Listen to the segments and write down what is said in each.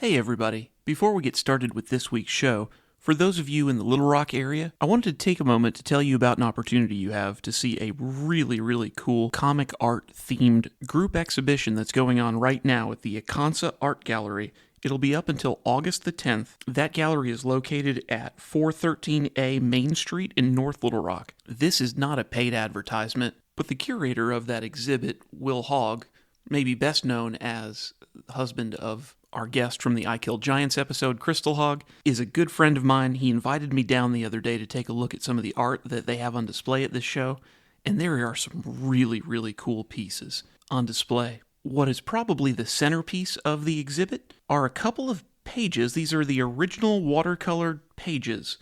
Hey everybody, before we get started with this week's show, for those of you in the Little Rock area, I wanted to take a moment to tell you about an opportunity you have to see a really cool comic art themed group exhibition that's going on right now at the Akansa Art Gallery. It'll be up until August the 10th. That gallery is located at 413A Main Street in North Little Rock. This is not a paid advertisement, but the curator of that exhibit, Will Hogg, maybe best known as the husband of our guest from the I Killed Giants episode, Crystal Hogg, is a good friend of mine. He invited me down the other day to take a look at some of the art that they have on display at this show, and there are some really cool pieces on display. What is probably the centerpiece of the exhibit are a couple of pages. These are the original watercolored pages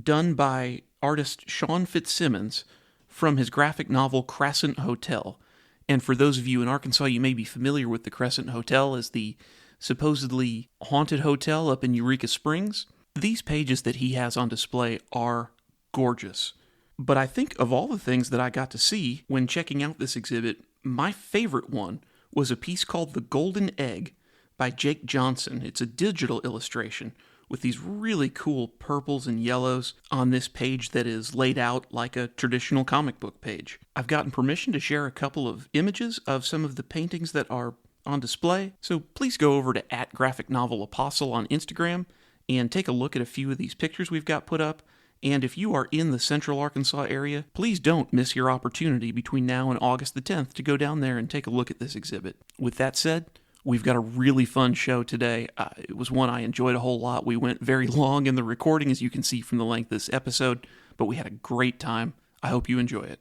done by artist Sean Fitzsimmons from his graphic novel Crescent Hotel. And for those of you in Arkansas, you may be familiar with the Crescent Hotel as the supposedly haunted hotel up in Eureka Springs. These pages that he has on display are gorgeous. But I think of all the things that I got to see when checking out this exhibit, my favorite one was a piece called The Golden Egg by Jake Johnson. It's a digital illustration with these really cool purples and yellows on this page that is laid out like a traditional comic book page. I've gotten permission to share a couple of images of some of the paintings that are on display, so please go over to @GraphicNovelApostle on Instagram and take a look at a few of these pictures we've got put up. And if you are in the Central Arkansas area, please don't miss your opportunity between now and August the 10th to go down there and take a look at this exhibit. With that said, we've got a really fun show today. It was one I enjoyed a whole lot. We went very long in the recording, as you can see from the length of this episode, but we had a great time. I hope you enjoy it.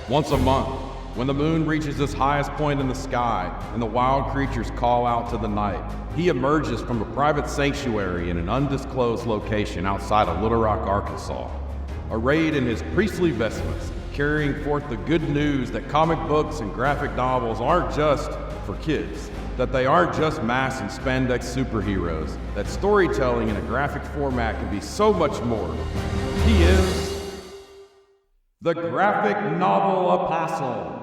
Once a month, when the moon reaches its highest point in the sky and the wild creatures call out to the night, he emerges from a private sanctuary in an undisclosed location outside of Little Rock, Arkansas. Arrayed in his priestly vestments, carrying forth the good news that comic books and graphic novels aren't just for kids, that they aren't just mass and spandex superheroes, that storytelling in a graphic format can be so much more. He is the Graphic Novel Apostle.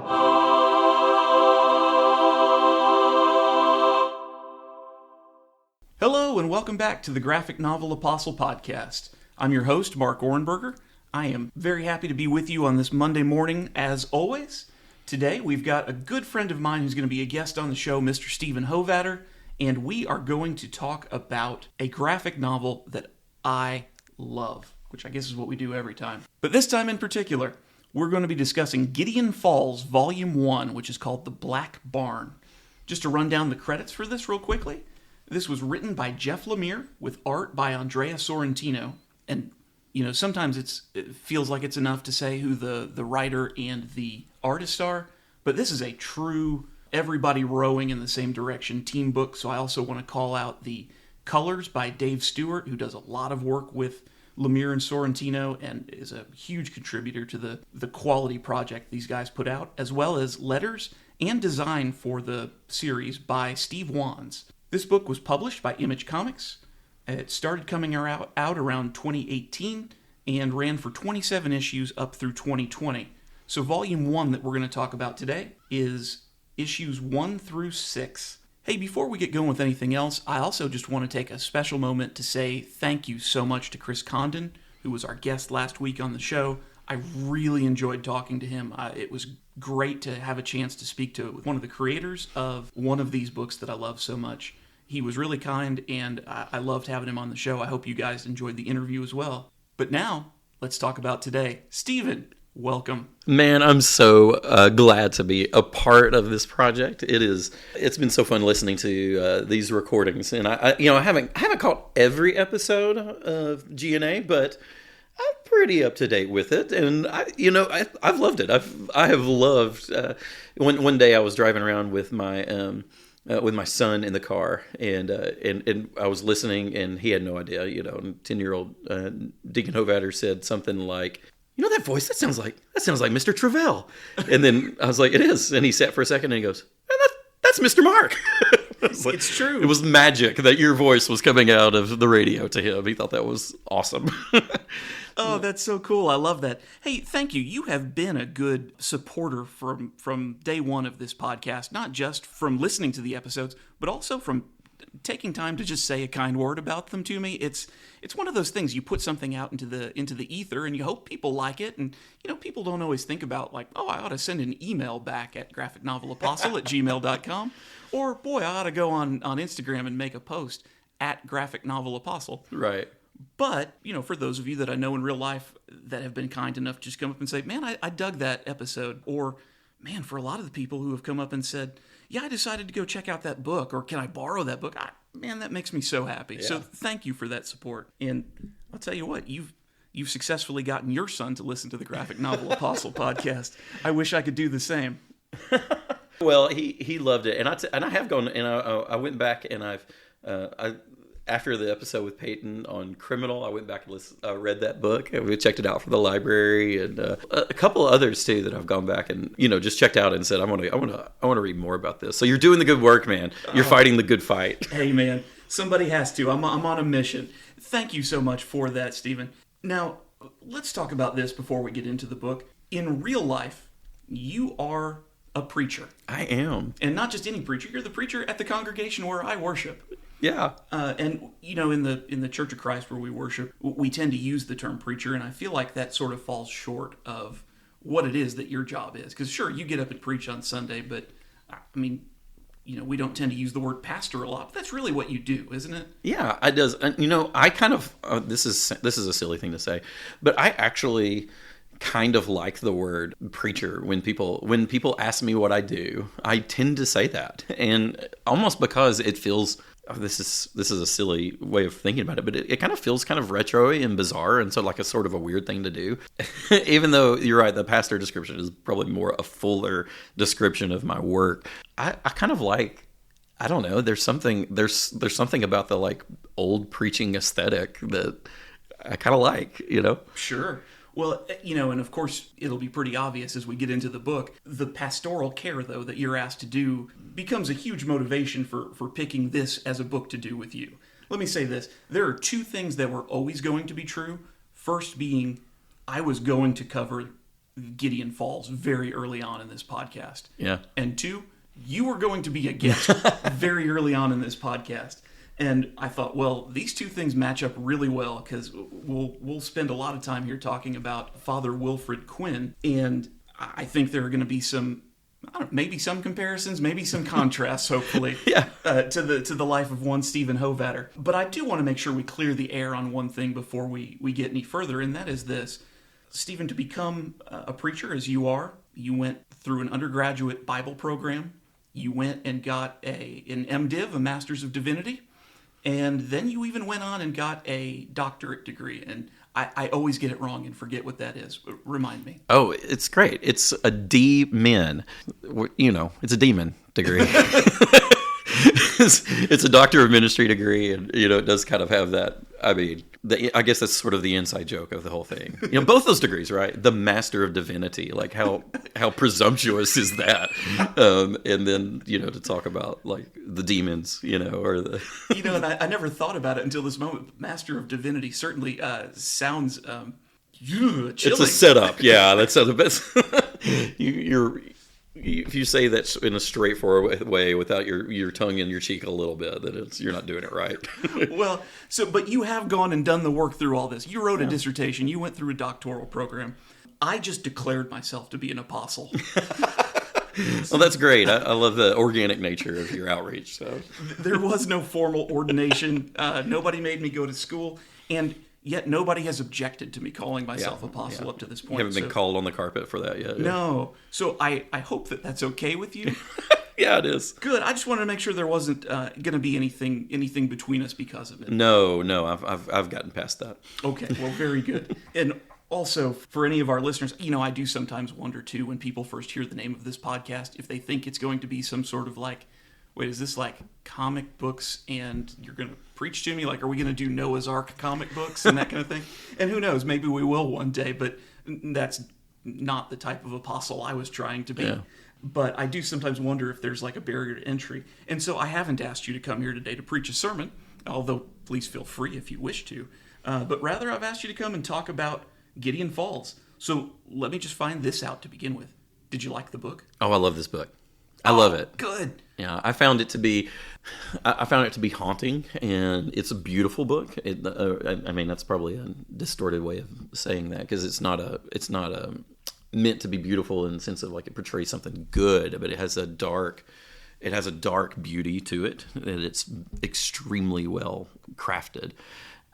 Hello and welcome back to the Graphic Novel Apostle podcast. I'm your host, Mark Ohrenberger. I am very happy to be with you on this Monday morning, as always. Today, we've got a good friend of mine who's going to be a guest on the show, Mr. Steven Hovater, and we are going to talk about a graphic novel that I love, which I guess is what we do every time. But this time in particular, we're going to be discussing Gideon Falls Volume 1, which is called The Black Barn. Just to run down the credits for this real quickly, this was written by Jeff Lemire with art by Andrea Sorrentino, and sometimes it feels like it's enough to say who the writer and the artist are, but this is a true everybody rowing in the same direction team book, so I also want to call out the colors by Dave Stewart, who does a lot of work with Lemire and Sorrentino and is a huge contributor to the quality project these guys put out, as well as letters and design for the series by Steve Wands. This book was published by Image Comics. It started coming out around 2018 and ran for 27 issues up through 2020. So Volume 1 that we're going to talk about today is issues 1 through 6. Hey, before we get going with anything else, I also just want to take a special moment to say thank you so much to Chris Condon, who was our guest last week on the show. I really enjoyed talking to him. It was great to have a chance to speak to one of the creators of one of these books that I love so much. He was really kind, and I loved having him on the show. I hope you guys enjoyed the interview as well. But now, let's talk about today. Steven, welcome. Man, I'm so glad to be a part of this project. It's been so fun listening to these recordings, and I haven't caught every episode of GNA, but I'm pretty up to date with it, and I've loved it. I have loved. One day I was driving around with my son in the car, and I was listening, and he had no idea. 10-year-old Deacon Hovater said something like, that voice, that sounds like Mr. Travell. And then I was like, it is. And he sat for a second and he goes, that's Mr. Mark. It's true. It was magic that your voice was coming out of the radio to him. He thought that was awesome. Oh, that's so cool. I love that. Hey, thank you. You have been a good supporter from day one of this podcast, not just from listening to the episodes, but also from taking time to just say a kind word about them to me. It's one of those things. You put something out into the ether and you hope people like it. And, people don't always think about like, oh, I ought to send an email back at graphicnovelapostle@gmail.com. Or, boy, I ought to go on Instagram and make a post at graphicnovelapostle. Right. But, for those of you that I know in real life that have been kind enough to just come up and say, man, I dug that episode. Or, man, for a lot of the people who have come up and said, yeah, I decided to go check out that book, or can I borrow that book? Man, that makes me so happy. Yeah. So thank you for that support. And I'll tell you what, you've successfully gotten your son to listen to the Graphic Novel Apostle podcast. I wish I could do the same. Well, he loved it, and I have gone, and I went back and after the episode with Peyton on criminal, I went back and read that book, and we checked it out for the library, and a couple of others too that I've gone back and just checked out and said I want to read more about this. So you're doing the good work, man. You're fighting the good fight. Hey, man, somebody has to. I'm on a mission. Thank you so much for that, Steven. Now let's talk about this before we get into the book. In real life, you are a preacher. I am, and not just any preacher. You're the preacher at the congregation where I worship. Yeah. And, in the Church of Christ where we worship, we tend to use the term preacher, and I feel like that sort of falls short of what it is that your job is. Because, sure, you get up and preach on Sunday, but, I mean, we don't tend to use the word pastor a lot. But that's really what you do, isn't it? Yeah, it does. And, I kind of, this is a silly thing to say, but I actually kind of like the word preacher. When people ask me what I do, I tend to say that. And almost because it feels... this is a silly way of thinking about it, but it kind of feels kind of retro and bizarre, and so like a sort of a weird thing to do. Even though you're right, the pastor description is probably more a fuller description of my work. I kind of like, I don't know, there's something about the like old preaching aesthetic that I kind of like, Sure. Well, and of course, it'll be pretty obvious as we get into the book. The pastoral care, though, that you're asked to do becomes a huge motivation for picking this as a book to do with you. Let me say this. There are two things that were always going to be true. First being, I was going to cover Gideon Falls very early on in this podcast. Yeah. And two, you were going to be a guest very early on in this podcast. And I thought, well, these two things match up really well because we'll spend a lot of time here talking about Father Wilfred Quinn, and I think there are going to be maybe some comparisons, maybe some contrasts, hopefully, to the life of one Steven Hovater. But I do want to make sure we clear the air on one thing before we get any further, and that is this. Steven, to become a preacher as you are, you went through an undergraduate Bible program. You went and got an MDiv, a Master's of Divinity. And then you even went on and got a doctorate degree. And I always get it wrong and forget what that is. Remind me. Oh, it's great. It's a D-Min. It's a demon degree. It's a doctor of ministry degree. And, it does kind of have that. I mean, I guess that's sort of the inside joke of the whole thing. Both those degrees, right? The Master of Divinity. Like, how presumptuous is that? And then, to talk about, like, the demons, or the... And I never thought about it until this moment. Master of Divinity certainly sounds chilling. It's a setup. Yeah, that's the best. If you say that in a straightforward way without your tongue in your cheek a little bit, then you're not doing it right. Well, but you have gone and done the work through all this. You wrote a dissertation. You went through a doctoral program. I just declared myself to be an apostle. Well, that's great. I love the organic nature of your outreach. So there was no formal ordination. Nobody made me go to school, and yet nobody has objected to me calling myself apostle up to this point. You haven't been called on the carpet for that yet. No. So I hope that that's okay with you. Yeah, it is. Good. I just wanted to make sure there wasn't going to be anything between us because of it. No, I've gotten past that. Okay. Well, very good. And also, for any of our listeners, I do sometimes wonder, too, when people first hear the name of this podcast, if they think it's going to be some sort of like, wait, is this like comic books and you're going to preach to me? Like, are we going to do Noah's Ark comic books and that kind of thing? And who knows, maybe we will one day, but that's not the type of apostle I was trying to be. Yeah. But I do sometimes wonder if there's like a barrier to entry. And so I haven't asked you to come here today to preach a sermon, although please feel free if you wish to. But rather, I've asked you to come and talk about Gideon Falls. So let me just find this out to begin with. Did you like the book? Oh, I love this book. I love it. Good. Yeah, I found it to be haunting, and it's a beautiful book. I mean, that's probably a distorted way of saying that, because it's not meant to be beautiful in the sense of like it portrays something good, but it has a dark beauty to it, and it's extremely well crafted.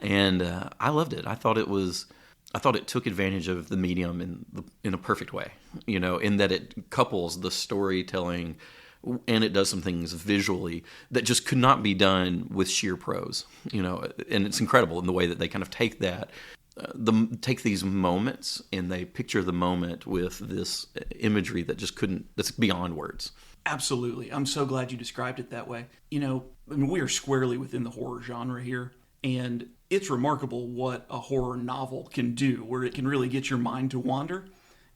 And I loved it. I thought it took advantage of the medium in a perfect way, in that it couples the storytelling and it does some things visually that just could not be done with sheer prose, and it's incredible in the way that they kind of take that, take these moments and they picture the moment with this imagery that's beyond words. Absolutely. I'm so glad you described it that way. We are squarely within the horror genre here, and it's remarkable what a horror novel can do, where it can really get your mind to wander.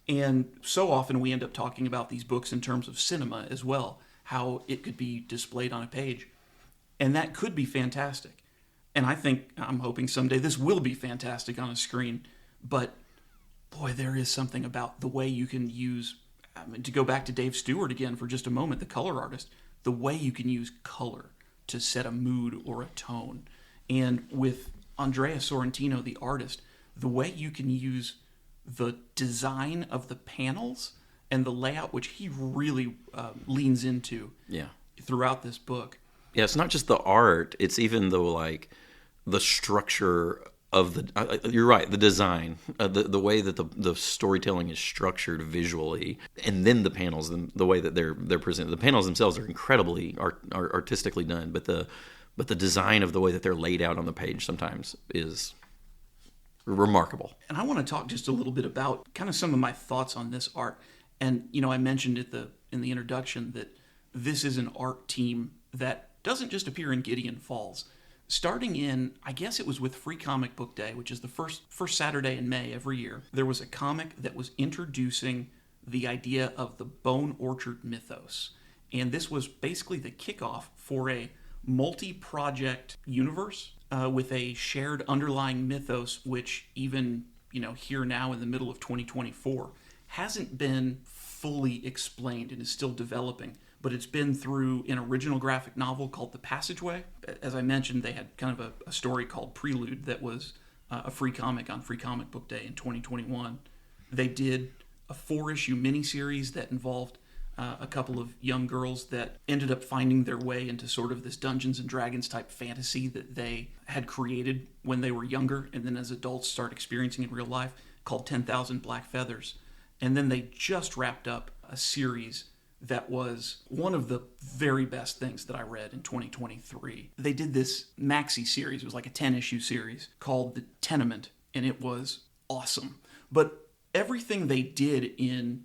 And so often we end up talking about these books in terms of cinema as well, how it could be displayed on a page. And that could be fantastic. And I'm hoping someday this will be fantastic on a screen. But boy, there is something about the way you can use, to go back to Dave Stewart again for just a moment, the color artist, the way you can use color to set a mood or a tone. And with Andrea Sorrentino, the artist, the way you can use the design of the panels and the layout, which he really leans into throughout this book. Yeah, it's not just the art; it's even the structure of the. You're right, the design, the way that the storytelling is structured visually, and then the panels, and the way that they're presented. The panels themselves are incredibly artistically done, but the design of the way that they're laid out on the page sometimes is remarkable. And I want to talk just a little bit about kind of some of my thoughts on this art. And, I mentioned in the introduction that this is an art team that doesn't just appear in Gideon Falls. Starting in, I guess it was with Free Comic Book Day, which is the first Saturday in May every year, there was a comic that was introducing the idea of the Bone Orchard mythos. And this was basically the kickoff for a multi-project universe with a shared underlying mythos, which even, here now in the middle of 2024, hasn't been fully explained and is still developing. But it's been through an original graphic novel called The Passageway. As I mentioned, they had kind of a story called Prelude that was a free comic on Free Comic Book Day in 2021. They did a 4-issue miniseries that involved a couple of young girls that ended up finding their way into sort of this Dungeons and Dragons type fantasy that they had created when they were younger, and then as adults start experiencing in real life, called 10,000 Black Feathers. And then they just wrapped up a series that was one of the very best things that I read in 2023. They did this maxi series. It was like a 10-issue series called The Tenement, and it was awesome. But everything they did in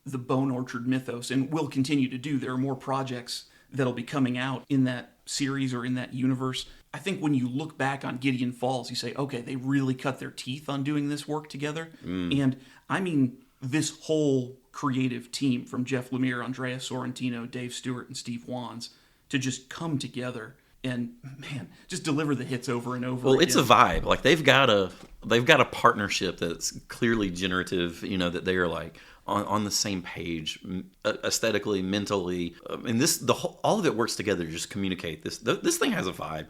the Bone Orchard mythos, and will continue to do, there are more projects that'll be coming out in that series or in that universe. I think when you look back on Gideon Falls, you say, okay, they really cut their teeth on doing this work together. And I mean, this whole creative team from Jeff Lemire, Andrea Sorrentino, Dave Stewart, and Steve Wands to just come together and, man, just deliver the hits over and over again. It's a vibe. Like they've got a partnership that's clearly generative, that they are like on the same page aesthetically, mentally. And all of it works together to just communicate this. This thing has a vibe.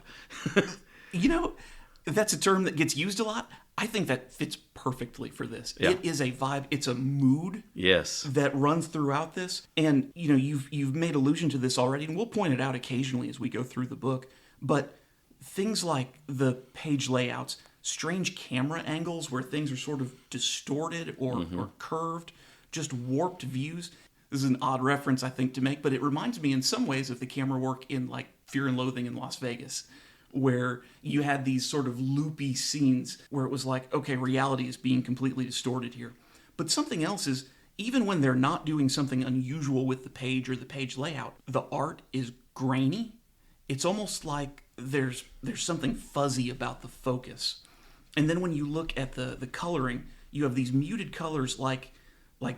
That's a term that gets used a lot. I think that fits perfectly for this. Yeah. It is a vibe. It's a mood. Yes. That runs throughout this. And, you've made allusion to this already, and we'll point it out occasionally as we go through the book. But things like the page layouts, strange camera angles where things are sort of distorted or curved, just warped views. This is an odd reference, I think, to make, but it reminds me in some ways of the camera work in, like, Fear and Loathing in Las Vegas, where you had these sort of loopy scenes where it was like, okay, reality is being completely distorted here. But something else is, even when they're not doing something unusual with the page or the page layout, the art is grainy. It's almost like there's something fuzzy about the focus. And then when you look at the coloring, you have these muted colors like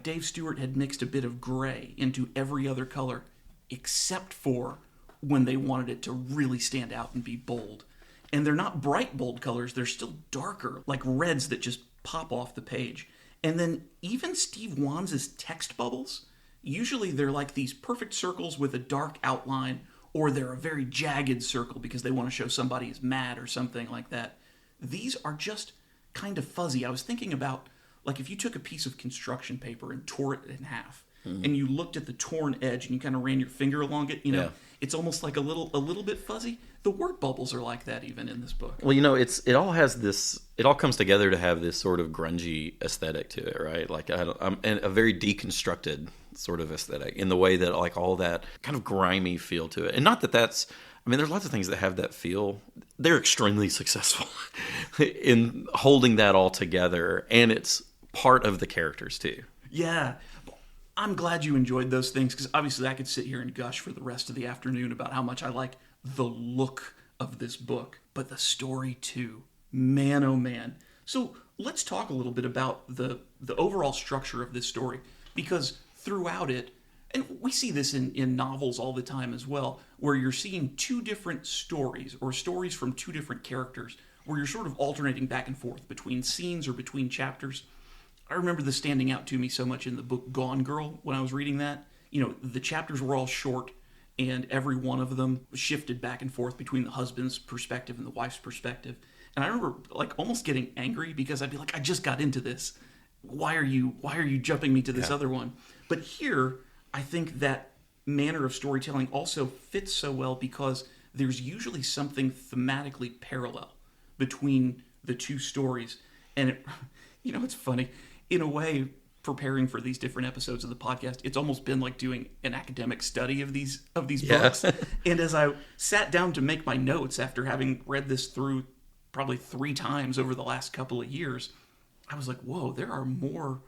Dave Stewart had mixed a bit of gray into every other color, except for when they wanted it to really stand out and be bold. And they're not bright, bold colors. They're still darker, like reds that just pop off the page. And then even Steve Wands' text bubbles, usually they're like these perfect circles with a dark outline, or they're a very jagged circle because they want to show somebody is mad or something like that. These are just kind of fuzzy. I was thinking about, like, if you took a piece of construction paper and tore it in half, and you looked at the torn edge and you kind of ran your finger along it, it's almost like a little bit fuzzy. The word bubbles are like that even in this book. Well, it all comes together to have this sort of grungy aesthetic to it, right? Like and a very deconstructed sort of aesthetic in the way that like all that kind of grimy feel to it. And not that there's lots of things that have that feel. They're extremely successful in holding that all together, and it's part of the characters too. Yeah. I'm glad you enjoyed those things, because obviously I could sit here and gush for the rest of the afternoon about how much I like the look of this book, but the story too. Man, oh man. So let's talk a little bit about the overall structure of this story, because throughout it, and we see this in novels all the time as well, where you're seeing two different stories, or stories from two different characters, where you're sort of alternating back and forth between scenes or between chapters. I remember this standing out to me so much in the book Gone Girl when I was reading that. The chapters were all short, and every one of them shifted back and forth between the husband's perspective and the wife's perspective. And I remember like almost getting angry, because I'd be like, I just got into this. Why are you jumping me to this other one? But here, I think that manner of storytelling also fits so well, because there's usually something thematically parallel between the two stories. And it's funny. In a way, preparing for these different episodes of the podcast, it's almost been like doing an academic study of these books. And as I sat down to make my notes after having read this through probably 3 times over the last couple of years, I was like, whoa, there are more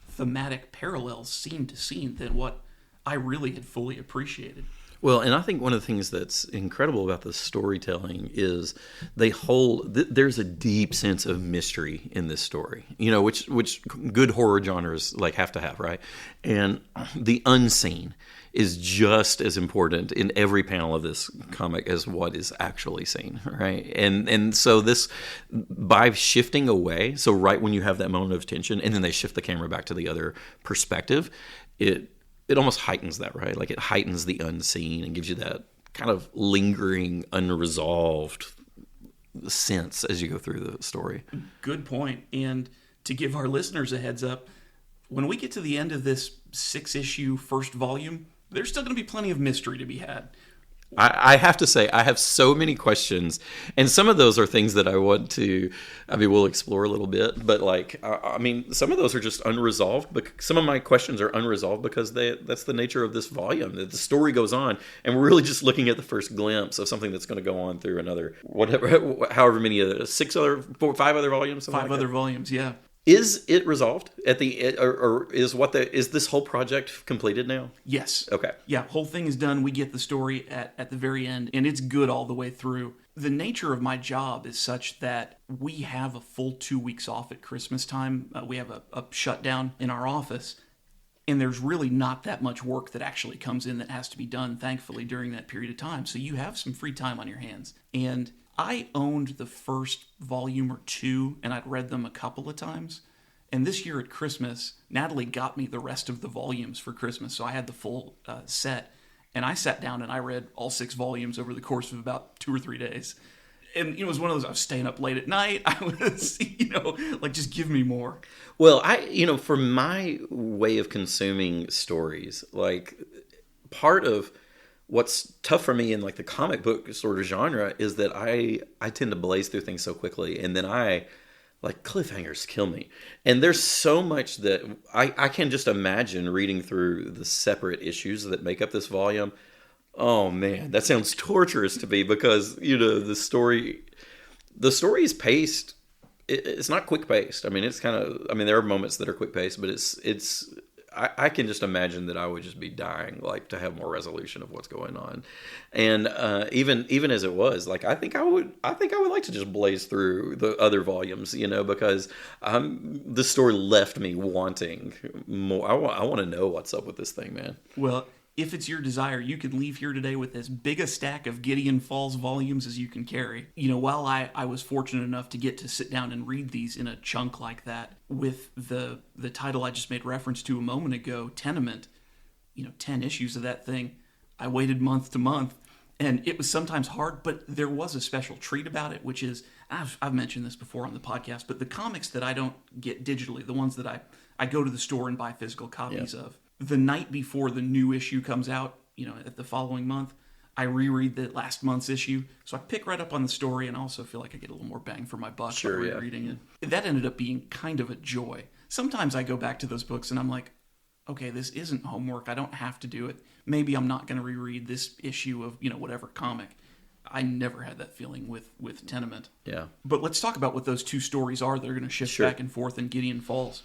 thematic parallels scene to scene than what I really had fully appreciated. Well, and I think one of the things that's incredible about the storytelling is there's a deep sense of mystery in this story, which good horror genres like have to have, right? And the unseen is just as important in every panel of this comic as what is actually seen, right? And so this, by shifting away, so right when you have that moment of tension, and then they shift the camera back to the other perspective, it almost heightens that, right? Like it heightens the unseen and gives you that kind of lingering, unresolved sense as you go through the story. Good point. And to give our listeners a heads up, when we get to the end of this 6-issue first volume, there's still going to be plenty of mystery to be had. I have to say, I have so many questions, and some of those are things that I want to, we'll explore a little bit, but some of those are just unresolved. Some of my questions are unresolved because that's the nature of this volume. The story goes on, and we're really just looking at the first glimpse of something that's going to go on through another, however many other, 5 other volumes? 5 other volumes, yeah. Is it resolved at the, or is this whole project completed now? Yes. Okay. Yeah, whole thing is done. We get the story at the very end, and it's good all the way through. The nature of my job is such that we have a full 2 weeks off at Christmas time. We have a shutdown in our office, and there's really not that much work that actually comes in that has to be done, thankfully, during that period of time. So you have some free time on your hands. And I owned the first volume or 2, and I'd read them a couple of times. And this year at Christmas, Natalie got me the rest of the volumes for Christmas, so I had the full set. And I sat down and I read all 6 volumes over the course of about 2 or 3 days. And it was one of those, I was staying up late at night. I was, just give me more. Well, for my way of consuming stories, like part of what's tough for me in like the comic book sort of genre is that I tend to blaze through things so quickly, and then cliffhangers kill me. And there's so much that I can just imagine reading through the separate issues that make up this volume. Oh man, that sounds torturous to me, because the story is paced. It's not quick paced. It's kind of, there are moments that are quick paced, but I can just imagine that I would just be dying, to have more resolution of what's going on. And even as it was, I think I would like to just blaze through the other volumes, because the story left me wanting more. I want to know what's up with this thing, man. Well, if it's your desire, you can leave here today with as big a stack of Gideon Falls volumes as you can carry. While I was fortunate enough to get to sit down and read these in a chunk like that, with the title I just made reference to a moment ago, Tenement, 10 issues of that thing, I waited month to month, and it was sometimes hard, but there was a special treat about it, which is, I've mentioned this before on the podcast, but the comics that I don't get digitally, the ones that I go to the store and buy physical copies of, the night before the new issue comes out, at the following month, I reread the last month's issue, so I pick right up on the story, and I also feel like I get a little more bang for my buck by rereading it. That ended up being kind of a joy. Sometimes I go back to those books and I'm like, okay, this isn't homework. I don't have to do it. Maybe I'm not going to reread this issue of, whatever comic. I never had that feeling with Tenement. Yeah. But let's talk about what those two stories are that are going to shift back and forth in Gideon Falls.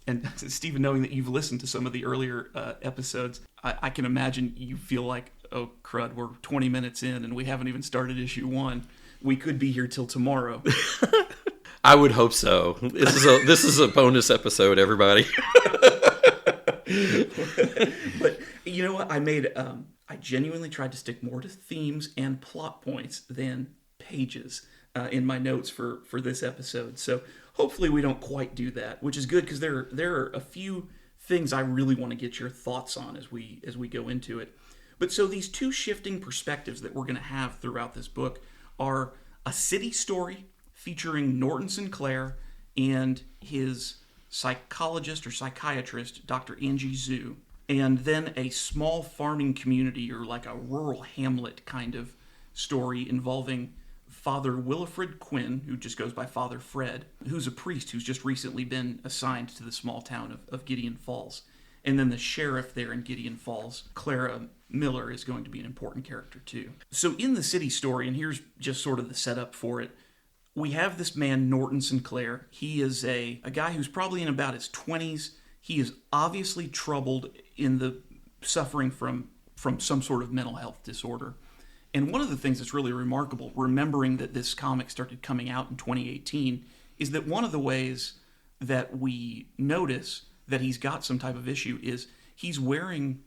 And Stephen, knowing that you've listened to some of the earlier episodes, I can imagine you feel like, oh, crud, we're 20 minutes in and we haven't even started issue 1. We could be here till tomorrow. I would hope so. This is a bonus episode, everybody. But you know what? I genuinely tried to stick more to themes and plot points than pages in my notes for this episode. So hopefully we don't quite do that, which is good because there are a few things I really want to get your thoughts on as we go into it. But so these two shifting perspectives that we're going to have throughout this book are a city story featuring Norton Sinclair and his psychologist or psychiatrist, Dr. Angie Zhu, and then a small farming community or like a rural hamlet kind of story involving Father Willifred Quinn, who just goes by Father Fred, who's a priest who's just recently been assigned to the small town of Gideon Falls. And then the sheriff there in Gideon Falls, Clara Miller, is going to be an important character too. So in the city story, and here's just sort of the setup for it, we have this man, Norton Sinclair. He is a guy who's probably in about his 20s. He is obviously troubled in the suffering from some sort of mental health disorder. And one of the things that's really remarkable, remembering that this comic started coming out in 2018, is that one of the ways that we notice that he's got some type of issue is he's wearing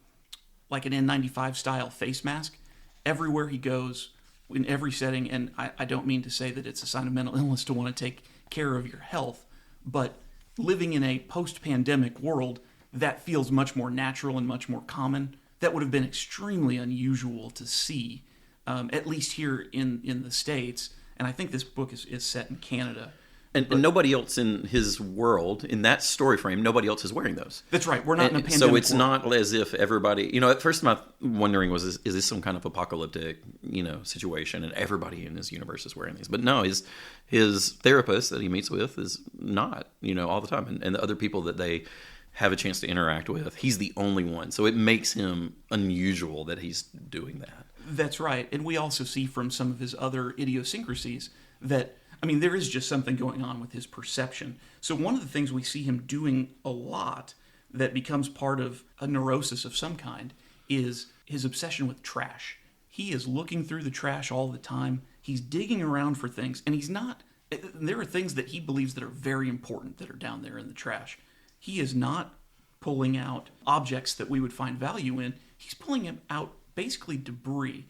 like an N95 style face mask everywhere he goes, in every setting. And I don't mean to say that it's a sign of mental illness to want to take care of your health, but living in a post-pandemic world, that feels much more natural and much more common. That would have been extremely unusual to see, at least here in the States. And I think this book is set in Canada. And nobody else in his world, in that story frame, nobody else is wearing those. That's right. We're not in a pandemic So it's world. not as if everybody... at first my wondering was, is this some kind of apocalyptic, situation, and everybody in his universe is wearing these? But no, his therapist that he meets with is not, all the time. And the other people that they have a chance to interact with, he's the only one. So it makes him unusual that he's doing that. That's right. And we also see from some of his other idiosyncrasies that... there is just something going on with his perception. So one of the things we see him doing a lot that becomes part of a neurosis of some kind is his obsession with trash. He is looking through the trash all the time. He's digging around for things, and there are things that he believes that are very important that are down there in the trash. He is not pulling out objects that we would find value in. He's pulling out basically debris.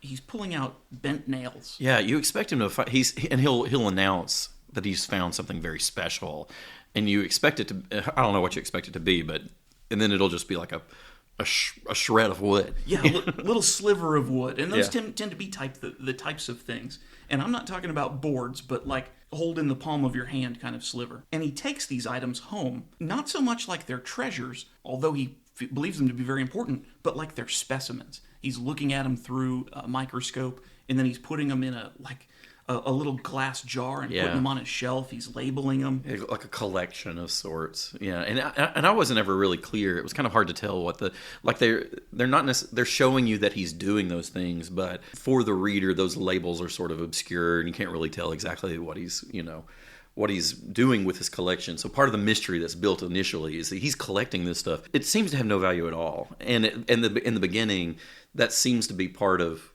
He's pulling out bent nails. Yeah, you expect him to find... He'll announce that he's found something very special, and you expect it to... I don't know what you expect it to be, and then it'll just be like a shred of wood. Yeah, a little sliver of wood, and those tend to be the types of things. And I'm not talking about boards, but like hold in the palm of your hand kind of sliver. And he takes these items home, not so much like they're treasures, although he believes them to be very important, but like they're specimens. He's looking at them through a microscope, and then he's putting them in a little glass jar and putting them on his shelf. He's labeling them. Like a collection of sorts. Yeah, and I wasn't ever really clear. It was kind of hard to tell what they're not they're showing you that he's doing those things, but for the reader, those labels are sort of obscure, and you can't really tell exactly what he's doing with his collection. So part of the mystery that's built initially is that he's collecting this stuff. It seems to have no value at all, and in the beginning, that seems to be part of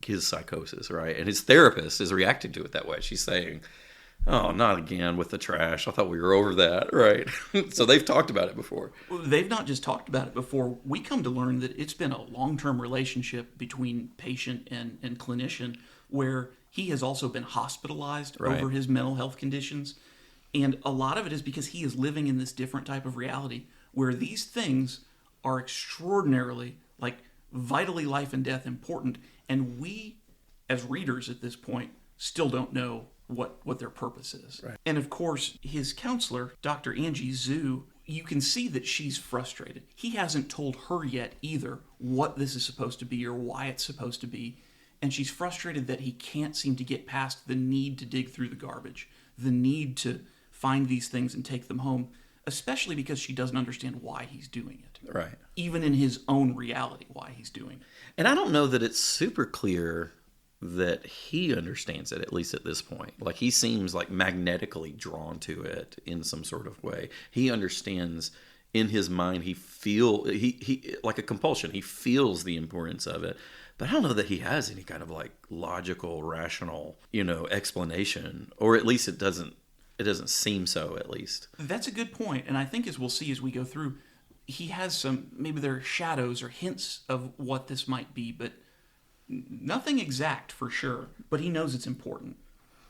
his psychosis, right? And his therapist is reacting to it that way. She's saying, Oh, not again with the trash. I thought we were over that, right? So they've talked about it before. Well, they've not just talked about it before. We come to learn that it's been a long-term relationship between patient and clinician, where he has also been hospitalized over his mental health conditions. And a lot of it is because he is living in this different type of reality where these things are extraordinarily, like, vitally life and death important. And we, as readers at this point, still don't know what their purpose is. Right. And of course, his counselor, Dr. Angie Zhu, you can see that she's frustrated. He hasn't told her yet either what this is supposed to be or why it's supposed to be. And she's frustrated that he can't seem to get past the need to dig through the garbage, the need to find these things and take them home, especially because she doesn't understand why he's doing it. Right. Even in his own reality, why he's doing it. And I don't know that it's super clear that he understands it, at least at this point. Like, he seems like magnetically drawn to it in some sort of way. He understands in his mind, he like a compulsion. He feels the importance of it. But I don't know that he has any kind of like logical, rational, explanation, or at least it doesn't seem so, at least. That's a good point. And I think as we'll see as we go through, he has maybe there are shadows or hints of what this might be, but nothing exact for sure, but he knows it's important.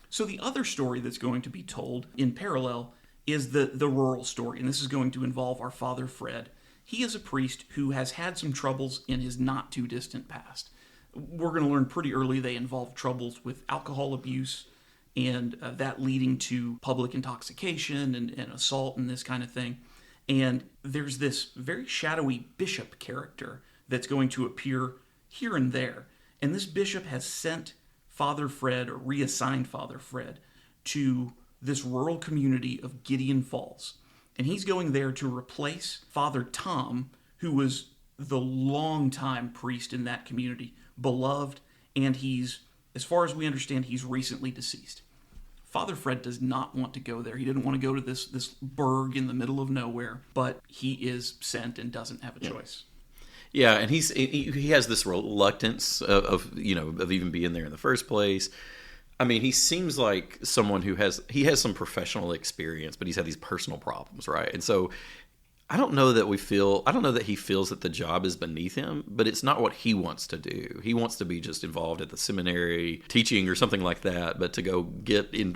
So the other story that's going to be told in parallel is the rural story, and this is going to involve our father Fred. He is a priest who has had some troubles in his not-too-distant past. We're going to learn pretty early they involve troubles with alcohol abuse, and that leading to public intoxication and assault and this kind of thing. And there's this very shadowy bishop character that's going to appear here and there. And this bishop has sent Father Fred, or reassigned Father Fred, to this rural community of Gideon Falls. And he's going there to replace Father Tom, who was the longtime priest in that community, beloved, and he's, as far as we understand, he's recently deceased. Father Fred does not want to go there. He didn't want to go to this burg in the middle of nowhere, but he is sent and doesn't have a choice. Yeah, and he has this reluctance of even being there in the first place. I mean, he seems like someone who has some professional experience, but he's had these personal problems, right? And so I don't know that he feels that the job is beneath him, but it's not what he wants to do. He wants to be just involved at the seminary, teaching or something like that, but to go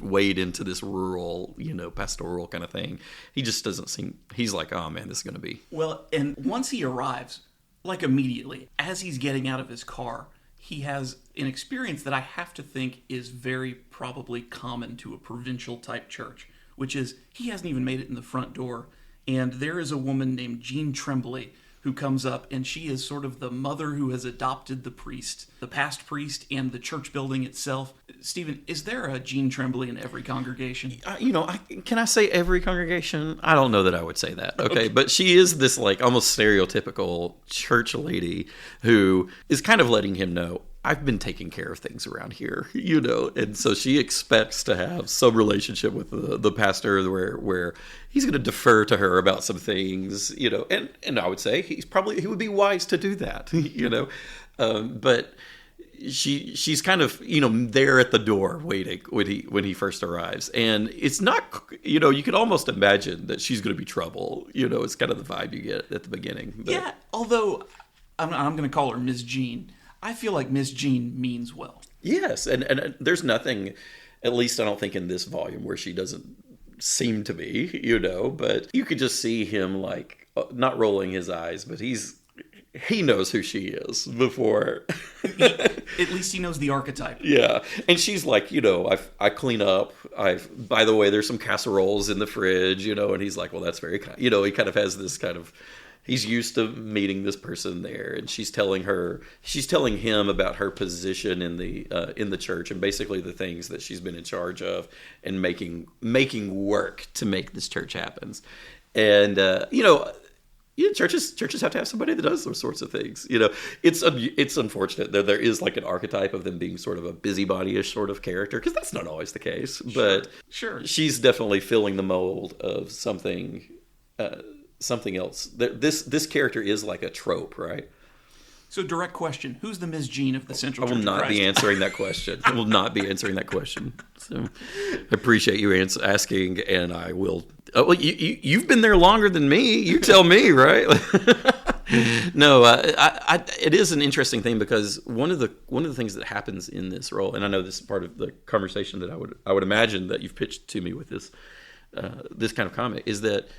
wade into this rural, pastoral kind of thing, he just doesn't seem, he's like, oh man, this is going to be. Well, and once he arrives, like immediately, as he's getting out of his car, he has an experience that I have to think is very probably common to a provincial type church, which is he hasn't even made it in the front door. And there is a woman named Jean Tremblay who comes up, and she is sort of the mother who has adopted the priest, the past priest, and the church building itself. Stephen, is there a Jean Tremblay in every congregation? Can I say every congregation? I don't know that I would say that, okay? But she is this like almost stereotypical church lady who is kind of letting him know, I've been taking care of things around here, and so she expects to have some relationship with the pastor where he's going to defer to her about some things, and I would say he would be wise to do that, but she's kind of, there at the door waiting when he first arrives, and it's not, you could almost imagine that she's going to be trouble, it's kind of the vibe you get at the beginning. But. Yeah, although I'm going to call her Miss Jean. I feel like Miss Jean means well. Yes, and there's nothing, at least I don't think in this volume, where she doesn't seem to be, but you could just see him like not rolling his eyes, but he knows who she is before. At least he knows the archetype. Yeah, and she's like, I clean up. By the way, there's some casseroles in the fridge, and he's like, well, that's very kind. He kind of has this kind of. He's used to meeting this person there, and she's telling him about her position in the church and basically the things that she's been in charge of and making work to make this church happen. And churches have to have somebody that does those sorts of things. It's unfortunate that there is like an archetype of them being sort of a busybody-ish sort of character, because that's not always the case. But sure, she's definitely filling the mold of something else. This character is like a trope, right? So, direct question: who's the Ms. Jean of the Central Church I will of not Christ? be answering that question. I will not be answering that question. So, I appreciate you asking, and I will. Oh, well, you've been there longer than me. You tell me, right? No, it is an interesting thing because one of the things that happens in this role, and I know this is part of the conversation that I would imagine that you've pitched to me with this kind of comic, is that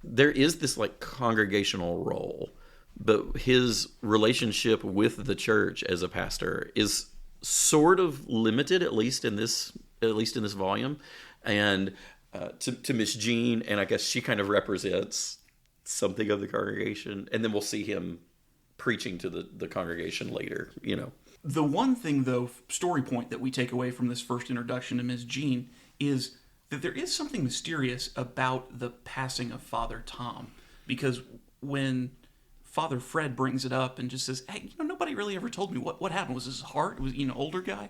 there is this like congregational role. But his relationship with the church as a pastor is sort of limited, at least in this volume, and to Miss Jean, and I guess she kind of represents something of the congregation, and then we'll see him preaching to the congregation later. The one thing, though, story point that we take away from this first introduction to Miss Jean is that there is something mysterious about the passing of Father Tom, because when Father Fred brings it up and just says, hey, nobody really ever told me what happened. Was his heart? Was older guy?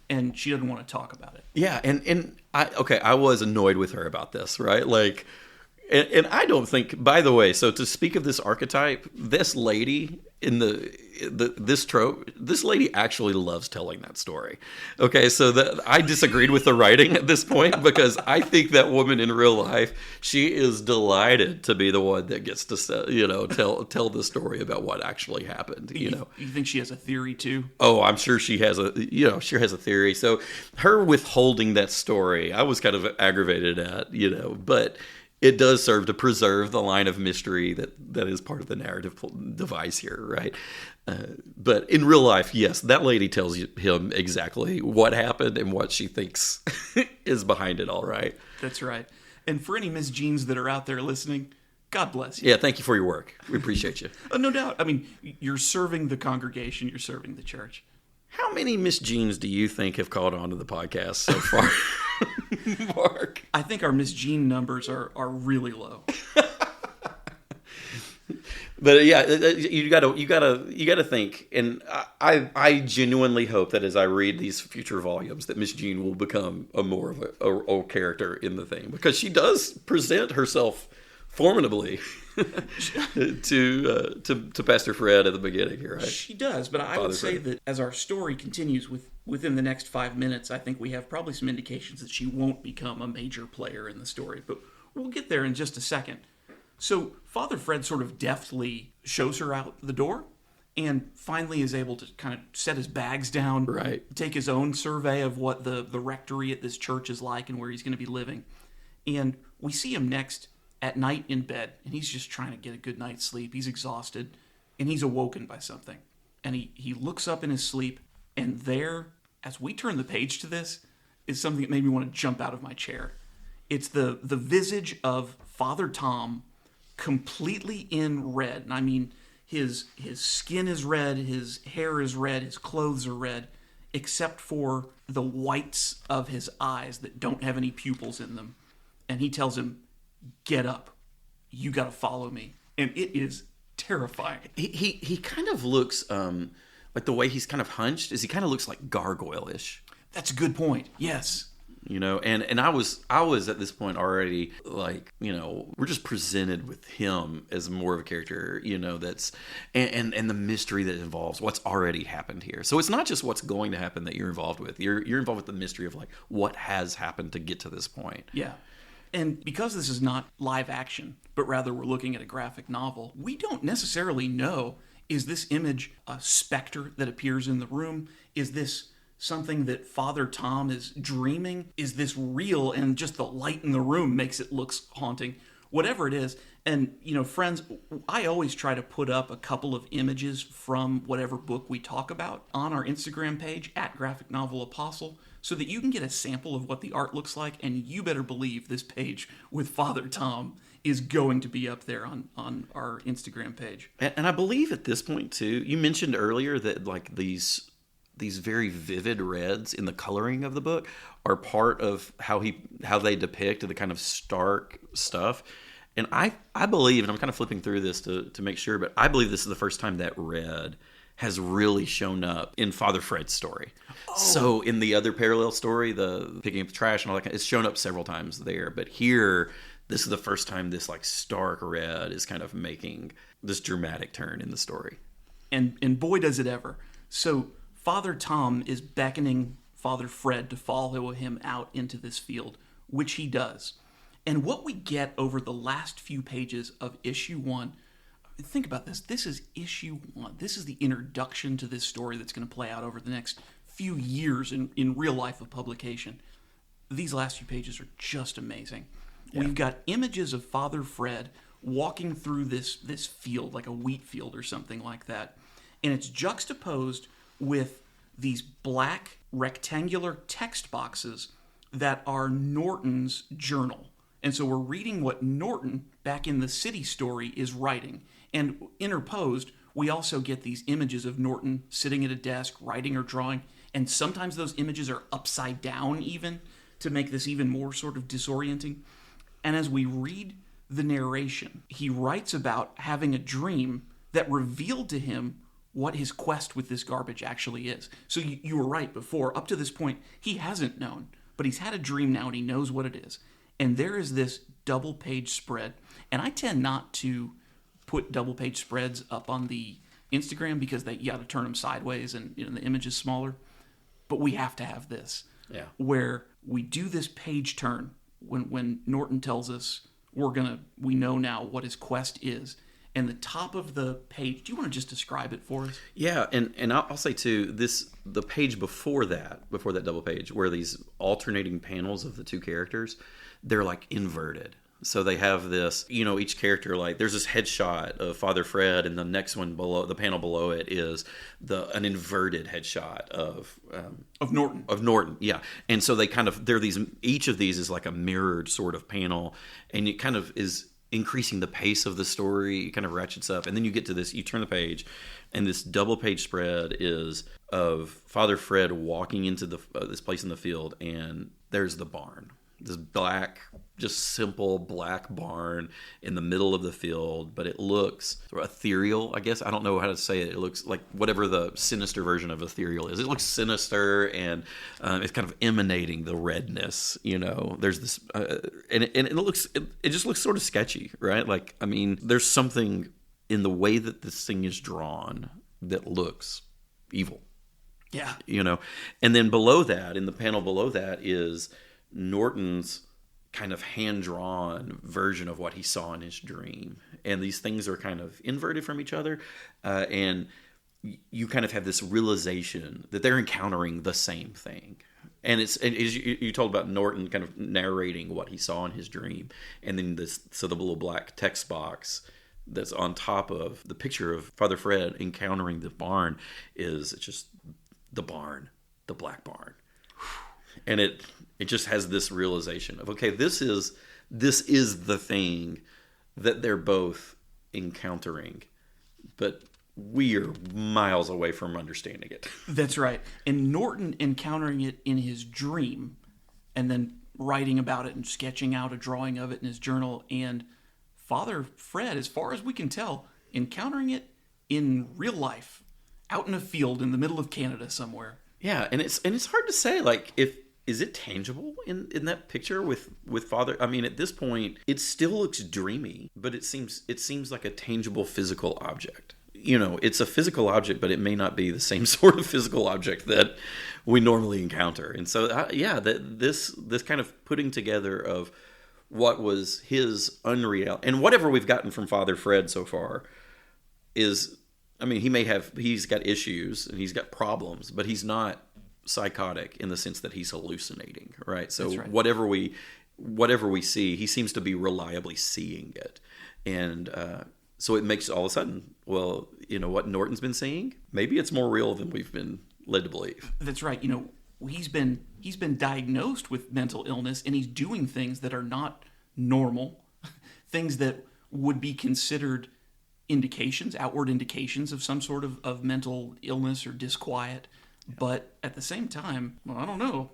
And she doesn't want to talk about it. Yeah, and I was annoyed with her about this, right? Like, and I don't think, by the way, so to speak of this archetype, this lady in this trope, this lady actually loves telling that story. Okay, so I disagreed with the writing at this point because I think that woman in real life, she is delighted to be the one that gets to tell the story about what actually happened. You think she has a theory too? Oh, I'm sure she has a theory. So her withholding that story, I was kind of aggravated at, but it does serve to preserve the line of mystery that is part of the narrative device here, right? But in real life, yes, that lady tells him exactly what happened and what she thinks is behind it all, right? That's right. And for any Miss Jeans that are out there listening, God bless you. Yeah, thank you for your work. We appreciate you. No doubt. I mean, you're serving the congregation, you're serving the church. How many Miss Jeans do you think have caught on to the podcast so far? Mark, I think our Miss Jean numbers are really low. But yeah, you gotta think, and I genuinely hope that as I read these future volumes, that Miss Jean will become a more of a character in the thing, because she does present herself formidably to Pastor Fred at the beginning here, right? She does, but I would say that as our story continues within the next 5 minutes, I think we have probably some indications that she won't become a major player in the story, but we'll get there in just a second. So Father Fred sort of deftly shows her out the door and finally is able to kind of set his bags down, right? Take his own survey of what the rectory at this church is like and where he's going to be living. And we see him next at night in bed, and he's just trying to get a good night's sleep. He's exhausted, and he's awoken by something. And he looks up in his sleep, and there, as we turn the page to this, is something that made me want to jump out of my chair. It's the visage of Father Tom, completely in red. And I mean, his skin is red, his hair is red, his clothes are red, except for the whites of his eyes that don't have any pupils in them. And he tells him, get up. You got to follow me. And it is terrifying. He kind of looks like the way he's kind of hunched is he kind of looks like gargoyle-ish. That's a good point. Yes. And I was at this point already like, we're just presented with him as more of a character, that's and the mystery that involves what's already happened here. So it's not just what's going to happen that you're involved with. You're involved with the mystery of like what has happened to get to this point. Yeah. And because this is not live action, but rather we're looking at a graphic novel, we don't necessarily know, is this image a specter that appears in the room? Is this something that Father Tom is dreaming? Is this real and just the light in the room makes it look haunting? Whatever it is. And, friends, I always try to put up a couple of images from whatever book we talk about on our Instagram page, @GraphicNovelApostle, so that you can get a sample of what the art looks like, and you better believe this page with Father Tom is going to be up there on our Instagram page. And I believe at this point, too, you mentioned earlier that, like, these very vivid reds in the coloring of the book are part of how they depict the kind of stark stuff. And I believe, and I'm kind of flipping through this to make sure, but I believe this is the first time that red has really shown up in Father Fred's story. Oh. So in the other parallel story, the picking up the trash and all that, it's shown up several times there. But here, this is the first time this like stark red is kind of making this dramatic turn in the story. And boy does it ever. So Father Tom is beckoning Father Fred to follow him out into this field, which he does. And what we get over the last few pages of issue 1, think about this. This is issue 1. This is the introduction to this story that's going to play out over the next few years in real life of publication. These last few pages are just amazing. Yeah. We've got images of Father Fred walking through this field, like a wheat field or something like that. And it's juxtaposed with these black rectangular text boxes that are Norton's journal. And so we're reading what Norton, back in the city story, is writing. And interposed, we also get these images of Norton sitting at a desk, writing or drawing. And sometimes those images are upside down even, to make this even more sort of disorienting. And as we read the narration, he writes about having a dream that revealed to him what his quest with this garbage actually is. So you were right before. Up to this point, he hasn't known. But he's had a dream now and he knows what it is. And there is this double-page spread. And I tend not to put double-page spreads up on the Instagram because you got to turn them sideways and the image is smaller. But we have to have this. Yeah. Where we do this page turn when Norton tells us we know now what his quest is. And the top of the page, do you want to just describe it for us? Yeah, and I'll say too, the page before that double page, where these alternating panels of the two characters, they're like inverted. So they have this, each character, like there's this headshot of Father Fred, and the next one below, the panel below it is an inverted headshot of Norton. Of Norton, yeah. And so each of these is like a mirrored sort of panel, and it kind of is increasing the pace of the story. It kind of ratchets up, and then you get to this, you turn the page, and this double page spread is of Father Fred walking into this place in the field, and there's the barn, this black, just simple black barn in the middle of the field, but it looks sort of ethereal, I guess. I don't know how to say it. It looks like whatever the sinister version of ethereal is. It looks sinister, and it's kind of emanating the redness. There's this, and it just looks sort of sketchy, right? Like, I mean, there's something in the way that this thing is drawn that looks evil. Yeah. And then below that, in the panel below that, is Norton's kind of hand-drawn version of what he saw in his dream. And these things are kind of inverted from each other. And you kind of have this realization that they're encountering the same thing. And you told about Norton kind of narrating what he saw in his dream. And then the little black text box that's on top of the picture of Father Fred encountering the barn is just the barn, the black barn. And it just has this realization of, okay, this is the thing that they're both encountering, but we are miles away from understanding it. That's right. And Norton encountering it in his dream and then writing about it and sketching out a drawing of it in his journal, and Father Fred, as far as we can tell, encountering it in real life, out in a field in the middle of Canada somewhere. Yeah, and it's hard to say, like, is it tangible in that picture with Father? I mean, at this point, it still looks dreamy, but it seems like a tangible physical object. It's a physical object, but it may not be the same sort of physical object that we normally encounter. And so, this kind of putting together of what was his unreal, and whatever we've gotten from Father Fred so far is, I mean, he's got issues and he's got problems, but he's not psychotic in the sense that he's hallucinating, right? So right. Whatever we see, he seems to be reliably seeing it. And so it makes all of a sudden, well, what Norton's been seeing, maybe it's more real than we've been led to believe. That's right. He's been diagnosed with mental illness, and he's doing things that are not normal, things that would be considered outward indications of some sort of mental illness or disquiet. But at the same time, well, I don't know.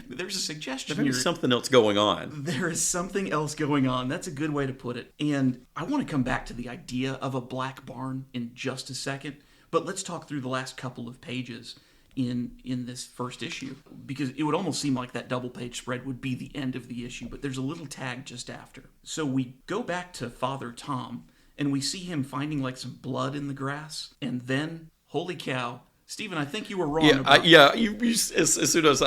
There's a suggestion here. There's something else going on. There is something else going on. That's a good way to put it. And I want to come back to the idea of a black barn in just a second. But let's talk through the last couple of pages in this first issue. Because it would almost seem like that double-page spread would be the end of the issue. But there's a little tag just after. So we go back to Father Tom. and we see him finding like some blood in the grass, and then, holy cow, Steven, I think you were wrong. As soon as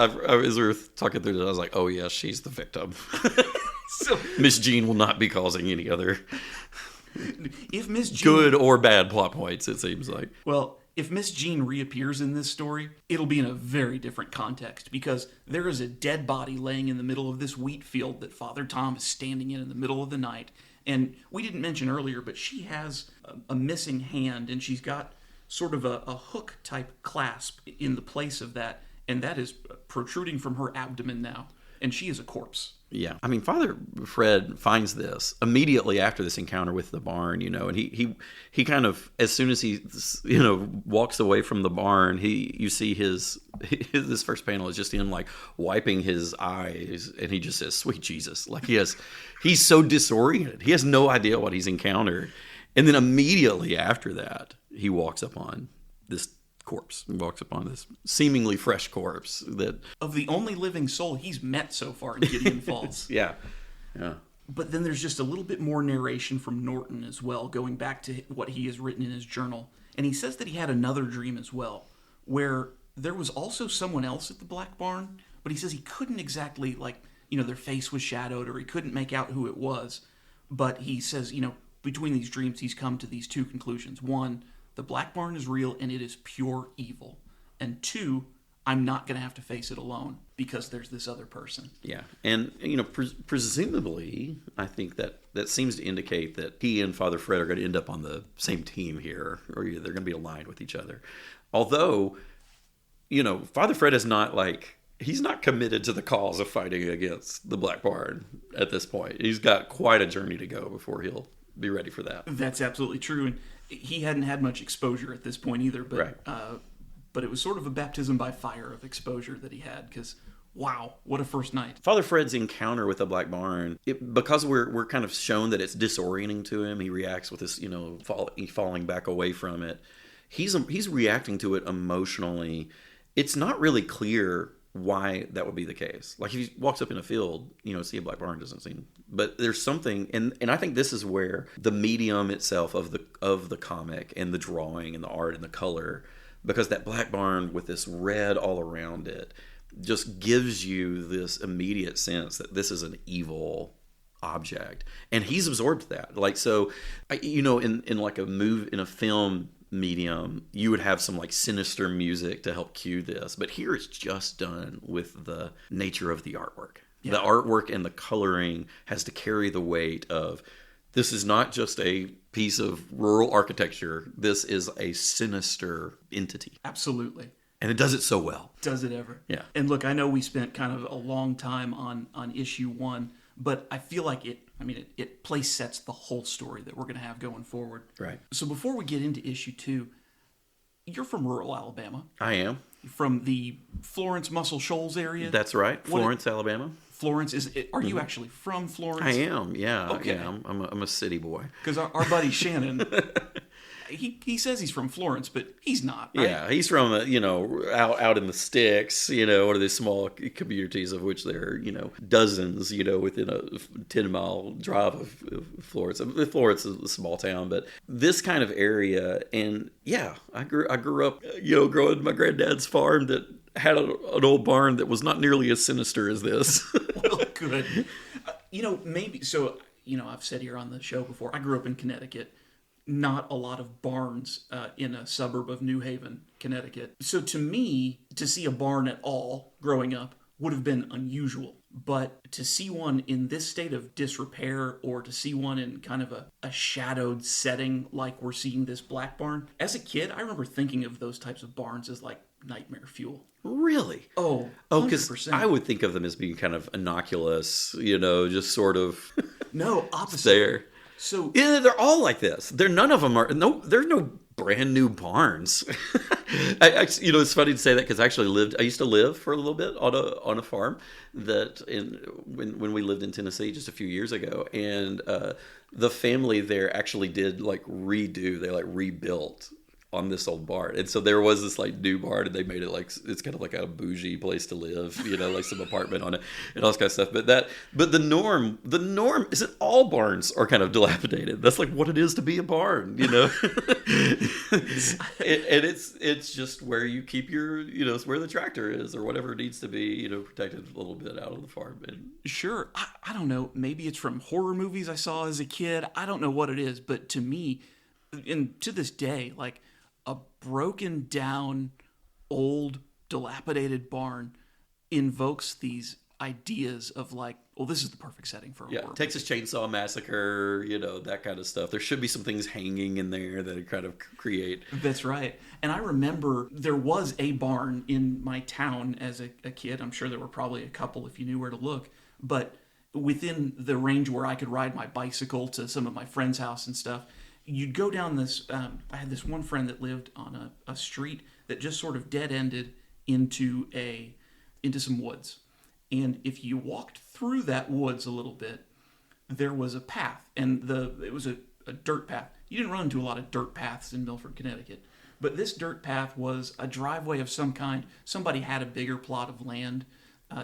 we were talking through this, I was like, oh yeah, she's the victim. So, Miss Jean will not be causing any other if Miss Jean, good or bad plot points, it seems like. Well, if Miss Jean reappears in this story, it'll be in a very different context, because there is a dead body laying in the middle of this wheat field that Father Tom is standing in the middle of the night. And we didn't mention earlier, but she has a missing hand, and she's got sort of a hook-type clasp in the place of that, and that is protruding from her abdomen now, and she is a corpse. Yeah. I mean, Father Fred finds this immediately after this encounter with the barn, and he kind of, as soon as he, walks away from the barn, you see this first panel is just him like wiping his eyes, and he just says, "Sweet Jesus." Like he's so disoriented. He has no idea what he's encountered. And then immediately after that, he walks upon this corpse. He walks upon this seemingly fresh corpse that of the only living soul he's met so far in Gideon Falls. Yeah. But then there's just a little bit more narration from Norton as well, going back to what he has written in his journal. And he says that he had another dream as well, where there was also someone else at the Black Barn, but he says he couldn't exactly, their face was shadowed, or he couldn't make out who it was. But he says, between these dreams, he's come to these two conclusions. One, the Black Barn is real and it is pure evil. And two, I'm not going to have to face it alone because there's this other person. Yeah. And, presumably, I think that seems to indicate that he and Father Fred are going to end up on the same team here, or they're going to be aligned with each other. Although, Father Fred is not he's not committed to the cause of fighting against the Black Barn at this point. He's got quite a journey to go before he'll be ready for that. That's absolutely true. And he hadn't had much exposure at this point either, but right. But it was sort of a baptism by fire of exposure that he had, because wow, what a first night. Father Fred's encounter with the Black Barn, because we're kind of shown that it's disorienting to him, he reacts with this, falling back away from it. He's reacting to it emotionally. It's not really clear why that would be the case. Like if he walks up in a field, see a Black Barn, doesn't seem, but there's something, and I think this is where the medium itself of the comic and the drawing and the art and the color, because that Black Barn with this red all around it just gives you this immediate sense that this is an evil object, and he's absorbed that. In like a film medium, you would have some sinister music to help cue this, but here it's just done with the nature of the artwork. Yeah. The artwork and the coloring has to carry the weight of, this is not just a piece of rural architecture, this is a sinister entity. Absolutely. And it does it so well. Does it ever? Yeah. And look, I know we spent kind of a long time on issue 1, but I feel like it place sets the whole story that we're going to have going forward. Right. So before we get into issue 2, you're from rural Alabama. I am. From the Florence Muscle Shoals area. That's right. Florence, Alabama. Florence, are you actually from Florence? I am, yeah. Okay. Yeah, I'm a city boy. Because our buddy Shannon, he says he's from Florence, but he's not, right? Yeah, he's from, out in the sticks, one of these small communities of which there are, dozens, within a 10-mile drive of Florence. Florence is a small town, but this kind of area, and yeah, I grew up, growing up my granddad's farm that had an old barn that was not nearly as sinister as this. Well, good. Maybe, so, I've said here on the show before, I grew up in Connecticut. Not a lot of barns in a suburb of New Haven, Connecticut. So to me, to see a barn at all growing up would have been unusual. But to see one in this state of disrepair, or to see one in kind of a shadowed setting like we're seeing this Black Barn, as a kid, I remember thinking of those types of barns as nightmare fuel. Really? Oh, 100%. Because I would think of them as being kind of innocuous, just sort of... No, opposite. There. So yeah, they're all like this. There's no brand new barns. It's funny to say that because I used to live for a little bit on a farm when we lived in Tennessee just a few years ago, and the family there actually did rebuilt on this old barn. And so there was this like new barn, and they made it like, it's kind of like a bougie place to live, like some apartment on it and all this kind of stuff. But the norm is that all barns are kind of dilapidated. That's like what it is to be a barn, and it's just where you keep your, it's where the tractor is or whatever needs to be, protected a little bit out of the farm. And sure. I don't know. Maybe it's from horror movies I saw as a kid. I don't know what it is, but to me, and to this day, like, a broken down, old, dilapidated barn invokes these ideas of like, well, this is the perfect setting for a horror Texas Chainsaw Massacre, that kind of stuff. There should be some things hanging in there that kind of create. That's right. And I remember there was a barn in my town as a kid. I'm sure there were probably a couple if you knew where to look. But within the range where I could ride my bicycle to some of my friends' house and stuff, you'd go down this, I had this one friend that lived on a street that just sort of dead-ended into some woods. And if you walked through that woods a little bit, there was a path. And it was a dirt path. You didn't run into a lot of dirt paths in Milford, Connecticut. But this dirt path was a driveway of some kind. Somebody had a bigger plot of land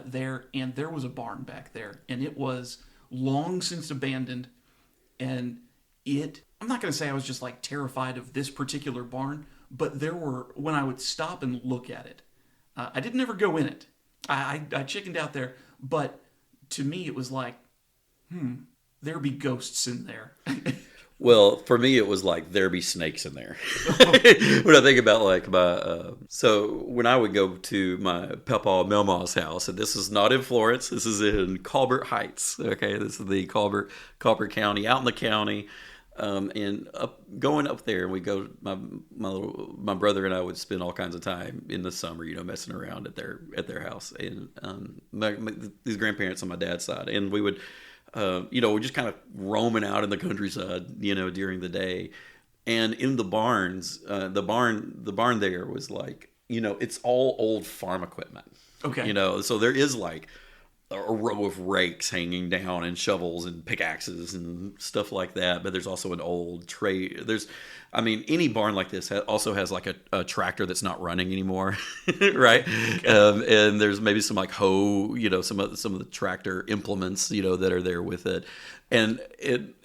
there, and there was a barn back there. And it was long since abandoned, and I'm not going to say I was just like terrified of this particular barn, but there were, when I would stop and look at it, I didn't ever go in it. I chickened out there, but to me it was like, there be ghosts in there. Well, for me, it was like, there be snakes in there. When I think about like so when I would go to my Papa Melma's house, and this is not in Florence, this is in Colbert Heights. Okay, this is the Colbert County, out in the county. And going up there, and we go. My brother and I would spend all kinds of time in the summer, messing around at their house, and these grandparents on my dad's side, and we would, we're just kind of roaming out in the countryside, during the day, and in the barns, the barn there was like, it's all old farm equipment. Okay. So there is like a row of rakes hanging down and shovels and pickaxes and stuff like that. But there's also an old tray. Any barn like this also has like a tractor that's not running anymore, right? Okay. And there's maybe some like hoe, some of the tractor implements, that are there with it. And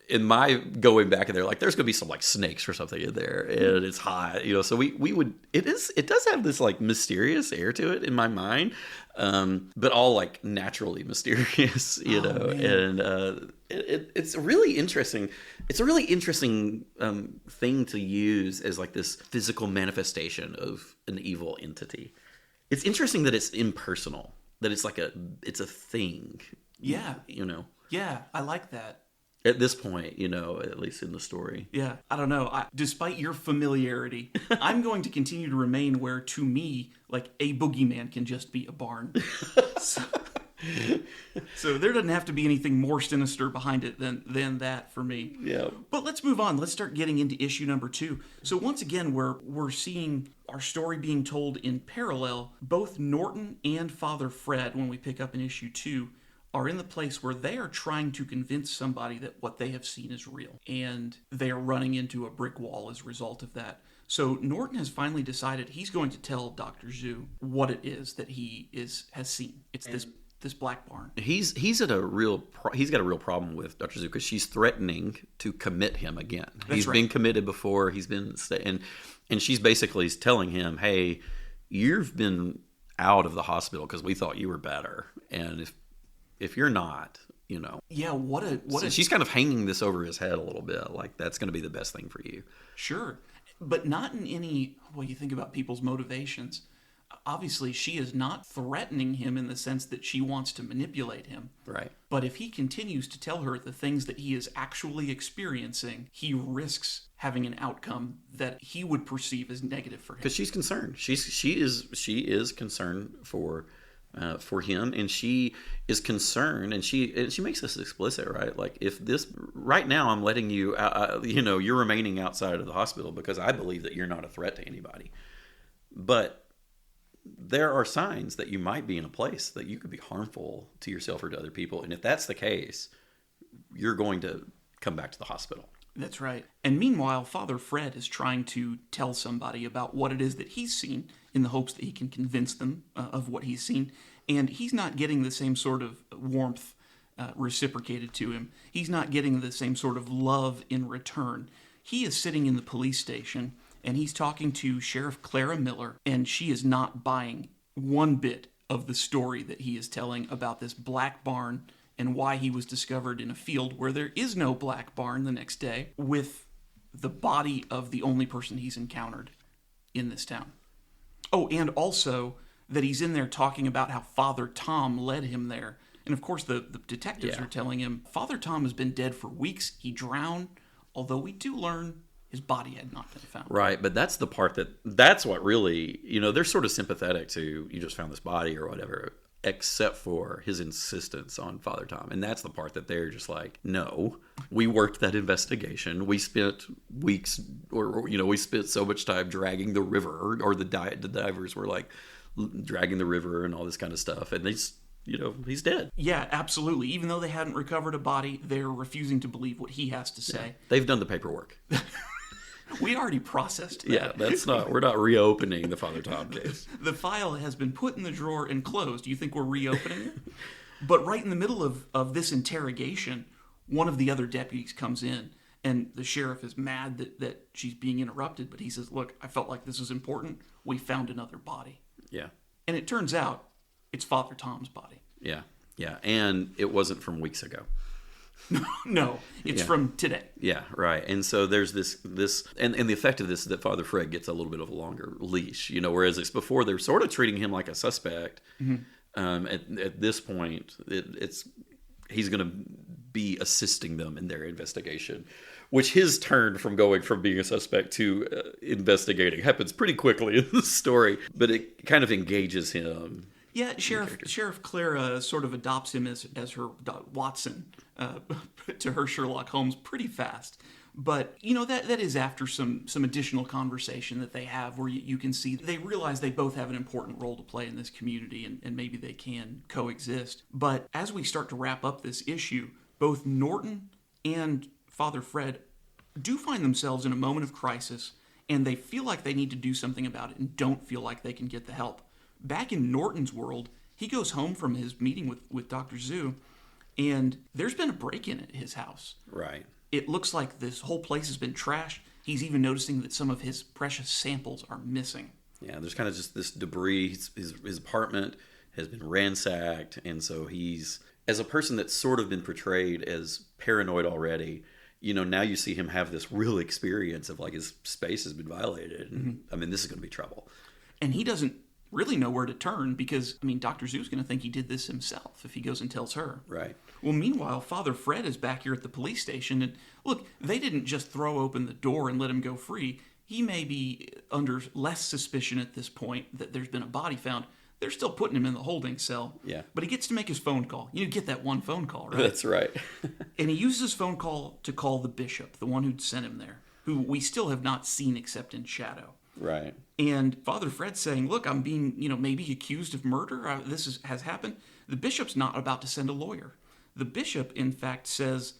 in my going back in there, like there's gonna be some like snakes or something in there, and it's hot, so we would, it does have this like mysterious air to it in my mind, but all like naturally mysterious, man. And it's really interesting. It's a really interesting thing to use as like this physical manifestation of an evil entity. It's interesting that it's impersonal, that it's like it's a thing. Yeah. Yeah, I like that. At this point, at least in the story. Yeah, I don't know. Despite your familiarity, I'm going to continue to remain where, to me, like a boogeyman can just be a barn. So there doesn't have to be anything more sinister behind it than that for me. Yeah. But let's move on. Let's start getting into issue number 2. So once again, we're seeing our story being told in parallel. Both Norton and Father Fred, when we pick up in issue 2, are in the place where they are trying to convince somebody that what they have seen is real. And they are running into a brick wall as a result of that. So Norton has finally decided he's going to tell Dr. Zhu what it is that he has seen. It's this black barn. He's he's got a real problem with Dr. Zhu because she's threatening to commit him again. He's been committed before. He's been and she's basically telling him, "Hey, you've been out of the hospital because we thought you were better, and if you're not, Yeah, so she's kind of hanging this over his head a little bit, like that's going to be the best thing for you. Sure, but not in any. Well, you think about people's motivations. Obviously, she is not threatening him in the sense that she wants to manipulate him. Right. But if he continues to tell her the things that he is actually experiencing, he risks having an outcome that he would perceive as negative for him. Because she's concerned. She is concerned for him, and she is concerned, and she makes this explicit, right? Like, if this right now, I'm letting you, you're remaining outside of the hospital because I believe that you're not a threat to anybody, but there are signs that you might be in a place that you could be harmful to yourself or to other people, and if that's the case, you're going to come back to the hospital. That's right. And meanwhile, Father Fred is trying to tell somebody about what it is that he's seen in the hopes that he can convince them of what he's seen. And he's not getting the same sort of warmth reciprocated to him. He's not getting the same sort of love in return. He is sitting in the police station, and he's talking to Sheriff Clara Miller, and she is not buying one bit of the story that he is telling about this black barn and why he was discovered in a field where there is no black barn the next day with the body of the only person he's encountered in this town. Oh, and also that he's in there talking about how Father Tom led him there. And of course the detectives are telling him, Father Tom has been dead for weeks. He drowned, although we do learn his body had not been found. Right, but that's the part that's what really, they're sort of sympathetic to, you just found this body or whatever, except for his insistence on Father Tom. And that's the part that they're just like, no, we worked that investigation. We spent weeks, or we spent so much time dragging the river, or the divers were like dragging the river and all this kind of stuff. And he's dead. Yeah, absolutely. Even though they hadn't recovered a body, they're refusing to believe what he has to say. Yeah, they've done the paperwork. We already processed that. Yeah, we're not reopening the Father Tom case. The file has been put in the drawer and closed. Do you think we're reopening it? But right in the middle of this interrogation, one of the other deputies comes in, and the sheriff is mad that she's being interrupted, but he says, look, I felt like this was important. We found another body. Yeah. And it turns out it's Father Tom's body. Yeah, and it wasn't from weeks ago. No, it's from today. Yeah, right. And so there's this and the effect of this is that Father Fred gets a little bit of a longer leash, whereas before they're sort of treating him like a suspect. Mm-hmm. At this point, he's going to be assisting them in their investigation, which his turn from going from being a suspect to investigating happens pretty quickly in the story, but it kind of engages him. Yeah, Sheriff Clara sort of adopts him as her Watson to her Sherlock Holmes pretty fast. But, that is after some additional conversation that they have where you can see they realize they both have an important role to play in this community and maybe they can coexist. But as we start to wrap up this issue, both Norton and Father Fred do find themselves in a moment of crisis, and they feel like they need to do something about it and don't feel like they can get the help. Back in Norton's world, he goes home from his meeting with Dr. Zhu, and there's been a break-in at his house. Right. It looks like this whole place has been trashed. He's even noticing that some of his precious samples are missing. Yeah, there's kind of just this debris. His apartment has been ransacked, and so he's, as a person that's sort of been portrayed as paranoid already, now you see him have this real experience of like his space has been violated. And, mm-hmm. I mean, this is going to be trouble. And he doesn't really know where to turn because, Dr. Zhu's going to think he did this himself if he goes and tells her. Right. Well, meanwhile, Father Fred is back here at the police station, and look, they didn't just throw open the door and let him go free. He may be under less suspicion at this point that there's been a body found. They're still putting him in the holding cell. Yeah. But he gets to make his phone call. You get that one phone call, right? That's right. And he uses his phone call to call the bishop, the one who'd sent him there, who we still have not seen except in shadow. Right. And Father Fred's saying, look, I'm being, maybe accused of murder. This has happened. The bishop's not about to send a lawyer. The bishop, in fact, says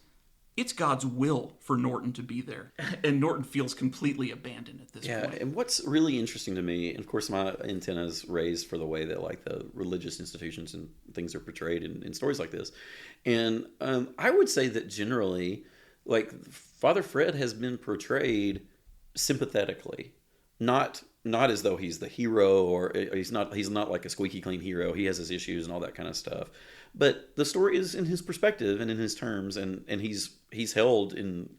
it's God's will for Norton to be there. And Norton feels completely abandoned at this point. Yeah, and what's really interesting to me, and of course my antenna's raised for the way that like the religious institutions and things are portrayed in stories like this. And I would say that generally, like Father Fred has been portrayed sympathetically. Not as though he's the hero or he's not like a squeaky clean hero. He has his issues and all that kind of stuff. But the story is in his perspective and in his terms, and he's held in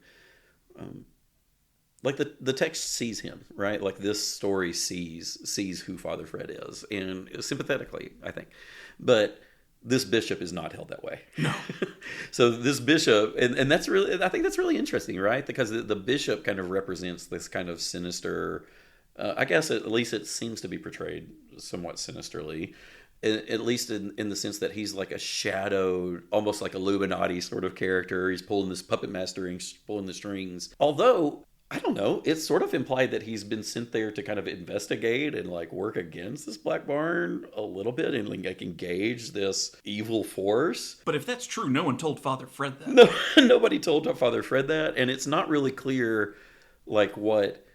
like the text sees him, right? Like this story sees who Father Fred is, and sympathetically, I think. But this bishop is not held that way. No. So this bishop, and that's really, I think that's really interesting, right? Because the bishop kind of represents this kind of sinister. I guess at least it seems to be portrayed somewhat sinisterly, at least in the sense that he's like a shadow, almost like Illuminati sort of character. He's pulling this puppet mastering, pulling the strings. Although I don't know. It's sort of implied that he's been sent there to kind of investigate and like work against this Black Barn a little bit and like engage this evil force. But if that's true, no one told Father Fred that. No, nobody told Father Fred that, and it's not really clear like what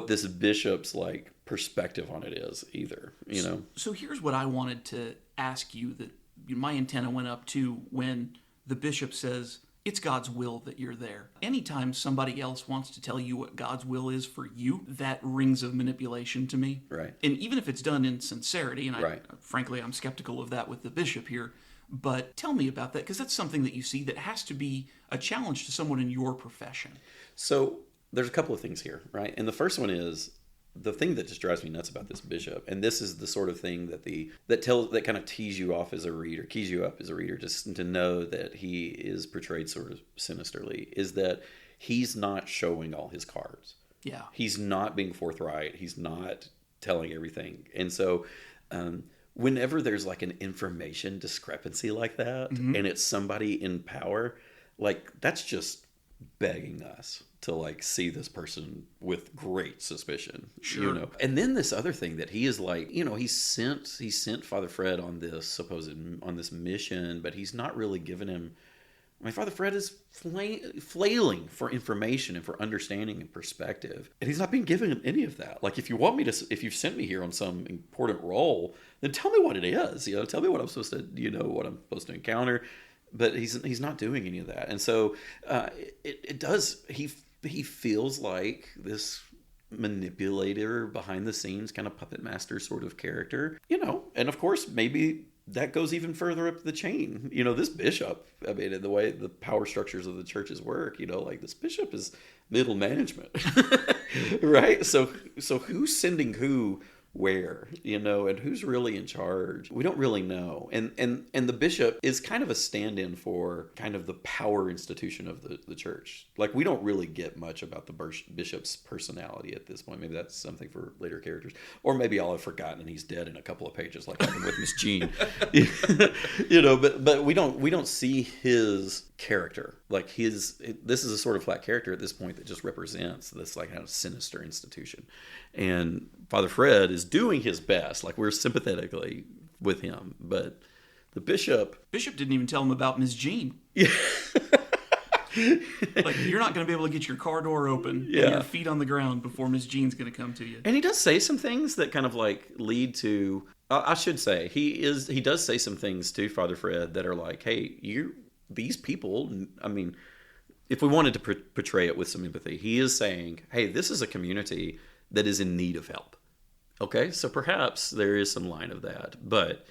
this bishop's like perspective on it is either, you know. So here's what I wanted to ask you that my antenna went up to when the bishop says, it's God's will that you're there. Anytime somebody else wants to tell you what God's will is for you, that rings of manipulation to me. Right. And even if it's done in sincerity, and right. Frankly, I'm skeptical of that with the bishop here, but tell me about that, because that's something that you see that has to be a challenge to someone in your profession. So there's a couple of things here, right? And the first one is, the thing that just drives me nuts about this bishop, and this is the sort of thing that kind of tees you off as a reader, keys you up as a reader, just to know that he is portrayed sort of sinisterly, is that he's not showing all his cards. Yeah. He's not being forthright. He's not telling everything. And so whenever there's like an information discrepancy like that, and it's somebody in power, like that's just begging us to like see this person with great suspicion. Sure. You know. And then this other thing that he is like, you know, he sent Father Fred on this mission, but he's not really given him. I mean, Father Fred is flailing for information and for understanding and perspective, and he's not being given any of that. Like, if you've sent me here on some important role, then tell me what it is. You know, tell me what I'm supposed to encounter. But he's not doing any of that, and so it does. He feels like this manipulator behind the scenes, kind of puppet master sort of character, you know. And of course, maybe that goes even further up the chain. You know, this bishop. I mean, in the way the power structures of the churches work, you know, like this bishop is middle management, right? So who's sending who where, you know, and who's really in charge? We don't really know. And the bishop is kind of a stand-in for kind of the power institution of the church. Like, we don't really get much about the bishop's personality at this point. Maybe that's something for later characters. Or maybe I'll have forgotten and he's dead in a couple of pages, like happened with Miss Jean. You know, but we don't see his character. Like, this is a sort of flat character at this point that just represents this like kind of sinister institution. And Father Fred is doing his best. Like, we're sympathetically with him, but the bishop didn't even tell him about Miss Jean. Yeah. Like, you're not going to be able to get your car door open and your feet on the ground before Miss Jean's going to come to you. And he does say some things that kind of like lead to, I should say, he does say some things to Father Fred that are like, hey, these people, I mean, if we wanted to portray it with some empathy, he is saying, hey, this is a community that is in need of help. Okay, so perhaps there is some line of that, but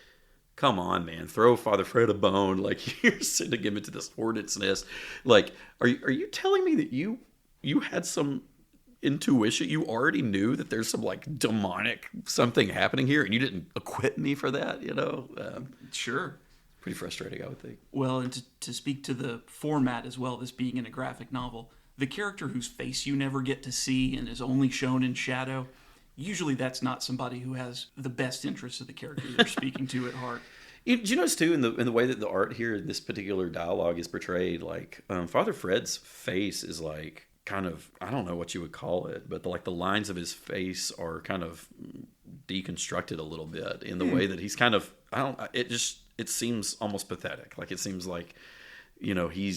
come on, man, throw Father Fred a bone. Like, you're sending him into this hornet's nest. Like, are you telling me that you had some intuition? You already knew that there's some like demonic something happening here, and you didn't acquit me for that? You know, sure. Pretty frustrating, I would think. Well, and to speak to the format as well, this being in a graphic novel, the character whose face you never get to see and is only shown in shadow, usually that's not somebody who has the best interests of the character they're speaking to at heart. Do you notice too in the way that the art here, this particular dialogue is portrayed, like Father Fred's face is like kind of, I don't know what you would call it, but the lines of his face are kind of deconstructed a little bit in the way that he's kind of, it seems almost pathetic. Like, it seems like, you know, he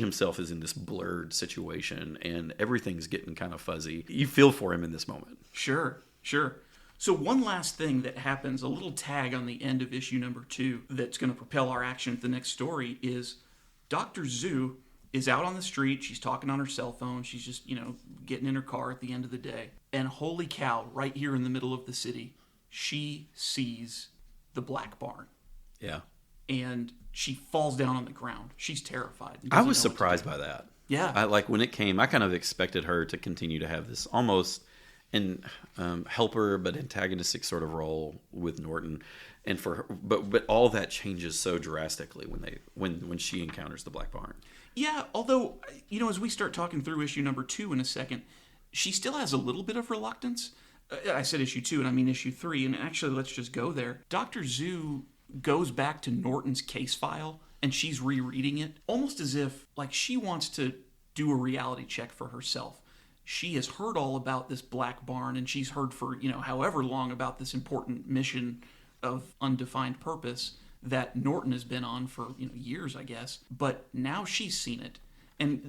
himself is in this blurred situation and everything's getting kind of fuzzy. You feel for him in this moment. Sure. So one last thing that happens, a little tag on the end of issue number 2 that's going to propel our action to the next story, is Dr. Zhu is out on the street. She's talking on her cell phone. She's just, you know, getting in her car at the end of the day. And holy cow, right here in the middle of the city, she sees the Black Barn. Yeah. And she falls down on the ground. She's terrified. I was surprised by that. Yeah. When it came, I kind of expected her to continue to have this almost helper but antagonistic sort of role with Norton, and for her, but all that changes so drastically when she encounters the Black Barn. Yeah, although, you know, as we start talking through issue number 2 in a second, she still has a little bit of reluctance. I said issue 2, and I mean issue 3, and actually let's just go there. Dr. Zhu goes back to Norton's case file, and she's rereading it, almost as if, like, she wants to do a reality check for herself. she has heard all about this black barn, and she's heard for, however long about this important mission of undefined purpose that Norton has been on for, years, I guess. But now she's seen it. And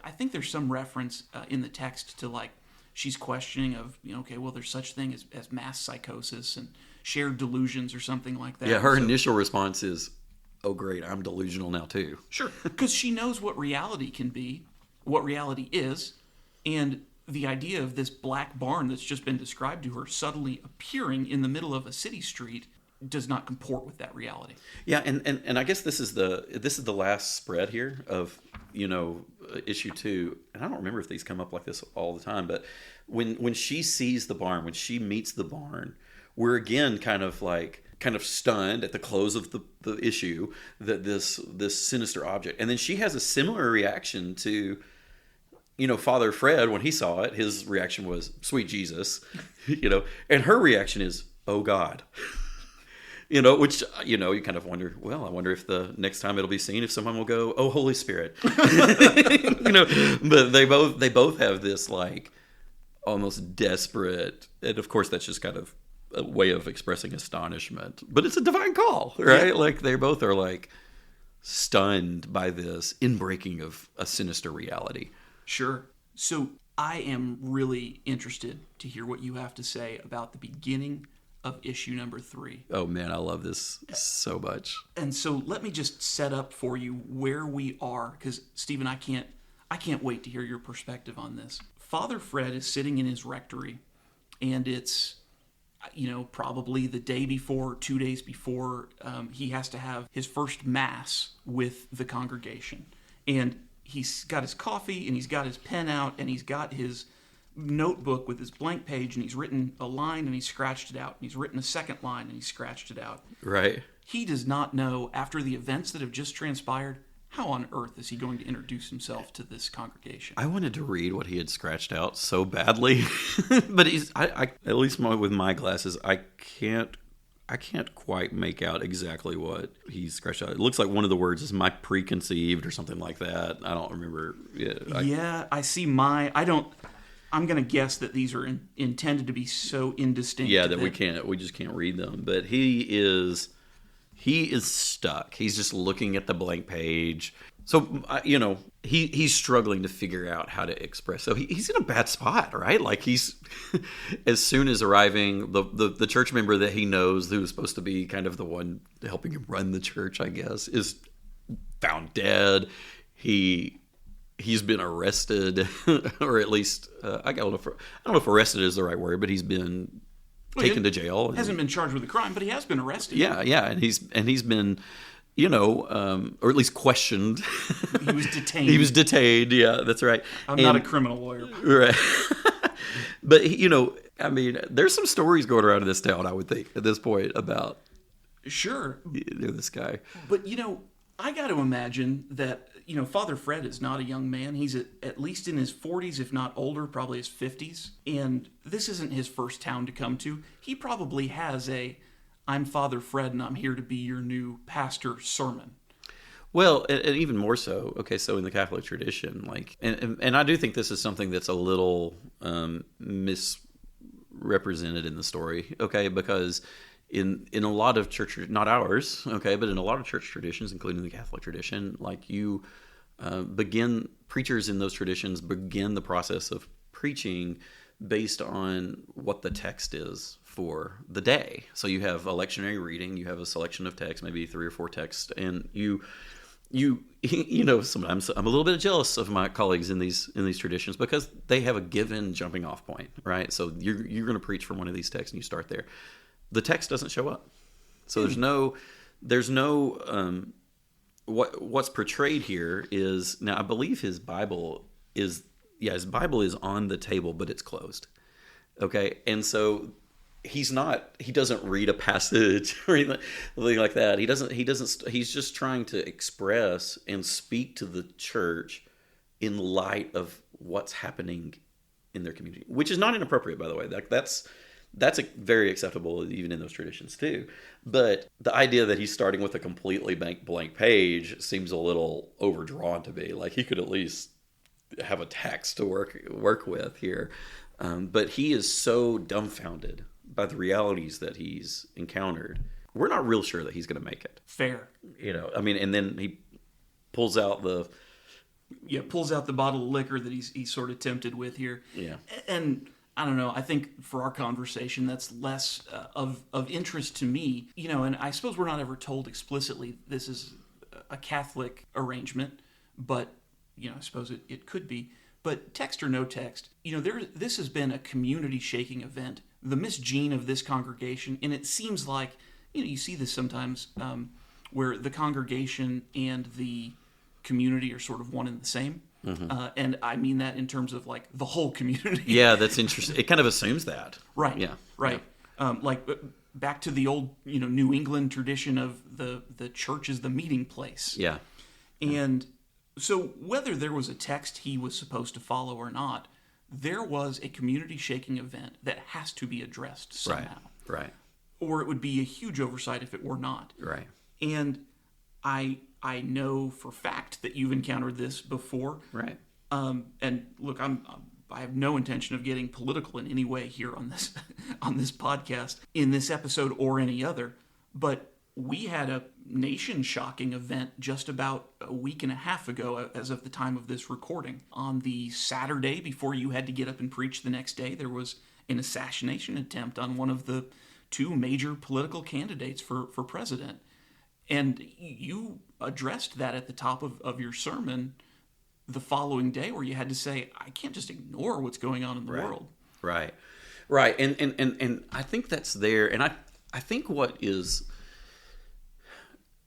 I think there's some reference in the text to, like, she's questioning of, okay, well, there's such thing as mass psychosis and shared delusions or something like that. Yeah, her initial response is, oh, great, I'm delusional now, too. Sure, because she knows what reality can be, what reality is, and the idea of this black barn that's just been described to her suddenly appearing in the middle of a city street does not comport with that reality. Yeah, and I guess this is the last spread here of issue 2, and I don't remember if these come up like this all the time, but when she sees the barn, when she meets the barn, we're again kind of stunned at the close of the issue that this sinister object, and then she has a similar reaction to Father Fred when he saw it. His reaction was sweet Jesus, and her reaction is, oh God. Which, you kind of wonder, well, I wonder if the next time it'll be seen, if someone will go, oh, Holy Spirit. But they both have this, like, almost desperate, and of course that's just kind of a way of expressing astonishment. But it's a divine call, right? Yeah. Like, they both are, like, stunned by this inbreaking of a sinister reality. Sure. So I am really interested to hear what you have to say about the beginning of issue number 3. Oh man, I love this so much. And so let me just set up for you where we are, because Stephen, I can't wait to hear your perspective on this. Father Fred is sitting in his rectory, and it's probably the day before, 2 days before, he has to have his first mass with the congregation. And he's got his coffee, and he's got his pen out, and he's got his notebook with his blank page, and he's written a line and he's scratched it out, and he's written a second line and he's scratched it out. Right. He does not know, after the events that have just transpired, how on earth is he going to introduce himself to this congregation. I wanted to read what he had scratched out so badly, but I at least with my glasses, I can't quite make out exactly what he scratched out. It looks like one of the words is "my preconceived" or something like that. I don't remember. I see I'm going to guess that these are intended to be so indistinct. Yeah, that we just can't read them. But he is stuck. He's just looking at the blank page. So, he's struggling to figure out how to express. So he's in a bad spot, right? Like, he's, as soon as arriving, the church member that he knows, who's supposed to be kind of the one helping him run the church, I guess, is found dead. He's been arrested, or at least I don't know if arrested is the right word, but he's been taken to jail. Hasn't been charged with a crime, but he has been arrested. Yeah, and he's been, or at least questioned. He was detained. He was detained. Yeah, that's right. I'm not a criminal lawyer, right? But there's some stories going around in this town, I would think, at this point about this guy. But I got to imagine that, Father Fred is not a young man. He's at least in his 40s, if not older, probably his 50s. And this isn't his first town to come to. He probably has I'm Father Fred and I'm here to be your new pastor sermon. Well, and even more so, okay, so in the Catholic tradition, like, and I do think this is something that's a little misrepresented in the story, okay, because in a lot of church, not ours, okay, but in a lot of church traditions, including the Catholic tradition, like, you preachers in those traditions begin the process of preaching based on what the text is for the day. So you have a lectionary reading, you have a selection of texts, maybe 3 or 4 texts, and you sometimes I'm a little bit jealous of my colleagues in these traditions because they have a given jumping off point, right? So you're going to preach from one of these texts and you start there. The text doesn't show up. So there's no what's portrayed here is, now I believe his Bible is on the table, but it's closed. Okay. And so he doesn't read a passage or anything like that. He's just trying to express and speak to the church in light of what's happening in their community, which is not inappropriate, by the way. That's very acceptable even in those traditions too. But the idea that he's starting with a completely blank page seems a little overdrawn to me. Like, he could at least have a text to work with here. But he is so dumbfounded by the realities that he's encountered. We're not real sure that he's going to make it. Fair. I mean, and then he pulls out the bottle of liquor that he's sort of tempted with here. Yeah. And I don't know, I think for our conversation, that's less of interest to me. And I suppose we're not ever told explicitly this is a Catholic arrangement, but, I suppose it could be. But text or no text, this has been a community-shaking event. The Miss Jean of this congregation, and it seems like, you see this sometimes where the congregation and the community are sort of one and the same. Mm-hmm. And I mean that in terms of like the whole community. Yeah, that's interesting. It kind of assumes that. Right. Yeah. Right. Yeah. Like back to the old, New England tradition of the church is the meeting place. Yeah. And so whether there was a text he was supposed to follow or not, there was a community-shaking event that has to be addressed somehow. Right. Or it would be a huge oversight if it were not. Right. And I know for fact that you've encountered this before. Right. And look, I have no intention of getting political in any way here on this podcast, in this episode or any other. But we had a nation-shocking event just about a week and a half ago, as of the time of this recording. On the Saturday before you had to get up and preach the next day, there was an assassination attempt on one of the two major political candidates for president. And you addressed that at the top of your sermon the following day, where you had to say, I can't just ignore what's going on in the world. Right. And I think that's there. And I think what is,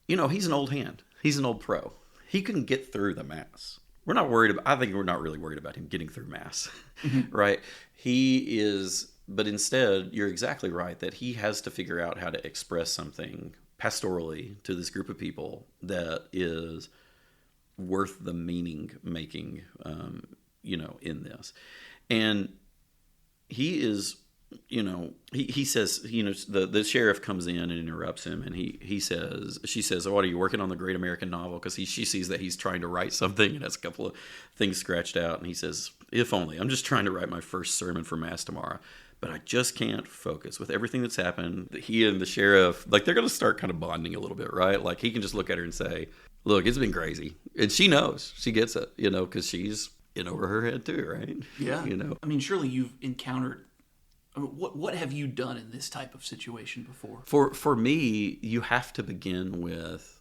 he's an old hand. He's an old pro. He can get through the Mass. I think we're not really worried about him getting through Mass, mm-hmm. Right? He is, but instead, you're exactly right, that he has to figure out how to express something pastorally to this group of people that is worth the meaning making, in this. And he is, he says, the sheriff comes in and interrupts him, and she says, "Oh, what, are you working on the great American novel?" Because she sees that he's trying to write something and has a couple of things scratched out. And he says, "If only, I'm just trying to write my first sermon for Mass tomorrow. But I just can't focus with everything that's happened." He and the sheriff, like, they're going to start kind of bonding a little bit, right? Like, he can just look at her and say, "Look, it's been crazy." And she knows. She gets it, because she's in over her head too, right? Yeah. I mean, surely you've encountered... what have you done in this type of situation before? For me, you have to begin with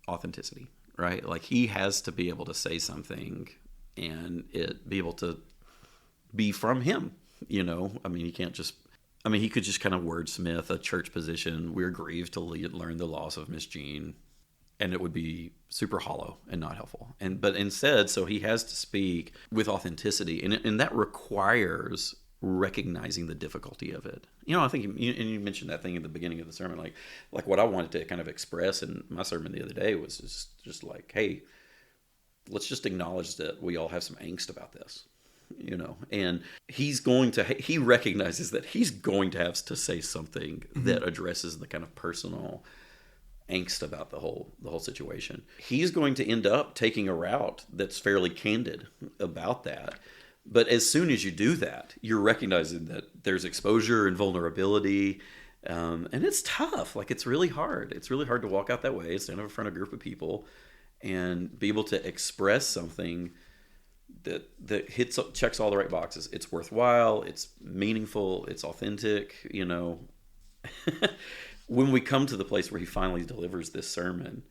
authenticity, right? Like, he has to be able to say something and it be able to be from him. I mean, he can't just... he could just kind of wordsmith a church position. We're grieved to learn the loss of Miss Jean, and it would be super hollow and not helpful. But instead, so he has to speak with authenticity, and that requires recognizing the difficulty of it. I think you mentioned that thing at the beginning of the sermon, like what I wanted to kind of express in my sermon the other day was just like, hey, let's just acknowledge that we all have some angst about this. And he recognizes that he's going to have to say something mm-hmm. that addresses the kind of personal angst about the whole situation. He's going to end up taking a route that's fairly candid about that. But as soon as you do that, you're recognizing that there's exposure and vulnerability, and it's tough. Like, it's really hard. It's really hard to walk out that way, stand up in front of a group of people, and be able to express something that checks all the right boxes. It's worthwhile, it's meaningful, it's authentic. When we come to the place where he finally delivers this sermon,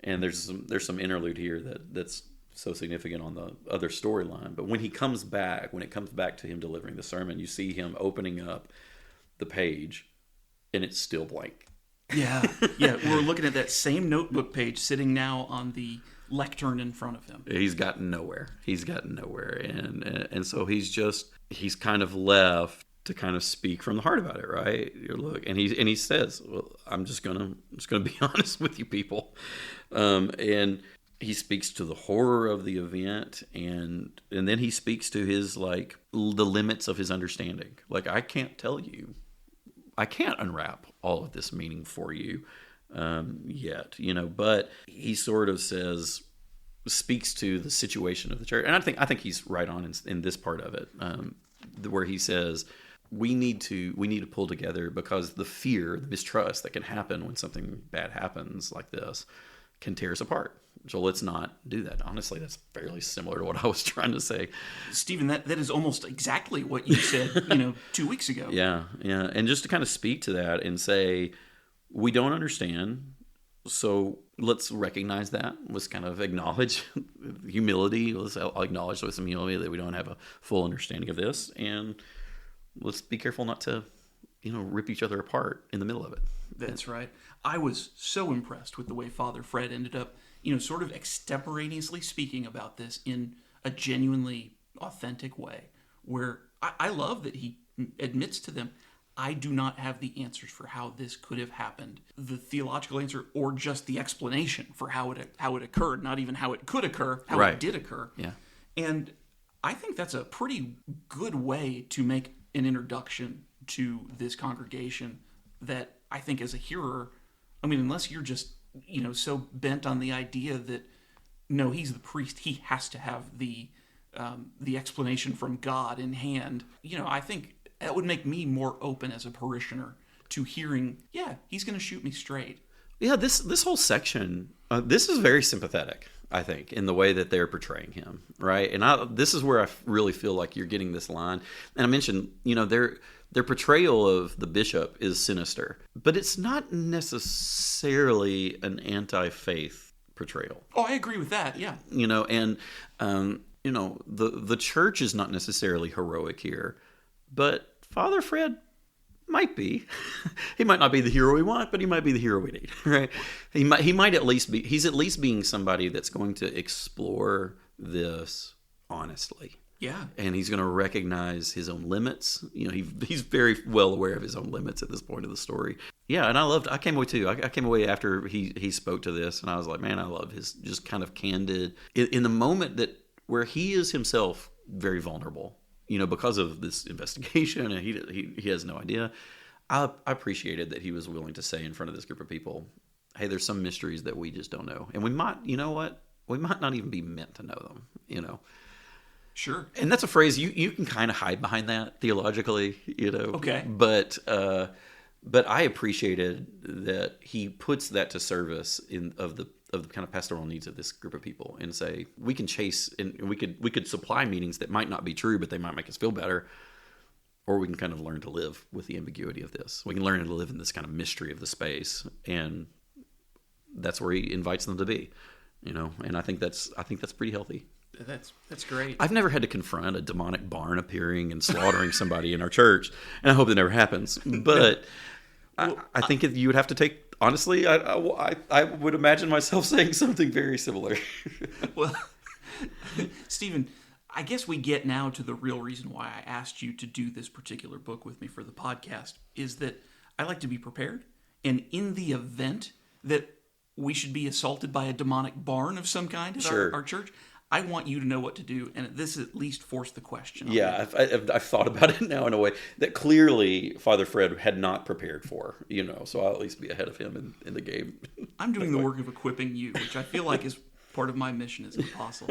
and there's some interlude here that's so significant on the other storyline, but when it comes back to him delivering the sermon, you see him opening up the page, and it's still blank. Yeah. We're looking at that same notebook page sitting now on the lectern in front of him. He's gotten nowhere, and so he's kind of left to kind of speak from the heart about it, right? Look, and he says, "Well, I'm just gonna be honest with you people," and he speaks to the horror of the event, and then he speaks to his, like, the limits of his understanding. Like, I can't unwrap all of this meaning for you yet, but he sort of says, speaks to the situation of the church. And I think he's right on in this part of it, where he says we need to pull together, because the fear, the mistrust that can happen when something bad happens like this can tear us apart. So let's not do that. Honestly, that's fairly similar to what I was trying to say. Stephen, that is almost exactly what you said, 2 weeks ago. Yeah. And just to kind of speak to that and say, we don't understand, so let's recognize that. Let's kind of acknowledge humility. Let's acknowledge with some humility that we don't have a full understanding of this. And let's be careful not to, rip each other apart in the middle of it. That's right. I was so impressed with the way Father Fred ended up, sort of extemporaneously speaking about this in a genuinely authentic way, where I love that he admits to them, I do not have the answers for how this could have happened, the theological answer, or just the explanation for how it occurred, not even how it could occur, how it did occur. Yeah. And I think that's a pretty good way to make an introduction to this congregation that I think as a hearer, unless you're just, so bent on the idea that, no, he's the priest, he has to have the explanation from God in hand, I think that would make me more open as a parishioner to hearing, he's going to shoot me straight. Yeah, this whole section, this is very sympathetic, I think, in the way that they're portraying him, right? And this is where I really feel like you're getting this line. And I mentioned, their portrayal of the bishop is sinister, but it's not necessarily an anti-faith portrayal. Oh, I agree with that, yeah. The church is not necessarily heroic here, but Father Fred might be. He might not be the hero we want, but he might be the hero we need, right? He might at least be. He's at least being somebody that's going to explore this honestly. Yeah, and he's going to recognize his own limits. He's very well aware of his own limits at this point of the story. Yeah, and I came away too. I came away after he spoke to this, and I was like, man, I love his just kind of candid in the moment where he is himself very vulnerable. Because of this investigation, and he has no idea. I appreciated that he was willing to say in front of this group of people, hey, there's some mysteries that we just don't know. And we might, we might not even be meant to know them, Sure. And that's a phrase you can kind of hide behind that theologically, Okay. But I appreciated that he puts that to service of the kind of pastoral needs of this group of people, and say we can chase and we could supply meanings that might not be true, but they might make us feel better, or we can kind of learn to live with the ambiguity of this. We can learn to live in this kind of mystery of the space, and that's where he invites them to be, And I think that's pretty healthy. That's great. I've never had to confront a demonic barn appearing and slaughtering somebody in our church, and I hope that never happens. But I think you would have to take. Honestly, I would imagine myself saying something very similar. Well, Stephen, I guess we get now to the real reason why I asked you to do this particular book with me for the podcast, is that I like to be prepared. And in the event that we should be assaulted by a demonic barn of some kind at our church, I want you to know what to do, and this at least forced the question. Yeah, I've thought about it now in a way that clearly Father Fred had not prepared for, so I'll at least be ahead of him in the game. I'm doing the work of equipping you, which I feel like is part of my mission as an apostle.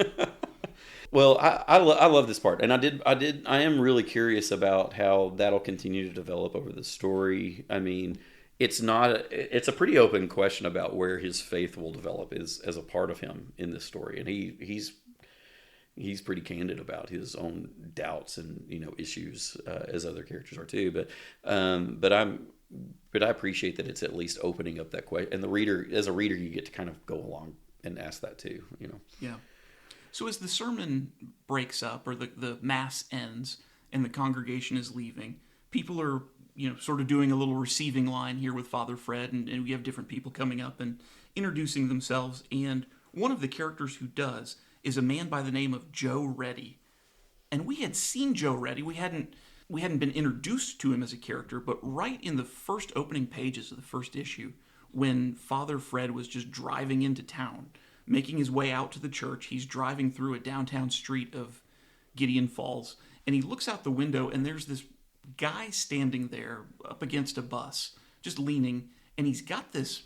Well, I love this part, and I am really curious about how that'll continue to develop over the story. It's a pretty open question about where his faith will develop as a part of him in this story, and he's pretty candid about his own doubts and issues as other characters are too. But I appreciate that it's at least opening up that question, and as a reader, you get to kind of go along and ask that too. Yeah. So as the sermon breaks up, or the mass ends, and the congregation is leaving, people are sort of doing a little receiving line here with Father Fred, and we have different people coming up and introducing themselves. And one of the characters who does is a man by the name of Joe Reddy. And we had seen Joe Reddy. We hadn't been introduced to him as a character, but right in the first opening pages of the first issue, when Father Fred was just driving into town, making his way out to the church, he's driving through a downtown street of Gideon Falls, and he looks out the window, and there's this guy standing there up against a bus, just leaning, and he's got this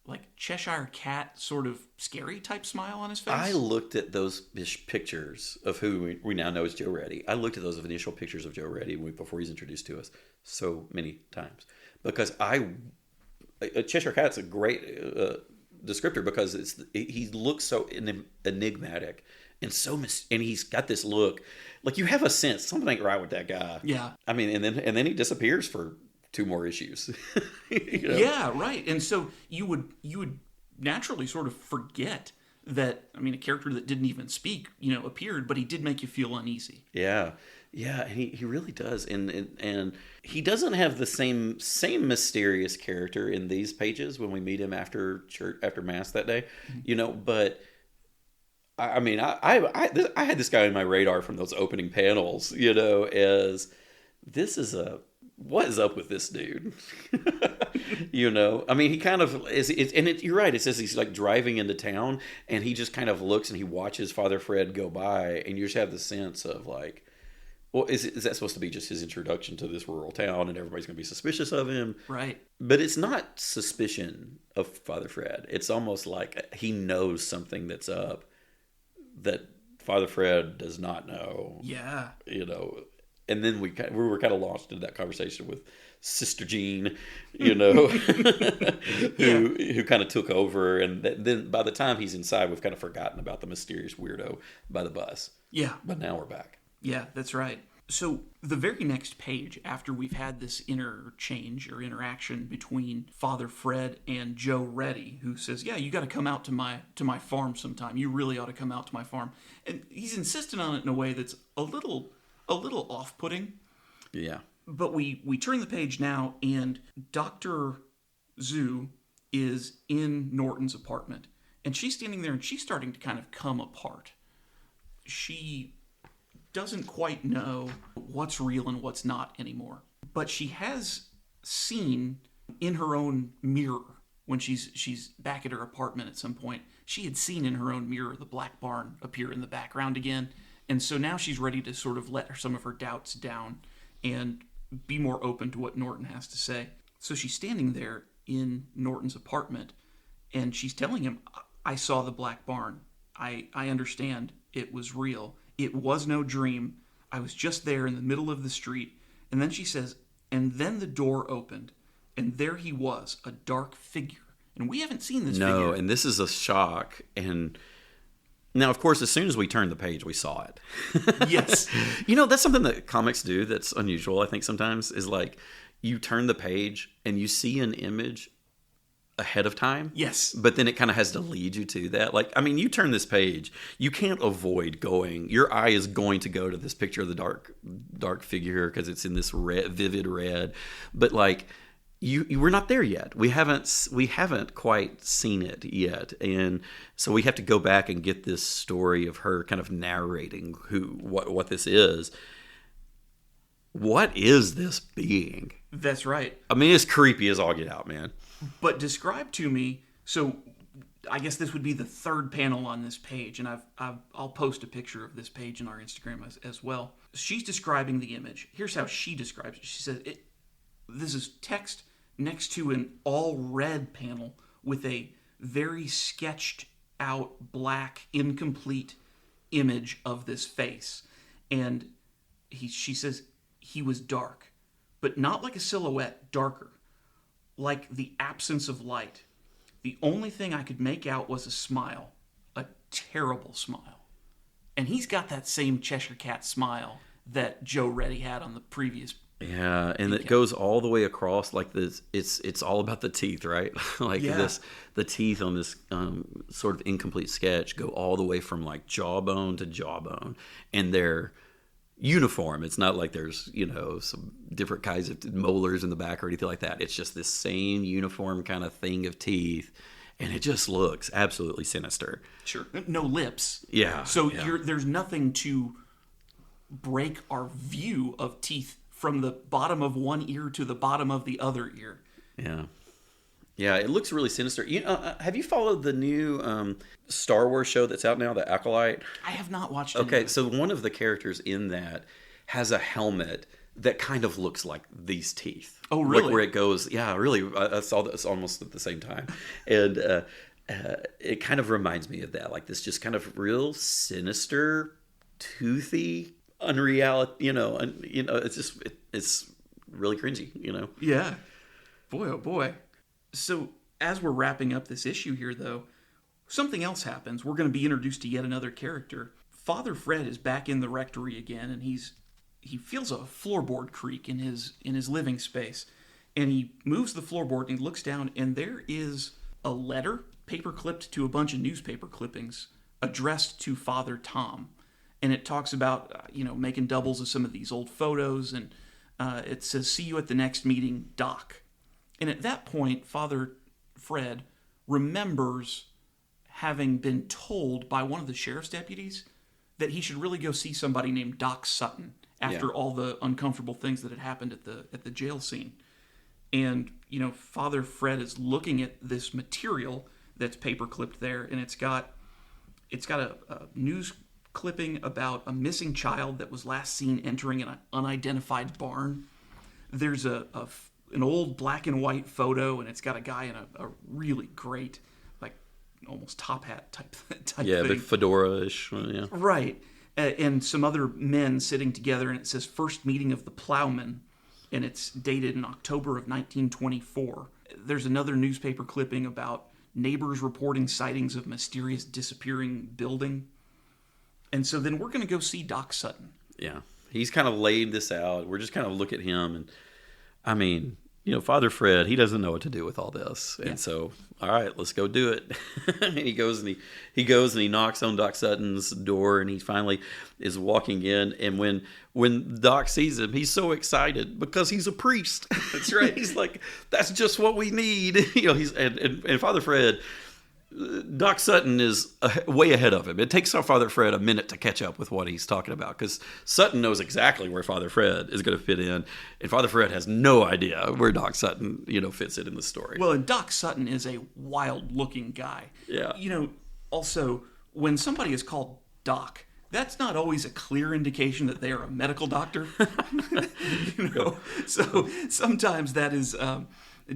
like Cheshire Cat sort of scary type smile on his face. I looked at those pictures of who we now know as Joe Reddy. I looked at those initial pictures of Joe Reddy before he's introduced to us so many times. Because Cheshire Cat's a great descriptor because he looks so enigmatic and and he's got this look. Like you have a sense something ain't right with that guy. Yeah. I mean, and then he disappears for 2 more issues. You know? Yeah, right. And so you would naturally sort of forget that, I mean, a character that didn't even speak, appeared, but he did make you feel uneasy. Yeah. Yeah, and he really does. And he doesn't have the same mysterious character in these pages when we meet him after Mass that day, but I mean, I had this guy on my radar from those opening panels, as this is what is up with this dude? I mean, he kind of is, you're right. It says he's like driving into town, and he just kind of looks and he watches Father Fred go by, and you just have the sense of like, well, is that supposed to be just his introduction to this rural town, and everybody's going to be suspicious of him? Right. But it's not suspicion of Father Fred. It's almost like he knows something that's up that Father Fred does not know. Yeah. And then we were kind of launched into that conversation with Sister Jean, who kind of took over. And then by the time he's inside, we've kind of forgotten about the mysterious weirdo by the bus. Yeah. But now we're back. Yeah, that's right. So the very next page, after we've had this interchange or interaction between Father Fred and Joe Reddy, who says, "Yeah, you got to come out to my farm sometime. You really ought to come out to my farm," and he's insistent on it in a way that's a little off-putting. Yeah. But we turn the page now, and Dr. Zhu is in Norton's apartment, and she's standing there, and she's starting to kind of come apart. She doesn't quite know what's real and what's not anymore. But she has seen in her own mirror, when she's back at her apartment at some point, she had seen in her own mirror the black barn appear in the background again. And so now she's ready to sort of let some of her doubts down and be more open to what Norton has to say. So she's standing there in Norton's apartment, and she's telling him, "I saw the black barn. I understand. It was real. It was no dream. I was just there in the middle of the street." And then she says, "And then the door opened, and there he was, a dark figure." And we haven't seen this figure. No, and this is a shock. And now, of course, as soon as we turned the page, we saw it. Yes. That's something that comics do that's unusual, I think, sometimes, is like you turn the page and you see an image ahead of time. Yes. But then it kind of has to lead you to that. Like, I mean, you turn this page, you can't avoid going, your eye is going to go to this picture of the dark figure because it's in this vivid red. But like, you we're not there yet. We haven't quite seen it yet. And so we have to go back and get this story of her kind of narrating what this is. What is this being? That's right. I mean, it's creepy as all get out, man. But describe to me, so I guess this would be the third panel on this page, and I'll post a picture of this page in our Instagram as well. She's describing the image. Here's how she describes it. She says, this is text next to an all red panel with a very sketched out black incomplete image of this face. And she says he was dark, but not like a silhouette, darker. Like the absence of light. The only thing I could make out was a smile. A terrible smile. And he's got that same Cheshire Cat smile that Joe Reddy had on the previous. Yeah, and it goes all the way across like this. It's all about the teeth, right? Like the teeth on this sort of incomplete sketch go all the way from like jawbone to jawbone. And they're uniform. It's not like there's, some different kinds of molars in the back or anything like that. It's just this same uniform kind of thing of teeth, and it just looks absolutely sinister. Sure. No lips. Yeah. So there's nothing to break our view of teeth from the bottom of one ear to the bottom of the other ear. Yeah. Yeah, it looks really sinister. Have you followed the new Star Wars show that's out now, The Acolyte? I have not watched it. Okay, so one of the characters in that has a helmet that kind of looks like these teeth. Oh, really? Like where it goes. Yeah, really. I saw this almost at the same time. And it kind of reminds me of that. Like this just kind of real sinister, toothy, unreality, and, it's just, it's really cringy, Yeah. Boy, oh boy. So as we're wrapping up this issue here, though, something else happens. We're going to be introduced to yet another character. Father Fred is back in the rectory again, and he feels a floorboard creak in his living space. And he moves the floorboard and he looks down, and there is a letter paper clipped to a bunch of newspaper clippings addressed to Father Tom. And it talks about, making doubles of some of these old photos. And it says, "See you at the next meeting, Doc." And at that point, Father Fred remembers having been told by one of the sheriff's deputies that he should really go see somebody named Doc Sutton after all the uncomfortable things that had happened at the jail scene. And, Father Fred is looking at this material that's paper clipped there, and it's got a news clipping about a missing child that was last seen entering an unidentified barn. There's an old black and white photo, and it's got a guy in a really great, like almost top hat type thing. Big fedora-ish. Yeah. Right. And some other men sitting together, and it says "First Meeting of the Plowmen," and it's dated in October of 1924. There's another newspaper clipping about neighbors reporting sightings of mysterious disappearing building. And so then we're going to go see Doc Sutton. Yeah. He's kind of laid this out. We're just kind of look at him, and I mean, Father Fred, he doesn't know what to do with all this. And so, all right, let's go do it. And he goes and he knocks on Doc Sutton's door, and he finally is walking in. And when Doc sees him, he's so excited because he's a priest. That's right. He's like, that's just what we need. And Father Fred, Doc Sutton is way ahead of him. It takes Father Fred a minute to catch up with what he's talking about, because Sutton knows exactly where Father Fred is going to fit in, and Father Fred has no idea where Doc Sutton, fits in the story. Well, and Doc Sutton is a wild-looking guy. Yeah. Also, when somebody is called Doc, that's not always a clear indication that they are a medical doctor. So sometimes that is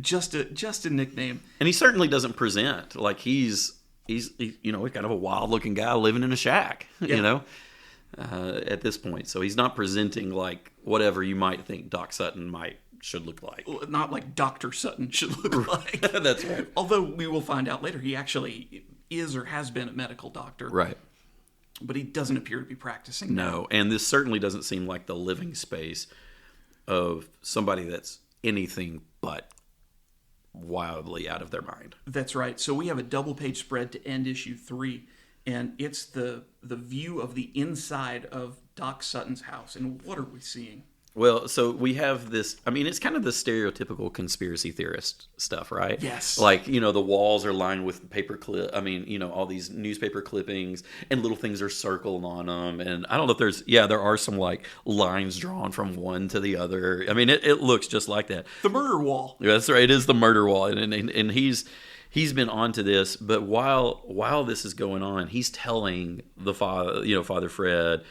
just a nickname. And he certainly doesn't present like he's kind of a wild looking guy living in a shack, at this point. So he's not presenting like whatever you might think Doc Sutton should look like. Not like Dr. Sutton should look like. That's right. Although we will find out later he actually is or has been a medical doctor. Right. But he doesn't appear to be practicing now. No, and this certainly doesn't seem like the living space of somebody that's anything but wildly out of their mind. That's right. So we have a double-page spread to end issue 3, and it's the view of the inside of Doc Sutton's house. And what are we seeing? Well, so we have this, it's kind of the stereotypical conspiracy theorist stuff, right? Yes. Like, the walls are lined with all these newspaper clippings, and little things are circled on them. And I don't know if there are some like lines drawn from one to the other. It looks just like that. The murder wall. That's right. It is the murder wall. And he's been onto this, but while this is going on, he's telling the Father Fred,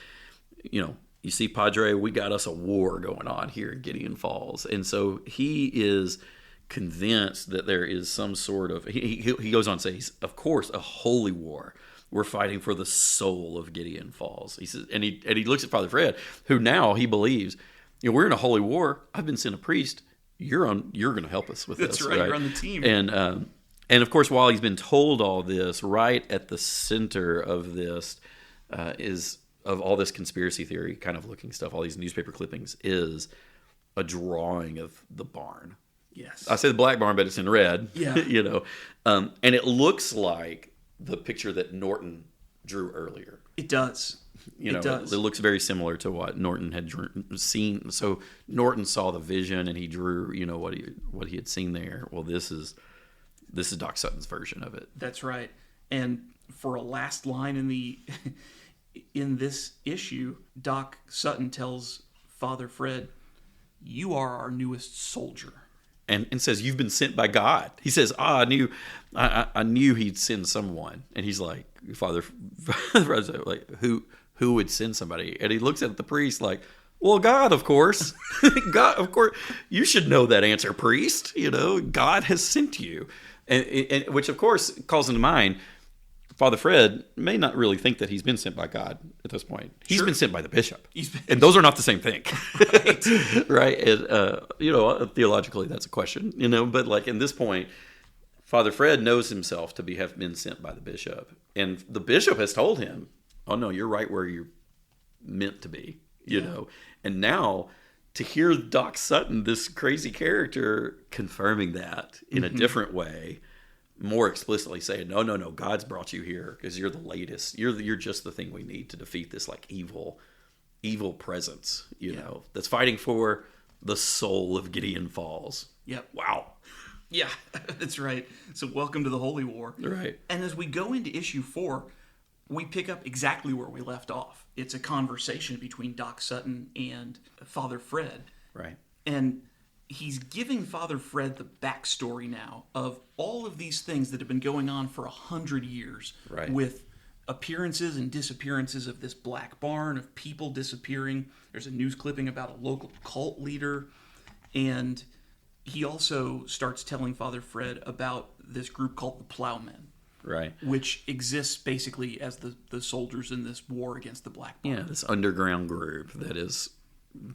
you see, Padre, we got us a war going on here in Gideon Falls. And so he is convinced that there is some sort of, he goes on to say, of course, a holy war. We're fighting for the soul of Gideon Falls. He says, and he looks at Father Fred, who now he believes, we're in a holy war. I've been sent a priest. You're going to help us with this. That's right. You're on the team. And of course, while he's been told all this, right at the center of this of all this conspiracy theory kind of looking stuff, all these newspaper clippings, is a drawing of the barn. Yes. I say the black barn, but it's in red. Yeah. And it looks like the picture that Norton drew earlier. It does. It does. It looks very similar to what Norton had seen. So Norton saw the vision and he drew, what he had seen there. Well, this is Doc Sutton's version of it. That's right. And for a last line in this issue, Doc Sutton tells Father Fred, "You are our newest soldier." And says, "You've been sent by God." He says, I knew he'd send someone. And he's like, Father Fred's like, who would send somebody? And he looks at the priest like, Well, God, of course. God, of course. You should know that answer, priest. God has sent you. And which, of course, calls into mind, Father Fred may not really think that he's been sent by God at this point. He's been sent by the bishop. And those are not the same thing. Right? And, theologically, that's a question, But, like, in this point, Father Fred knows himself to have been sent by the bishop. And the bishop has told him, oh, no, you're right where you're meant to be, you know. And now to hear Doc Sutton, this crazy character, confirming that in a different way, more explicitly saying, no, God's brought you here because you're the latest. You're just the thing we need to defeat this like evil presence, you know, that's fighting for the soul of Gideon Falls. Yep. Wow. Yeah, that's right. So welcome to the Holy War. Right. And as we go into issue 4, we pick up exactly where we left off. It's a conversation between Doc Sutton and Father Fred. Right. And he's giving Father Fred the backstory now of all of these things that have been going on for 100 years. Right. With appearances and disappearances of this black barn, of people disappearing. There's a news clipping about a local cult leader. And he also starts telling Father Fred about this group called the Plowmen. Right. Which exists basically as the soldiers in this war against the Black Barn. Yeah, this underground group that has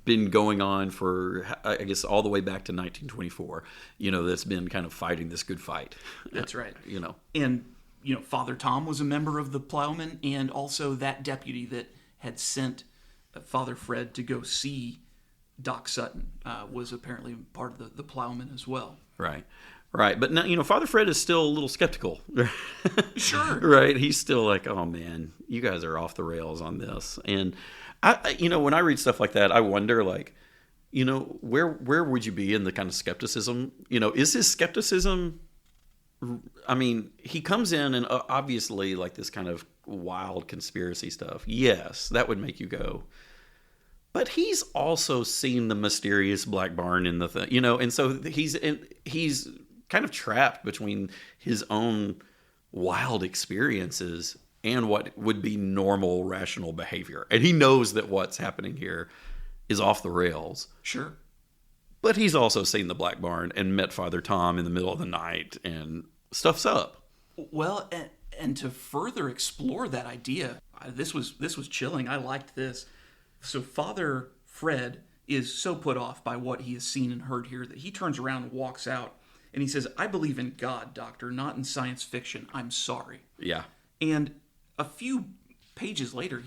been going on for, I guess, all the way back to 1924, that's been kind of fighting this good fight. That's right. And, Father Tom was a member of the Plowmen, and also that deputy that had sent Father Fred to go see Doc Sutton was apparently part of the Plowmen as well. Right. Right, but now, Father Fred is still a little skeptical. Sure. Right, he's still like, oh man, you guys are off the rails on this. And, when I read stuff like that, I wonder, like, where would you be in the kind of skepticism? Is his skepticism, I mean, he comes in and obviously like this kind of wild conspiracy stuff. Yes, that would make you go. But he's also seen the mysterious black barn in the thing, and so he's kind of trapped between his own wild experiences and what would be normal, rational behavior. And he knows that what's happening here is off the rails. Sure. But he's also seen the Black Barn and met Father Tom in the middle of the night, and stuff's up. Well, and to further explore that idea, this was chilling. I liked this. So Father Fred is so put off by what he has seen and heard here that he turns around and walks out. And he says, I believe in God, Doctor, not in science fiction. I'm sorry. Yeah. And a few pages later,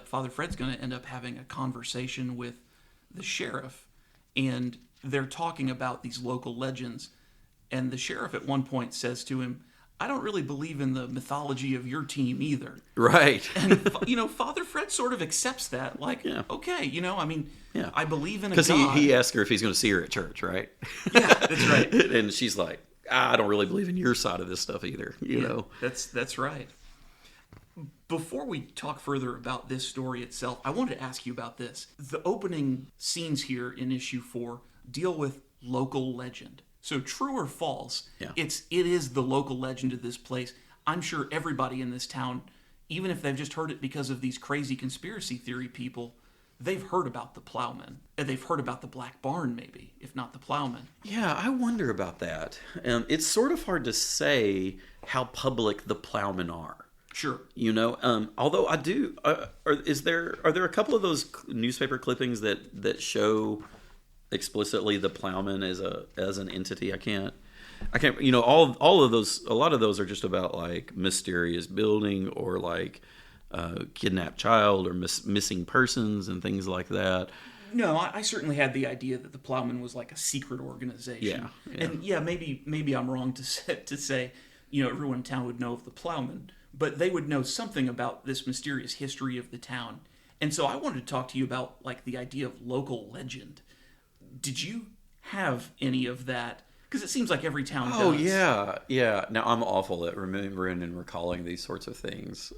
Father Fred's going to end up having a conversation with the sheriff. And they're talking about these local legends. And the sheriff at one point says to him, I don't really believe in the mythology of your team either. Right. And, Father Fred sort of accepts that. Like, okay, I believe in a God. Because he asked her if he's going to see her at church, right? Yeah, that's right. And she's like, I don't really believe in your side of this stuff either, you know? That's right. Before we talk further about this story itself, I wanted to ask you about this. The opening scenes here in issue 4 deal with local legend. So true or false, it is the local legend of this place. I'm sure everybody in this town, even if they've just heard it because of these crazy conspiracy theory people, they've heard about the Plowmen. And they've heard about the Black Barn, maybe, if not the Plowmen. Yeah, I wonder about that. It's sort of hard to say how public the Plowmen are. Sure. Although I do, are there a couple of those newspaper clippings that show explicitly the Plowmen as an entity? I can't. All of those. A lot of those are just about like mysterious building or like kidnapped child or missing persons and things like that. No, I certainly had the idea that the Plowmen was like a secret organization. Yeah. And maybe I'm wrong to say everyone in town would know of the Plowmen, but they would know something about this mysterious history of the town. And so I wanted to talk to you about like the idea of local legend. Did you have any of that? Because it seems like every town does. Oh, yeah. Now, I'm awful at remembering and recalling these sorts of things.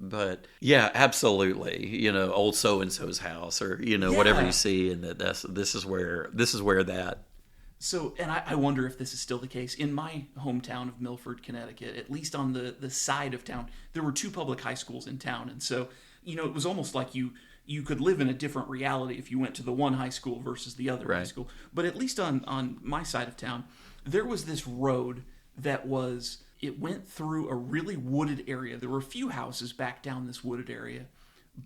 But, yeah, absolutely. Old so-and-so's house or, whatever you see. And this is where that... So, and I wonder if this is still the case. In my hometown of Milford, Connecticut, at least on the side of town, there were 2 public high schools in town. And so, it was almost like you you could live in a different reality if you went to the one high school versus the other high school. But at least on my side of town, there was this road that it went through a really wooded area. There were a few houses back down this wooded area,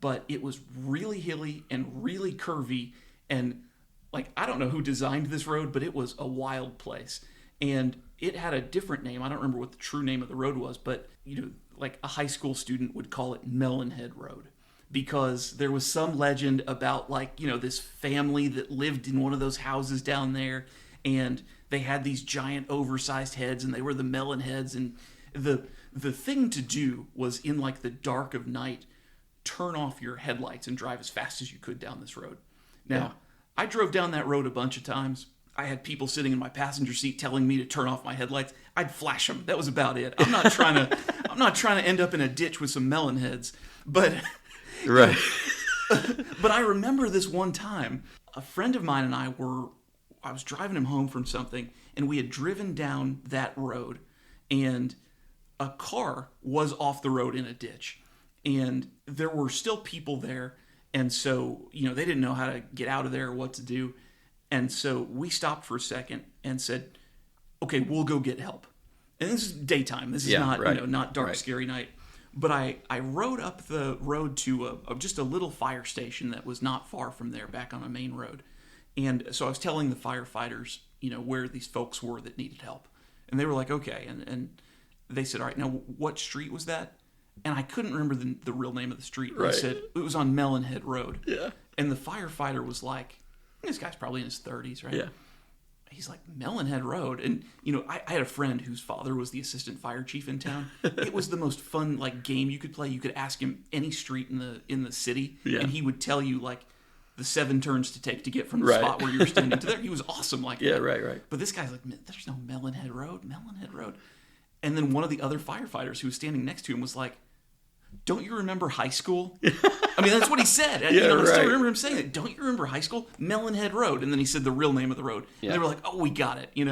but it was really hilly and really curvy. And like, I don't know who designed this road, but it was a wild place. And it had a different name. I don't remember what the true name of the road was, but like a high school student would call it Melonhead Road, because there was some legend about this family that lived in one of those houses down there, and they had these giant oversized heads, and they were the Melonheads. And the thing to do was, in like the dark of night, turn off your headlights and drive as fast as you could down this road. Now, I drove down that road a bunch of times. I had people sitting in my passenger seat telling me to turn off my headlights. I'd flash them. That was about it. I'm not trying to end up in a ditch with some melon heads. But right. But I remember this one time, a friend of mine and I was driving him home from something, and we had driven down that road, and a car was off the road in a ditch, and there were still people there, and so they didn't know how to get out of there or what to do. And so we stopped for a second and said, okay, we'll go get help. And this is daytime. This is not dark, scary night. But I rode up the road to just a little fire station that was not far from there, back on a main road. And so I was telling the firefighters, where these folks were that needed help. And they were like, okay. And they said, all right, now what street was that? And I couldn't remember the real name of the street. Right. They said it was on Melonhead Road. Yeah. And the firefighter was like, this guy's probably in his 30s, right? Yeah. He's like, Melonhead Road. And, I had a friend whose father was the assistant fire chief in town. It was the most fun, game you could play. You could ask him any street in the city, and he would tell you, the 7 turns to take to get from the spot where you were standing to there. He was awesome like that. Yeah, right. But this guy's like, there's no Melonhead Road. And then one of the other firefighters who was standing next to him was like, don't you remember high school? I mean, that's what he said. I still remember him saying it. Don't you remember high school? Melonhead Road. And then he said the real name of the road. Yeah. And they were like, oh, we got it, And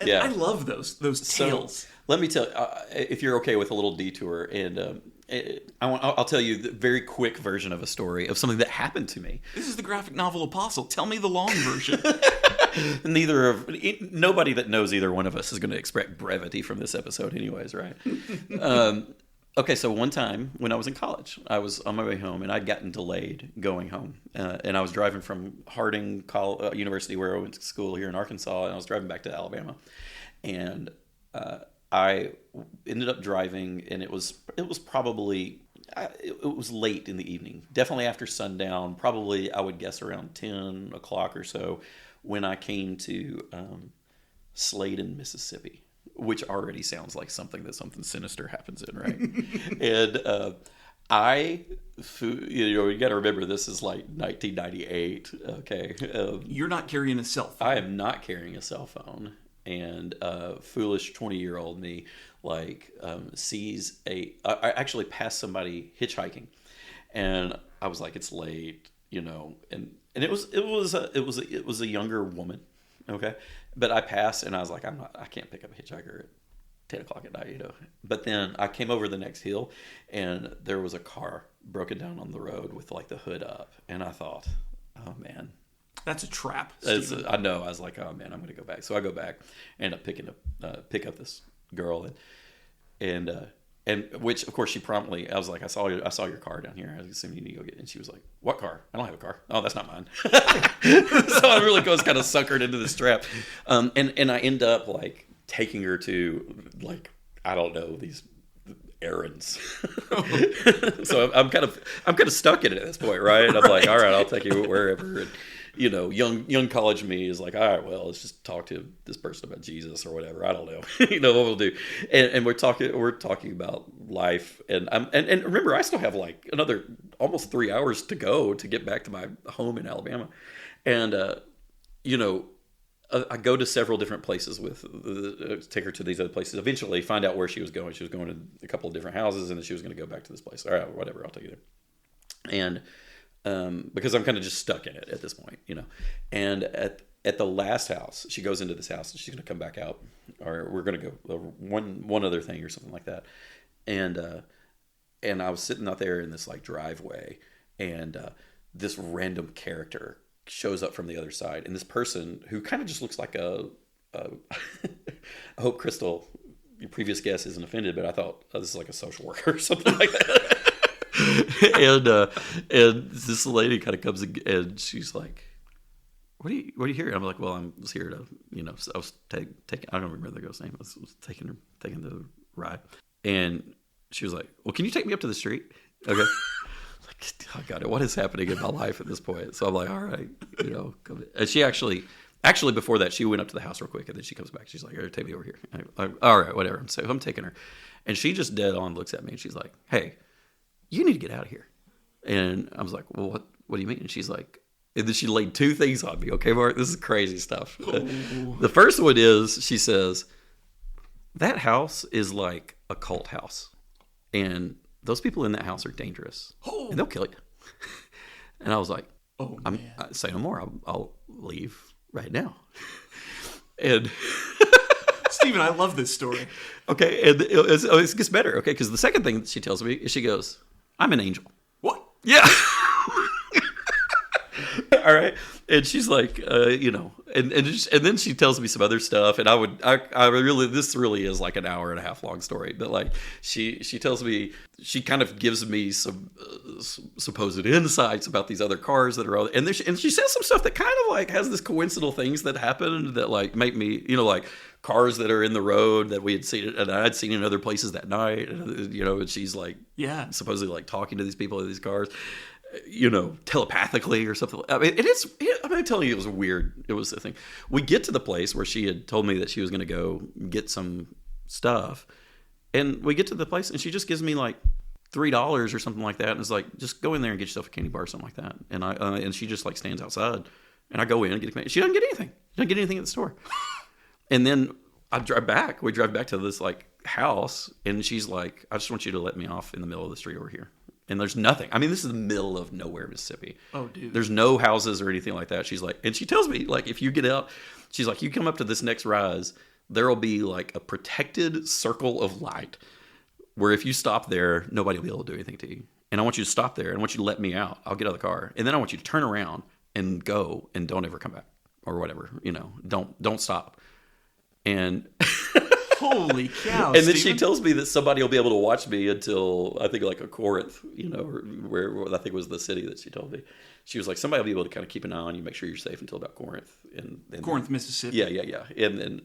I love those tales. So, let me tell you, if you're okay with a little detour, and I'll tell you the very quick version of a story of something that happened to me. This is the graphic novel Apostle. Tell me the long version. Nobody that knows either one of us is going to expect brevity from this episode anyways, right? Okay, so one time when I was in college, I was on my way home, and I'd gotten delayed going home. And I was driving from Harding University, where I went to school here in Arkansas, and I was driving back to Alabama. And I ended up driving, and it was probably, it was late in the evening. Definitely after sundown, probably I would guess around 10 o'clock or so, when I came to Sladen, Mississippi. Which already sounds like something sinister happens in, right? And you got to remember, this is like 1998. Okay, you're not carrying a cell phone. I am not carrying a cell phone, and foolish 20-year-old me sees I actually passed somebody hitchhiking, and I was like, it's late, and it was a younger woman. Okay. But I passed, and I was like, I can't pick up a hitchhiker at 10 o'clock at night, But then I came over the next hill, and there was a car broken down on the road with the hood up. And I thought, oh man. That's a trap. I know. I was like, oh man, I'm going to go back. So I go back, end up pick up this girl, and which, of course, she promptly, I was like, I saw your car down here. I assume you need to go get it. And she was like, what car? I don't have a car. Oh, that's not mine. So I really was kind of suckered into this trap. And I end up taking her to I don't know, these errands. So I'm kind of stuck in it at this point, right? And I'm like, all right, I'll take you wherever. And, young college me is like, all right, well, let's just talk to this person about Jesus or whatever. I don't know, what we'll do. And we're talking about life. And remember, I still have another almost 3 hours to go to get back to my home in Alabama. And, I go to several different places take her to these other places. Eventually find out where she was going. She was going to a couple of different houses, and then she was going to go back to this place. All right, whatever, I'll take you there. And, because I'm kind of just stuck in it at this point, And at the last house, she goes into this house, and she's going to come back out, or we're going to go one other thing or something like that. And I was sitting out there in this driveway, and this random character shows up from the other side, and this person who kind of just looks like a I hope Crystal, your previous guest, isn't offended, but I thought, oh, this is like a social worker or something like that. and this lady kind of comes and she's like, what are you here? I'm like, well, I was here to, I was taking, I don't remember the girl's name. I was taking the ride. And she was like, well, can you take me up to the street? Okay. Like, oh God, what is happening in my life at this point? So I'm like, all right, come in. And she actually before that, she went up to the house real quick, and then she comes back. She's like, take me over here. I'm like, all right, whatever. So I'm taking her. And she just dead on looks at me, and she's like, hey, you need to get out of here. And I was like, well, what do you mean? And she's like, and then she laid two things on me. Okay, Mark, this is crazy stuff. The first one is, she says, that house is like a cult house. And those people in that house are dangerous. And they'll kill you. And I was like, say no more. I'll leave right now. And Steven, I love this story. Okay, and it gets better. Okay, because the second thing that she tells me is, she goes, I'm an angel. What? Yeah. All right. And she's like, and then she tells me some other stuff, and this really is like an hour and a half long story, but like she tells me, she kind of gives me some supposed insights about these other cars that are, and she says some stuff that kind of like has this coincidental things that happen that like make me, like cars that are in the road that we had seen, and I'd seen in other places that night, and she's like, yeah, supposedly like talking to these people in these cars, telepathically or something. I mean, I'm telling you, it was weird. It was the thing. We get to the place where she had told me that she was going to go get some stuff, and we get to the place, and she just gives me like $3 or something like that, and it's like, just go in there and get yourself a candy bar or something like that. And and she just like stands outside, and I go in and get a candy. She doesn't get anything. She doesn't get anything at the store. And then I drive back. We drive back to this like house, and she's like, I just want you to let me off in the middle of the street over here. And there's nothing. I mean, this is the middle of nowhere, Mississippi. Oh, dude. There's no houses or anything like that. She's like, and she tells me, like, if you get out, she's like, you come up to this next rise, there will be like a protected circle of light where if you stop there, nobody will be able to do anything to you. And I want you to stop there, and I want you to let me out. I'll get out of the car. And then I want you to turn around and go, and don't ever come back or whatever. Don't stop. And holy cow! And then Steven? She tells me that somebody will be able to watch me until I think like a Corinth, where I think was the city that she told me. She was like, somebody will be able to kind of keep an eye on you, make sure you're safe until about Corinth. And Corinth, Mississippi. Yeah. And then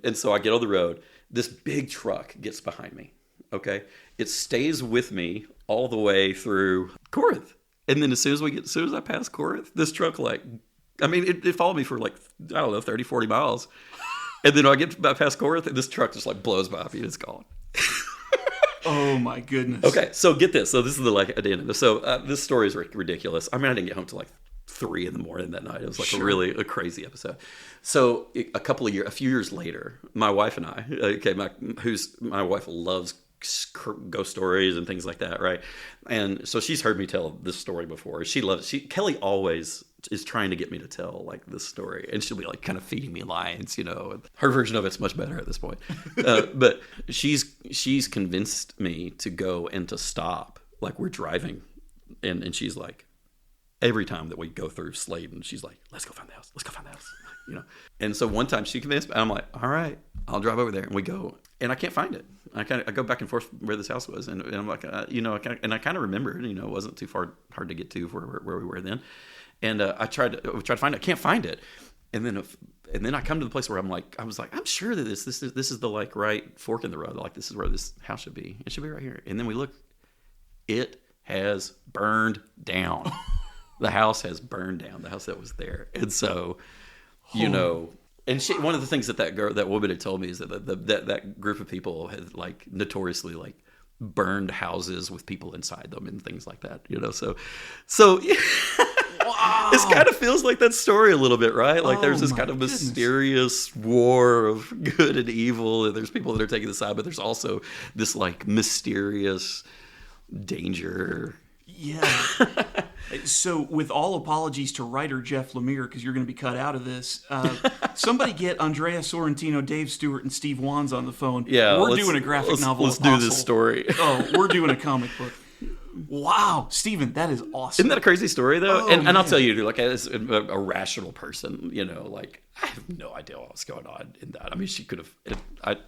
and so I get on the road. This big truck gets behind me. Okay, it stays with me all the way through Corinth. And then as soon as I pass Corinth, this truck it followed me for like, I don't know, 30, 40 miles. And then I get past Corinth, and this truck just like blows by me, and it's gone. Oh my goodness. Okay, so get this. So this is at the end of it. So this story is ridiculous. I mean, I didn't get home till like 3 a.m. that night. It was like a crazy episode. So a few years later, my wife and I, my wife loves ghost stories and things like that, right? And so she's heard me tell this story before. She loves it. Kelly always is trying to get me to tell like this story, and she'll be like kind of feeding me lines, her version of it's much better at this point. But she's convinced me to go and to stop. Like we're driving, and she's like, every time that we go through Sladen, she's like, let's go find the house. And so one time she convinced me, and I'm like, all right, I'll drive over there, and we go, and I can't find it. I go back and forth where this house was, and I'm like, I kind of remembered, it wasn't too hard to get to where we were then. And I tried to find it. I can't find it. And then I come to the place where I was like, I'm sure that this is the like right fork in the road. Like this is where this house should be. It should be right here. And then we look, it has burned down. The house has burned down. The house that was there. And so, and one of the things that woman had told me is that group of people had like notoriously like burned houses with people inside them and things like that. So. Wow. It kind of feels like that story a little bit, right? Like there's this kind of mysterious war of good and evil, and there's people that are taking the side, but there's also this like mysterious danger. Yeah. So with all apologies to writer Jeff Lemire, because you're going to be cut out of this, somebody get Andrea Sorrentino, Dave Stewart, and Steve Wands on the phone. Yeah, we're doing a graphic novel. Let's do this story. We're doing a comic book. Wow, Steven, that is awesome. Isn't that a crazy story, though? Oh, and I'll man. tell you, like, as a rational person, like, I have no idea what was going on in that. I mean, she could have.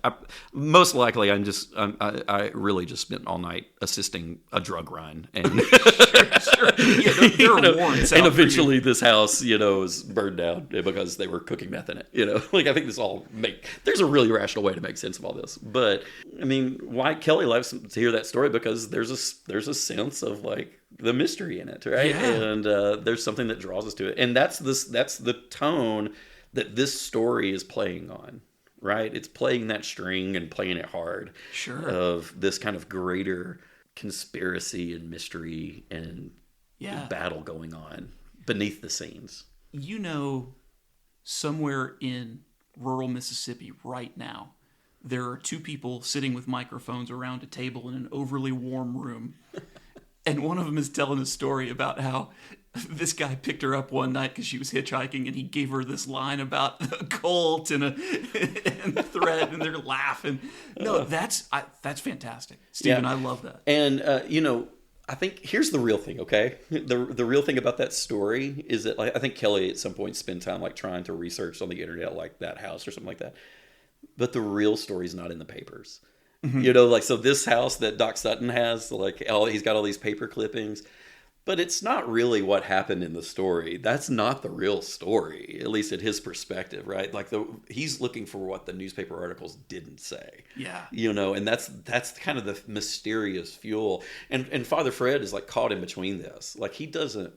Most likely, I really just spent all night assisting a drug run, and Sure. Yeah, there are warrants out and for you. eventually this house, was burned down because they were cooking meth in it. Like, I think there's a really rational way to make sense of all this. But I mean, why Kelly loves to hear that story, because there's a sense of like the mystery in it, right? Yeah. And there's something that draws us to it, and that's the tone that this story is playing on, right? It's playing that string and playing it hard. Sure. Of this kind of greater conspiracy and mystery and battle going on beneath the scenes. Somewhere in rural Mississippi right now, there are two people sitting with microphones around a table in an overly warm room. And one of them is telling a story about how this guy picked her up one night because she was hitchhiking, and he gave her this line about a cult and a threat, and they're laughing. No, that's fantastic, Stephen. I love that. And I think here's the real thing. Okay, the real thing about that story is that, like, I think Kelly at some point spent time like trying to research on the internet, like that house or something like that. But the real story is not in the papers. Like, so this house that Doc Sutton has, like, he's got all these paper clippings, but it's not really what happened in the story. That's not the real story, at least at his perspective, right? Like, he's looking for what the newspaper articles didn't say. Yeah. And that's kind of the mysterious fuel. And Father Fred is like caught in between this. Like, he doesn't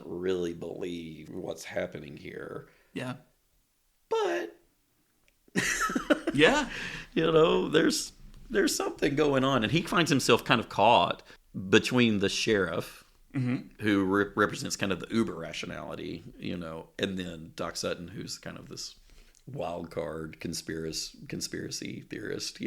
really believe what's happening here. Yeah. But Yeah. There's something going on, and he finds himself kind of caught between the sheriff, who represents kind of the uber rationality, and then Doc Sutton, who's kind of this wild card conspiracy theorist,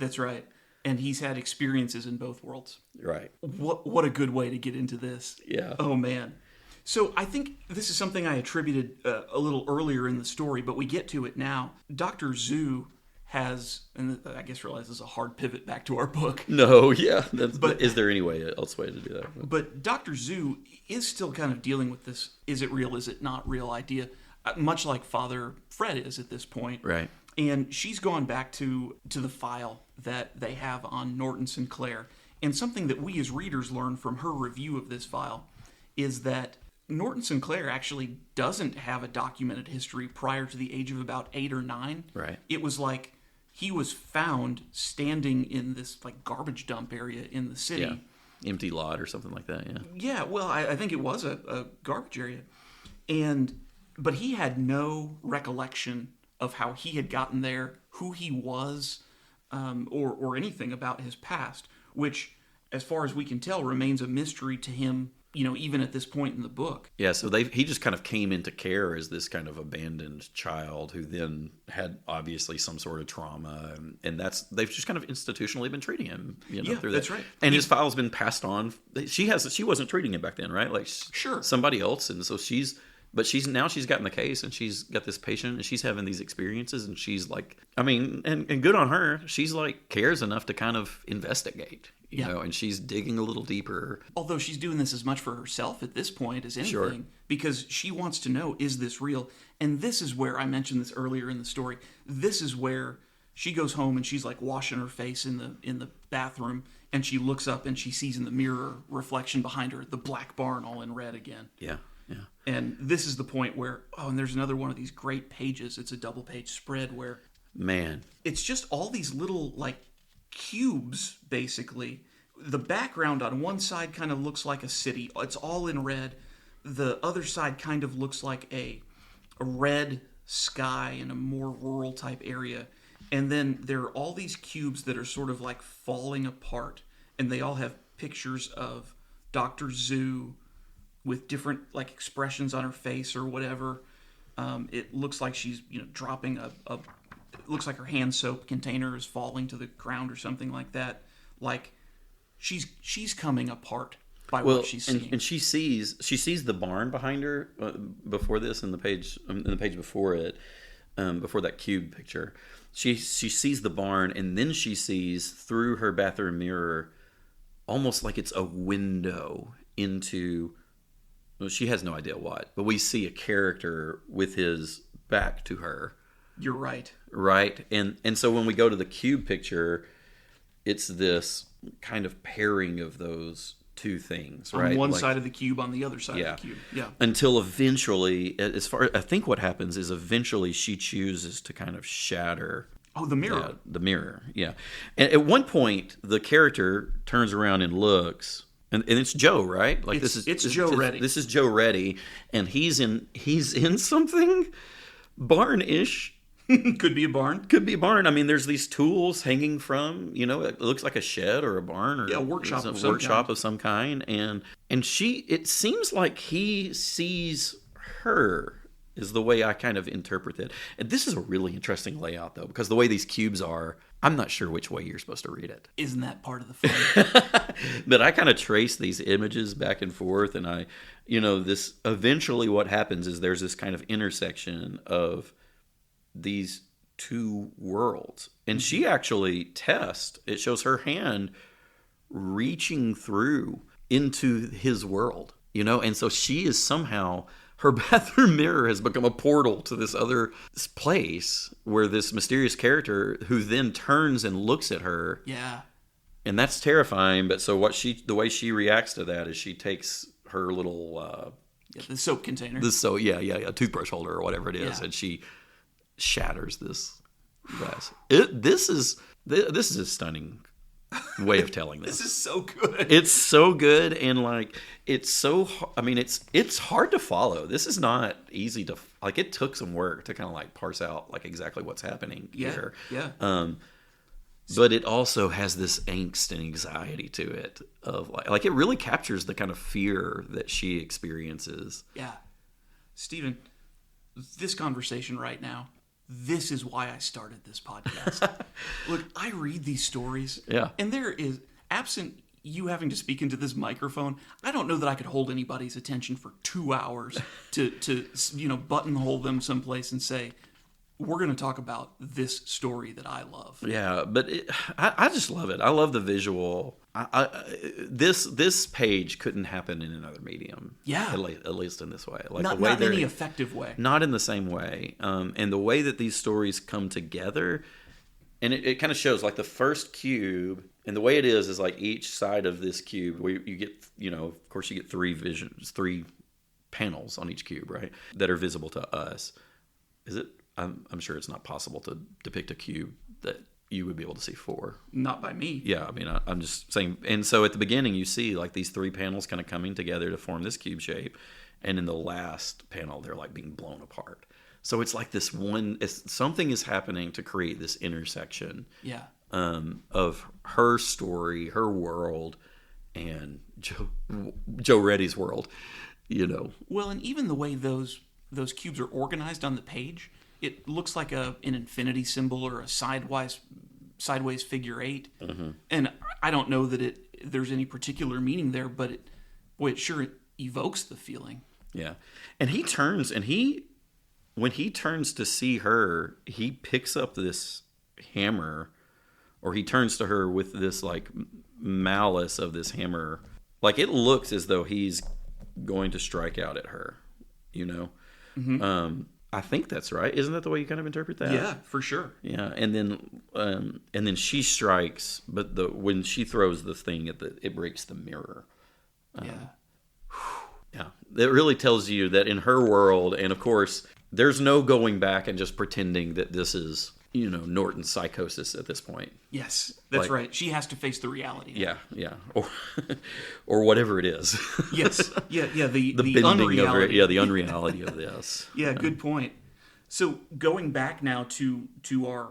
That's right. And he's had experiences in both worlds. Right. What a good way to get into this. Yeah. Oh, man. So I think this is something I attributed a little earlier in the story, but we get to it now. Dr. Zhu has, and I guess realize this is a hard pivot back to our book. No, yeah. But is there any else way to do that? But Dr. Zhu is still kind of dealing with this, is it real, is it not real idea, much like Father Fred is at this point. Right. And she's gone back to the file that they have on Norton Sinclair. And something that we as readers learn from her review of this file is that Norton Sinclair actually doesn't have a documented history prior to the age of about 8 or 9. Right. It was like he was found standing in this like garbage dump area in the city. Yeah. Empty lot or something like that, yeah. Yeah, well, I think it was a garbage area. But he had no recollection of how he had gotten there, who he was, or anything about his past, which, as far as we can tell, remains a mystery to him, even at this point in the book. Yeah, so he just kind of came into care as this kind of abandoned child who then had obviously some sort of trauma, and they've just kind of institutionally been treating him. Yeah, through that's that. right. And his file's been passed on. She wasn't treating him back then, right? Like, Sure, somebody else, and so she's gotten the case, and she's got this patient, and she's having these experiences, and she's like, I mean, and good on her. She's like cares enough to kind of investigate. And she's digging a little deeper. Although she's doing this as much for herself at this point as anything, Sure. because she wants to know, is this real? And this is where, I mentioned this earlier in the story, this is where she goes home and she's like washing her face in the bathroom, and she looks up and she sees in the mirror reflection behind her, the black barn all in red again. Yeah, yeah. And this is the point where, and there's another one of these great pages, it's a double page spread where Man. it's just all these little like cubes, basically. The background on one side kind of looks like a city. It's all in red. The other side kind of looks like a red sky in a more rural type area. And then there are all these cubes that are sort of like falling apart. And they all have pictures of Dr. Zhu with different like expressions on her face or whatever. It looks like she's dropping it looks like her hand soap container is falling to the ground or something like that. Like she's coming apart by what she's seeing. And she sees the barn behind her before this, in the page before it, before that cube picture. She sees the barn, and then she sees through her bathroom mirror almost like it's a window into, well, she has no idea what, but we see a character with his back to her. You're right. Right? And so when we go to the cube picture, it's this kind of pairing of those two things, right? On one side of the cube, on the other side of the cube. Yeah. Until eventually, I think what happens is eventually she chooses to kind of shatter. Oh, the mirror. The mirror, yeah. And at one point, the character turns around and looks, and it's Joe, right? Like it's Joe Reddy. This is Joe Reddy, and he's in something barn-ish. Could be a barn. Could be a barn. I mean, there's these tools hanging from, it looks like a shed or a barn or a workshop of some kind. And she, it seems like he sees her, is the way I kind of interpret it. And this is a really interesting layout, though, because the way these cubes are, I'm not sure which way you're supposed to read it. Isn't that part of the fun? But I kind of trace these images back and forth, and this eventually what happens is there's this kind of intersection of these two worlds, and she actually tests. It shows her hand reaching through into his world, and so she is somehow, her bathroom mirror has become a portal to this other place where this mysterious character who then turns and looks at her. Yeah. And that's terrifying. But so the way she reacts to that is she takes her little the soap container, a toothbrush holder or whatever it is, and she shatters this glass. This is a stunning way of telling this. This is so good. It's so good, and it's so. I mean, it's hard to follow. This is not easy to It took some work to kind of parse out exactly what's happening here. Yeah. But it also has this angst and anxiety to it of it really captures the kind of fear that she experiences. Yeah, Steven, this conversation right now. This is why I started this podcast. Look, I read these stories, and there is, absent you having to speak into this microphone, I don't know that I could hold anybody's attention for 2 hours to buttonhole them someplace and say, we're going to talk about this story that I love. Yeah, but I just love it. I love the visual. This page couldn't happen in another medium. Yeah, at least in this way. Not in any effective way. Not in the same way. And the way that these stories come together, and it kind of shows the first cube, and the way it is each side of this cube, you get, of course you get three panels on each cube, right, that are visible to us. Is it? I'm sure it's not possible to depict a cube that you would be able to see 4. Not by me. Yeah, I mean, I'm just saying. And so at the beginning, you see these 3 panels kind of coming together to form this cube shape, and in the last panel, they're being blown apart. So it's this one. Something is happening to create this intersection. Yeah. Of her story, her world, and Joe Reddy's world. Well, and even the way those cubes are organized on the page. It looks like an infinity symbol or a sideways figure 8. Mm-hmm. And I don't know that there's any particular meaning there, but it sure evokes the feeling. Yeah. And he turns, when he turns to see her, he picks up this hammer, or he turns to her with this malice of this hammer. It looks as though he's going to strike out at her, Mm-hmm. I think that's right. Isn't that the way you kind of interpret that? Yeah, for sure. Yeah, and then she strikes, but when she throws the thing it breaks the mirror. Yeah. It really tells you that in her world, and of course, there's no going back and just pretending that this is Norton's psychosis at this point. Yes, that's right. She has to face the reality. Yeah, or whatever it is. Yes, yeah. The unreality. The unreality of this. Yeah, good point. So going back now to our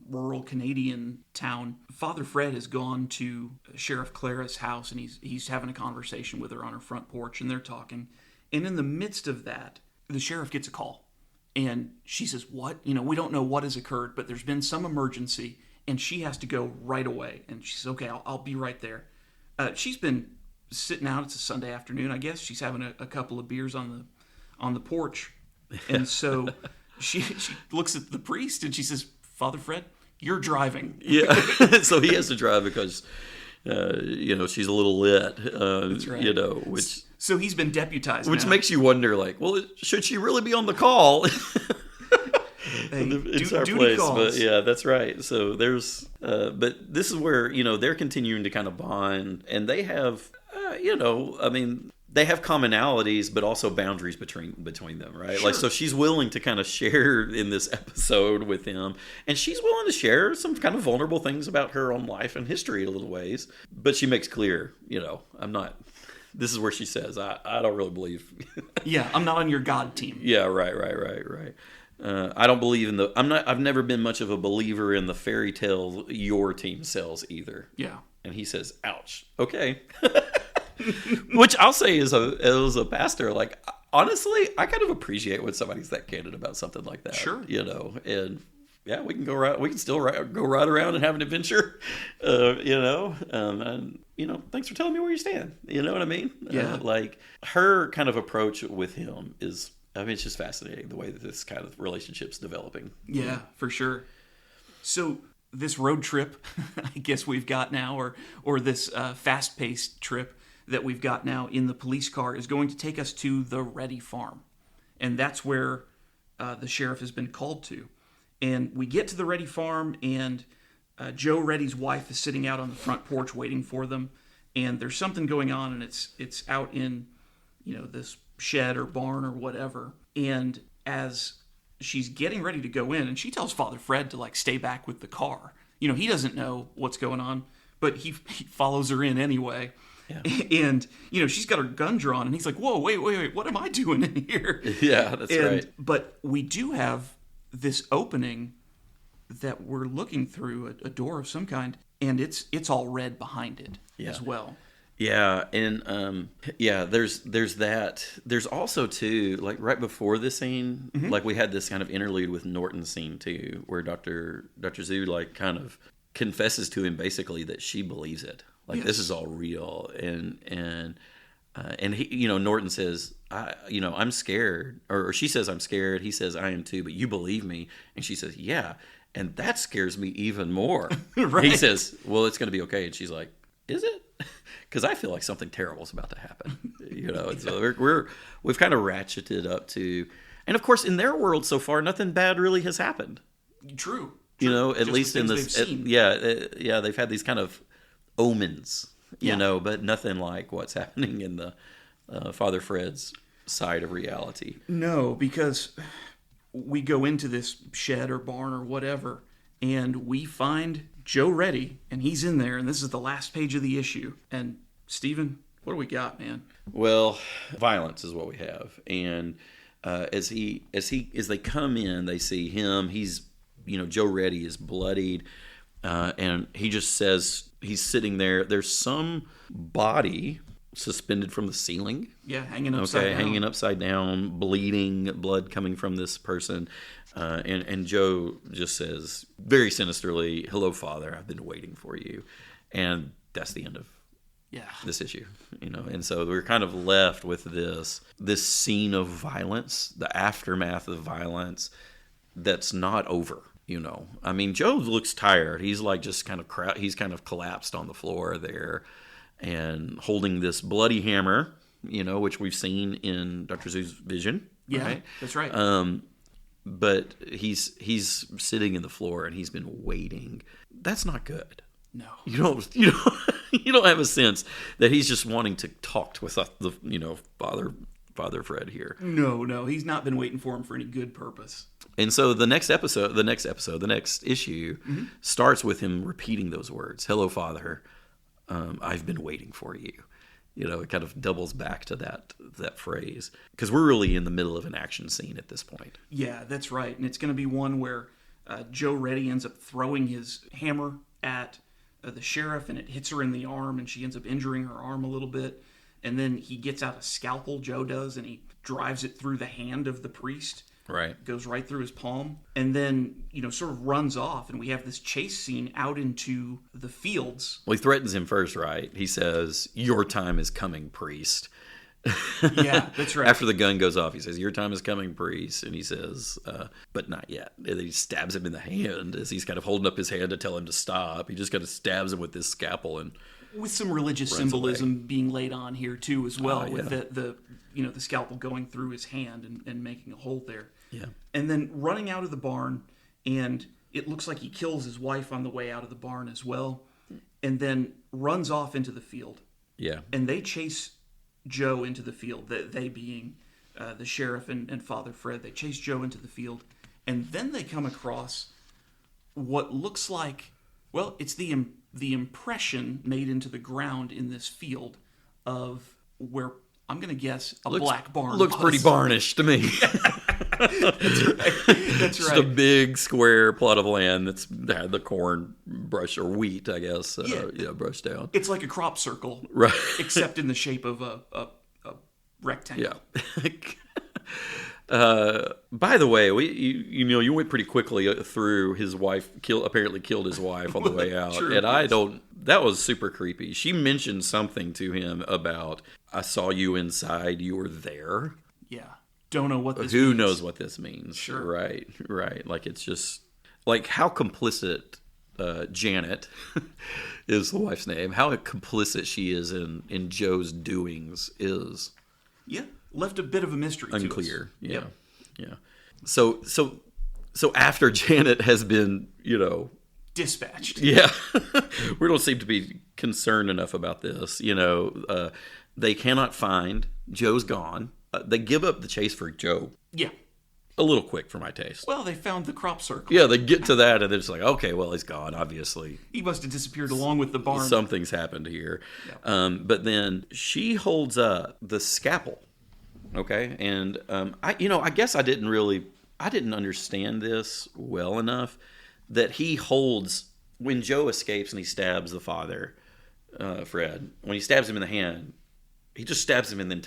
rural Canadian town, Father Fred has gone to Sheriff Clara's house, and he's having a conversation with her on her front porch, and they're talking. And in the midst of that, the sheriff gets a call. And she says, what? We don't know what has occurred, but there's been some emergency, and she has to go right away. And she says, okay, I'll be right there. She's been sitting out. It's a Sunday afternoon, I guess. She's having a couple of beers on the porch. And so she looks at the priest, and she says, Father Fred, you're driving. Yeah, so he has to drive because she's a little lit. That's right. Which so he's been deputized, which now. Makes you wonder, like, well, should she really be on the call? Hey, It's our duty place, calls. but yeah, that's right. So there's, but this is where they're continuing to kind of bond, and they have, they have commonalities, but also boundaries between them, right? Sure. Like, so she's willing to kind of share in this episode with him, and she's willing to share some kind of vulnerable things about her own life and history in a little ways. But she makes clear, I'm not. This is where she says, I don't really believe. Yeah, I'm not on your God team. Yeah, right. I don't believe in I've never been much of a believer in the fairy tale your team sells either. Yeah. And he says, ouch. Okay. Which I'll say as a pastor, like, honestly, I kind of appreciate when somebody's that candid about something like that. Sure. And yeah, we can still go ride around and have an adventure, and thanks for telling me where you stand. You know what I mean? Yeah. Like, her kind of approach with him is, it's just fascinating the way that this kind of relationship's developing. Yeah, for sure. So this road trip, I guess we've got now, or this fast-paced trip that we've got now in the police car is going to take us to the Reddy farm. And that's where the sheriff has been called to. And we get to the Reddy farm, and Joe Reddy's wife is sitting out on the front porch waiting for them. And there's something going on, and it's out in, this shed or barn or whatever. And as she's getting ready to go in, and she tells Father Fred to, like, stay back with the car. He doesn't know what's going on, but he follows her in anyway. Yeah. And, she's got her gun drawn, and he's like, whoa, wait, what am I doing in here? Yeah, that's right. But we do have this opening that we're looking through, a door of some kind, and it's all red behind it as well. Yeah, and there's that. There's also too, like, right before this scene, like, we had this kind of interlude with Norton's scene too, where Dr. Zhu, like, kind of confesses to him basically that she believes it. Like, this is all real, and he, Norton says, I'm scared, or she says, I'm scared. He says, I am too, but you believe me, and she says, yeah, and that scares me even more. Right. He says, well, it's going to be okay, and she's like, is it? Because I feel like something terrible is about to happen, And so we've kind of ratcheted up to, and of course, in their world so far, nothing bad really has happened. True. At Just least in this, they've had these kind of omens, but nothing like what's happening in the Father Fred's side of reality. No, because we go into this shed or barn or whatever, and we find Joe Reddy, and he's in there, and this is the last page of the issue. And Steven, what do we got, man? Well, violence is what we have, and as they come in, they see him. He's, Joe Reddy is bloodied, and he just says he's sitting there. There's some body suspended from the ceiling. Yeah, hanging upside down, bleeding, blood coming from this person. And Joe just says very sinisterly, "Hello, Father, I've been waiting for you." And that's the end of this issue, And so we're kind of left with this scene of violence, the aftermath of violence that's not over. Joe looks tired. He's like just kind of he's kind of collapsed on the floor there, and holding this bloody hammer, which we've seen in Dr. Zhu's vision. Yeah, right? That's right. But he's sitting in the floor, and he's been waiting. That's not good. No, you don't have a sense that he's just wanting to talk with the Father Fred here. No, he's not been waiting for him for any good purpose. And so the next issue starts with him repeating those words. "Hello, Father, I've been waiting for you." It kind of doubles back to that phrase, because we're really in the middle of an action scene at this point. Yeah, that's right. And it's going to be one where Joe Reddy ends up throwing his hammer at the sheriff, and it hits her in the arm, and she ends up injuring her arm a little bit. And then he gets out a scalpel, Joe does, and he drives it through the hand of the priest. Right. Goes right through his palm. And then, sort of runs off, and we have this chase scene out into the fields. Well, he threatens him first, right? He says, "Your time is coming, priest." Yeah, that's right. After the gun goes off, he says, "Your time is coming, priest." And he says, "But not yet." And then he stabs him in the hand as he's kind of holding up his hand to tell him to stop. He just kind of stabs him with this scalpel, and with some religious symbolism being laid on here too as well, with the scalpel going through his hand and making a hole there. Yeah. And then running out of the barn, and it looks like he kills his wife on the way out of the barn as well, and then runs off into the field. Yeah. And they chase Joe into the field, they being the sheriff and Father Fred. They chase Joe into the field, and then they come across what looks like, well, it's the impression made into the ground in this field of where, I'm going to guess, black barn looks was. pretty varnished to me. That's Just right. a big square plot of land that's had the corn brush, or wheat, I guess, brushed down. It's like a crop circle, Right. except in the shape of a rectangle. Yeah. By the way, you went pretty quickly through his wife apparently killed his wife on the way out. True, and that was super creepy. She mentioned something to him about, I saw you inside, you were there. Yeah. Don't know what this Who means. knows what this means? Sure. Right. Like, it's just, like, how complicit Janet is the wife's name, how complicit she is in Joe's doings is... Yeah. Left a bit of a mystery unclear. to us. Yeah. So after Janet has been, dispatched. Yeah. We don't seem to be concerned enough about this. They cannot find, Joe's gone. They give up the chase for Joe. Yeah. A little quick for my taste. Well, they found the crop circle. Yeah, they get to that and they're just like, okay, well, he's gone, obviously. He must have disappeared along with the barn. Something's happened here. Yeah. But then she holds up the scalpel. Okay, and I guess I didn't understand this well enough that he holds, when Joe escapes and he stabs the father, Fred, when he stabs him in the hand, he just stabs him and then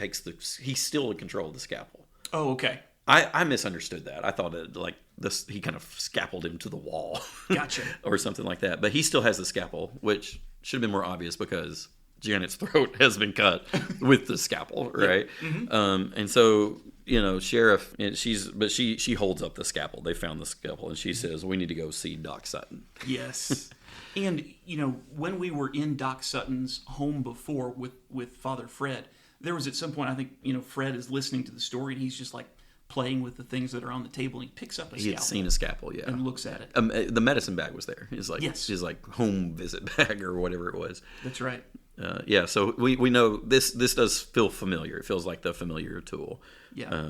he's still in control of the scalpel. Oh, okay. I misunderstood that. I thought it like this, he kind of scalpeled him to the wall. Gotcha. Or something like that. But he still has the scalpel, which should have been more obvious because Janet's throat has been cut with the scalpel, right? Yeah. Mm-hmm. And so, sheriff, she holds up the scalpel. They found the scalpel, and she says, "We need to go see Doc Sutton." Yes. And, when we were in Doc Sutton's home before with Father Fred, there was at some point, I think, Fred is listening to the story, and he's just like playing with the things that are on the table, and he picks up a scalpel. He had seen a scalpel, yeah. And looks at it. The medicine bag was there. His yes. His home visit bag or whatever it was. That's right. So we know this does feel familiar. It feels like the familiar tool. Yeah.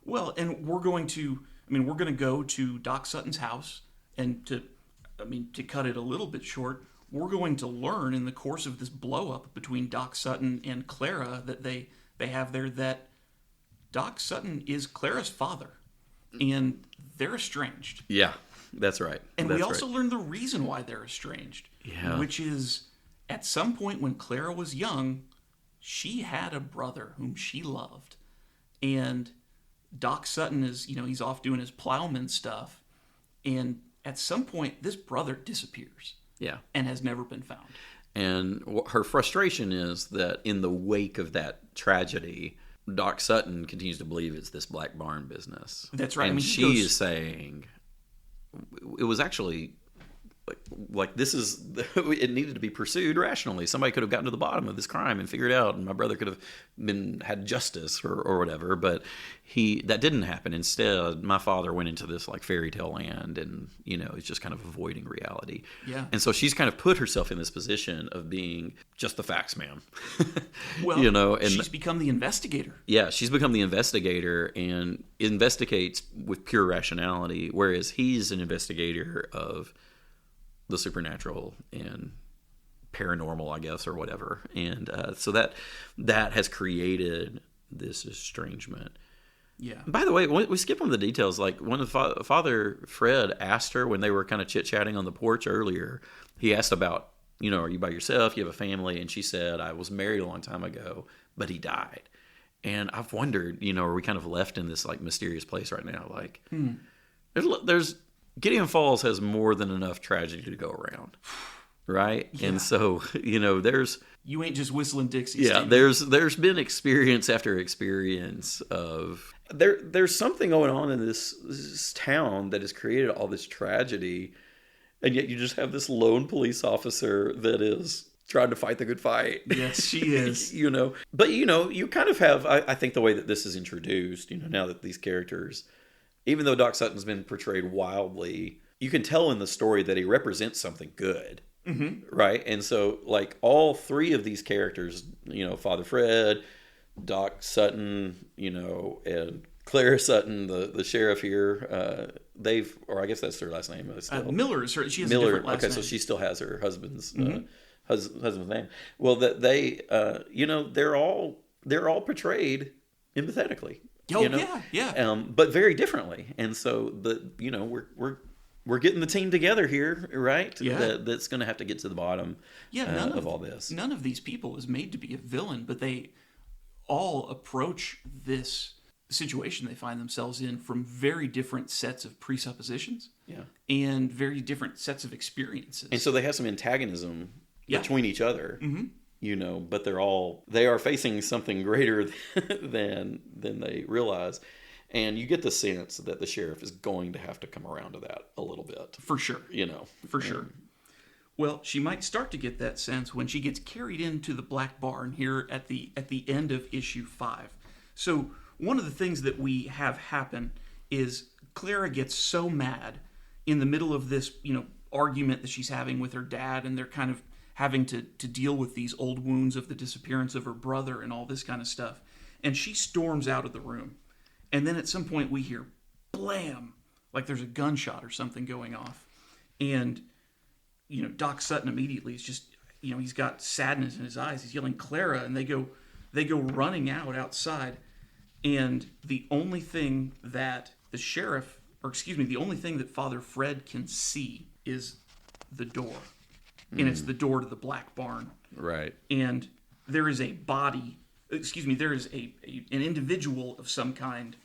Well, and we're going to go to Doc Sutton's house, and to cut it a little bit short, we're going to learn in the course of this blow up between Doc Sutton and Clara that they have there that Doc Sutton is Clara's father, and they're estranged. Yeah, that's right. And we also learn the reason why they're estranged, which is at some point when Clara was young, she had a brother whom she loved, and Doc Sutton is, he's off doing his plowman stuff, and at some point this brother disappears. Yeah. And has never been found. And her frustration is that in the wake of that tragedy, Doc Sutton continues to believe it's this black barn business. That's right. And she is saying it was actually like this is it needed to be pursued rationally. Somebody could have gotten to the bottom of this crime and figured it out, and my brother could have had justice or whatever. But that didn't happen. Instead, my father went into this like fairy tale land, and he's just kind of avoiding reality. Yeah. And so she's kind of put herself in this position of being just the facts man. Well, and she's become the investigator. Yeah, she's become the investigator and investigates with pure rationality, whereas he's an investigator of the supernatural and paranormal, I guess, or whatever. And so that has created this estrangement. Yeah. By the way, we skip on the details. Like when Father Fred asked her when they were kind of chit-chatting on the porch earlier, he asked about, are you by yourself? You have a family? And she said, I was married a long time ago, but he died. And I've wondered, are we kind of left in this like mysterious place right now? Like there's Gideon Falls has more than enough tragedy to go around, right? Yeah. And so, there's... You ain't just whistling Dixie. Yeah, Steve. there's been experience after experience of... There's something going on in this town that has created all this tragedy, and yet you just have this lone police officer that is trying to fight the good fight. Yes, she is. But you kind of have, I think the way that this is introduced, now that these characters, even though Doc Sutton's been portrayed wildly, you can tell in the story that he represents something good. Mm-hmm. Right? And so, like, all three of these characters, Father Fred, Doc Sutton, and Clara Sutton, the sheriff here, or I guess that's her last name. Miller is her. She has a different last name. So she still has her husband's husband's name. Well, that they, they're all portrayed empathetically. Oh, yeah. But very differently. And so we're getting the team together here, right? Yeah. That's going to have to get to the bottom of all this. None of these people is made to be a villain, but they all approach this situation they find themselves in from very different sets of presuppositions and very different sets of experiences. And so they have some antagonism between each other, but they are facing something greater than they realize. And you get the sense that the sheriff is going to have to come around to that a little bit. For sure. For sure. And, well, she might start to get that sense when she gets carried into the Black Barn here at the end of issue 5. So one of the things that we have happen is Clara gets so mad in the middle of this, argument that she's having with her dad, and they're kind of having to deal with these old wounds of the disappearance of her brother and all this kind of stuff. And she storms out of the room. And then at some point we hear blam, like there's a gunshot or something going off. And, Doc Sutton immediately is just, he's got sadness in his eyes. He's yelling Clara, and they go running outside. And the only thing that the only thing that Father Fred can see is the door. And it's the door to the Black Barn. Right. And there is a body, there is an individual of some kind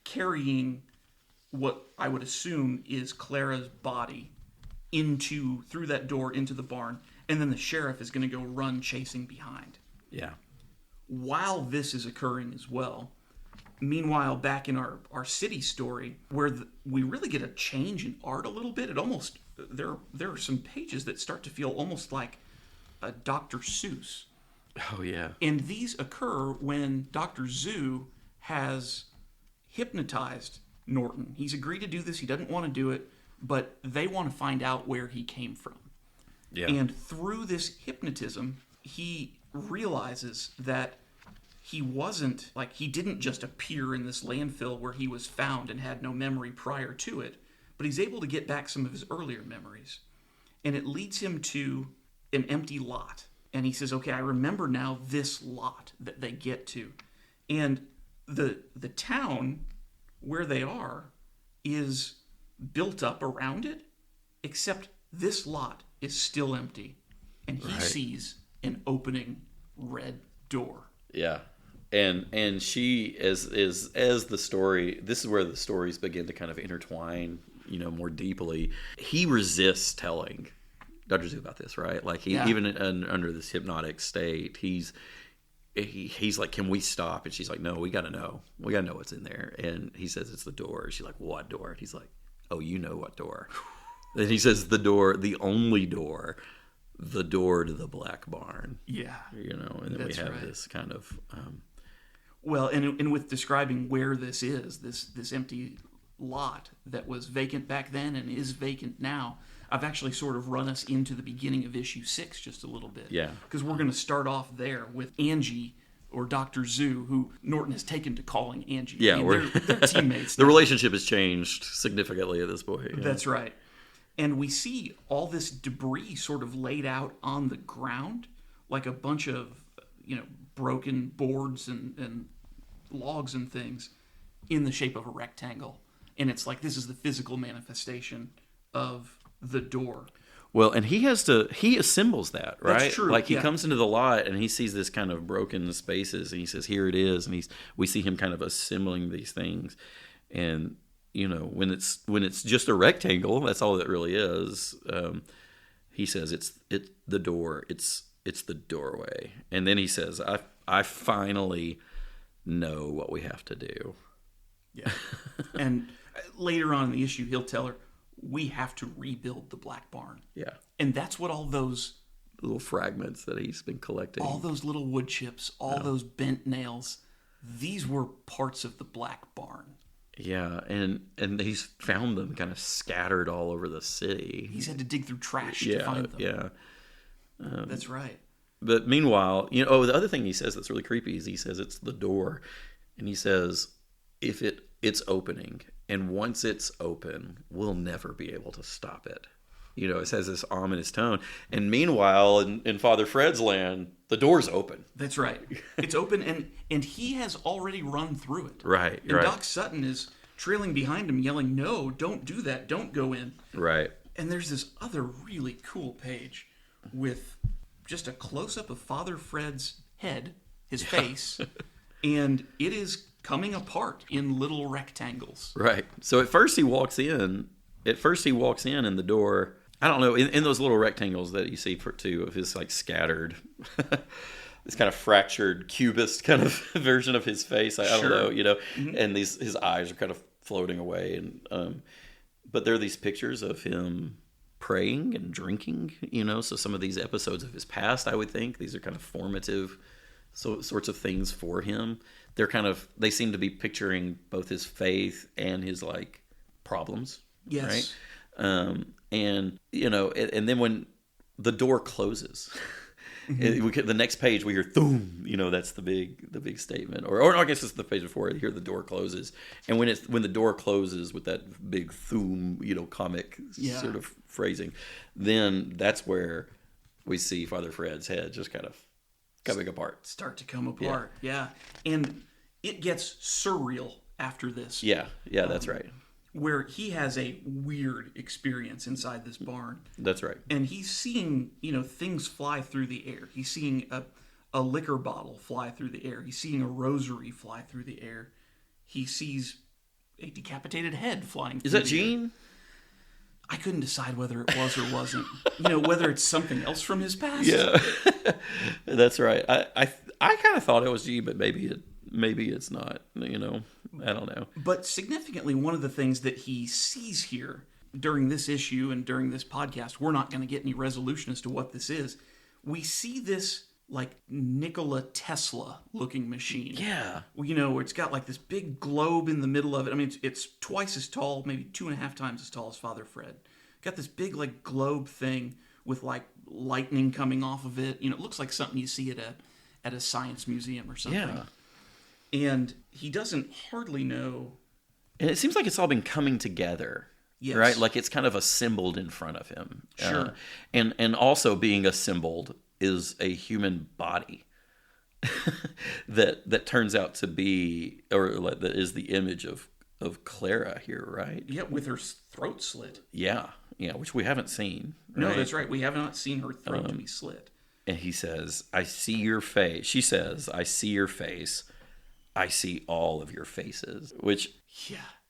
carrying what I would assume is Clara's body through that door into the barn. And then the sheriff is going to go run chasing behind. Yeah. While this is occurring as well, meanwhile, back in our city story, where we really get a change in art a little bit, there are some pages that start to feel almost like a Dr. Seuss. Oh, yeah. And these occur when Dr. Zoo has hypnotized Norton. He's agreed to do this. He doesn't want to do it, but they want to find out where he came from. Yeah. And through this hypnotism, he realizes that he didn't just appear in this landfill where he was found and had no memory prior to it, but he's able to get back some of his earlier memories. And it leads him to an empty lot. And he says, okay, I remember now this lot that they get to. And the town where they are is built up around it, except this lot is still empty. And he sees an opening red door. Yeah. And she, as the story, this is where the stories begin to kind of intertwine, more deeply. He resists telling Dr. Zoo about this, right? Like even under this hypnotic state, he's like, can we stop? And she's like, no, we got to know what's in there. And he says, it's the door. She's like, what door? And he's like, oh, you know what door? Then he says, the door, the only door, the door to the Black Barn. Yeah. And then we have this kind of... well, and with describing where this is, this empty lot that was vacant back then and is vacant now, I've actually sort of run us into the beginning of issue 6 just a little bit. Yeah. Because we're going to start off there with Angie, or Dr. Zoo, who Norton has taken to calling Angie. Yeah, they're teammates. The relationship has changed significantly at this point. Yeah. That's right. And we see all this debris sort of laid out on the ground, like a bunch of, broken boards and logs and things in the shape of a rectangle. And it's like, this is the physical manifestation of the door. Well, and he assembles that, right? That's true. Like he comes into the lot and he sees this kind of broken spaces and he says, here it is. And we see him kind of assembling these things. And, when it's just a rectangle, that's all it really is. He says, it's the door. It's the doorway. And then he says, I finally know what we have to do. Yeah. And later on in the issue, he'll tell her, we have to rebuild the Black Barn. Yeah. And that's what all those little fragments that he's been collecting. All those little wood chips, all those bent nails, these were parts of the Black Barn. Yeah, and he's found them kind of scattered all over the city. He's had to dig through trash to find them. Yeah. That's right. But meanwhile, the other thing he says that's really creepy is he says it's the door. And he says, if it's opening, and once it's open, we'll never be able to stop it. It has this ominous tone. And meanwhile, in Father Fred's land, the door's open. That's right. It's open, and he has already run through it. Right, and Doc Sutton is trailing behind him, yelling, "No, don't do that. Don't go in." Right. And there's this other really cool page with just a close-up of Father Fred's head, his face, and it is coming apart in little rectangles. Right. So at first he walks in, and the door... I don't know, in those little rectangles that you see of his like scattered, this kind of fractured cubist kind of version of his face. I don't know, mm-hmm. And his eyes are kind of floating away. And but there are these pictures of him praying and drinking, so some of these episodes of his past, I would think, these are kind of formative sorts of things for him. They seem to be picturing both his faith and his like problems. Yes. Right? And then when the door closes, mm-hmm. The next page we hear "thoom." That's the big statement. Or I guess it's the page before. You hear the door closes, and when the door closes with that big "thoom," comic sort of phrasing, then that's where we see Father Fred's head just kind of coming apart, start to come apart. Yeah, and it gets surreal after this. Yeah, that's right. Where he has a weird experience inside this barn. That's right. And he's seeing, things fly through the air. He's seeing a liquor bottle fly through the air. He's seeing a rosary fly through the air. He sees a decapitated head flying through the air. Is that Gene? I couldn't decide whether it was or wasn't. Whether it's something else from his past. Yeah. That's right. I kind of thought it was Gene, but maybe it's not, I don't know. But significantly, one of the things that he sees here during this issue and during this podcast, we're not going to get any resolution as to what this is. We see this like Nikola Tesla looking machine. Yeah. It's got like this big globe in the middle of it. I mean, it's twice as tall, maybe 2.5 times as tall as Father Fred. Got this big like globe thing with like lightning coming off of it. It looks like something you see at a science museum or something. Yeah. And he doesn't hardly know. And it seems like it's all been coming together. Yes. Right? Like it's kind of assembled in front of him. Sure. And also being assembled is a human body that turns out to be, or that is the image of Clara here, right? Yeah, with her throat slit. Yeah, which we haven't seen. Right? No, that's right. We have not seen her throat to be slit. And he says, "I see your face." She says, "I see your face. I see all of your faces," which,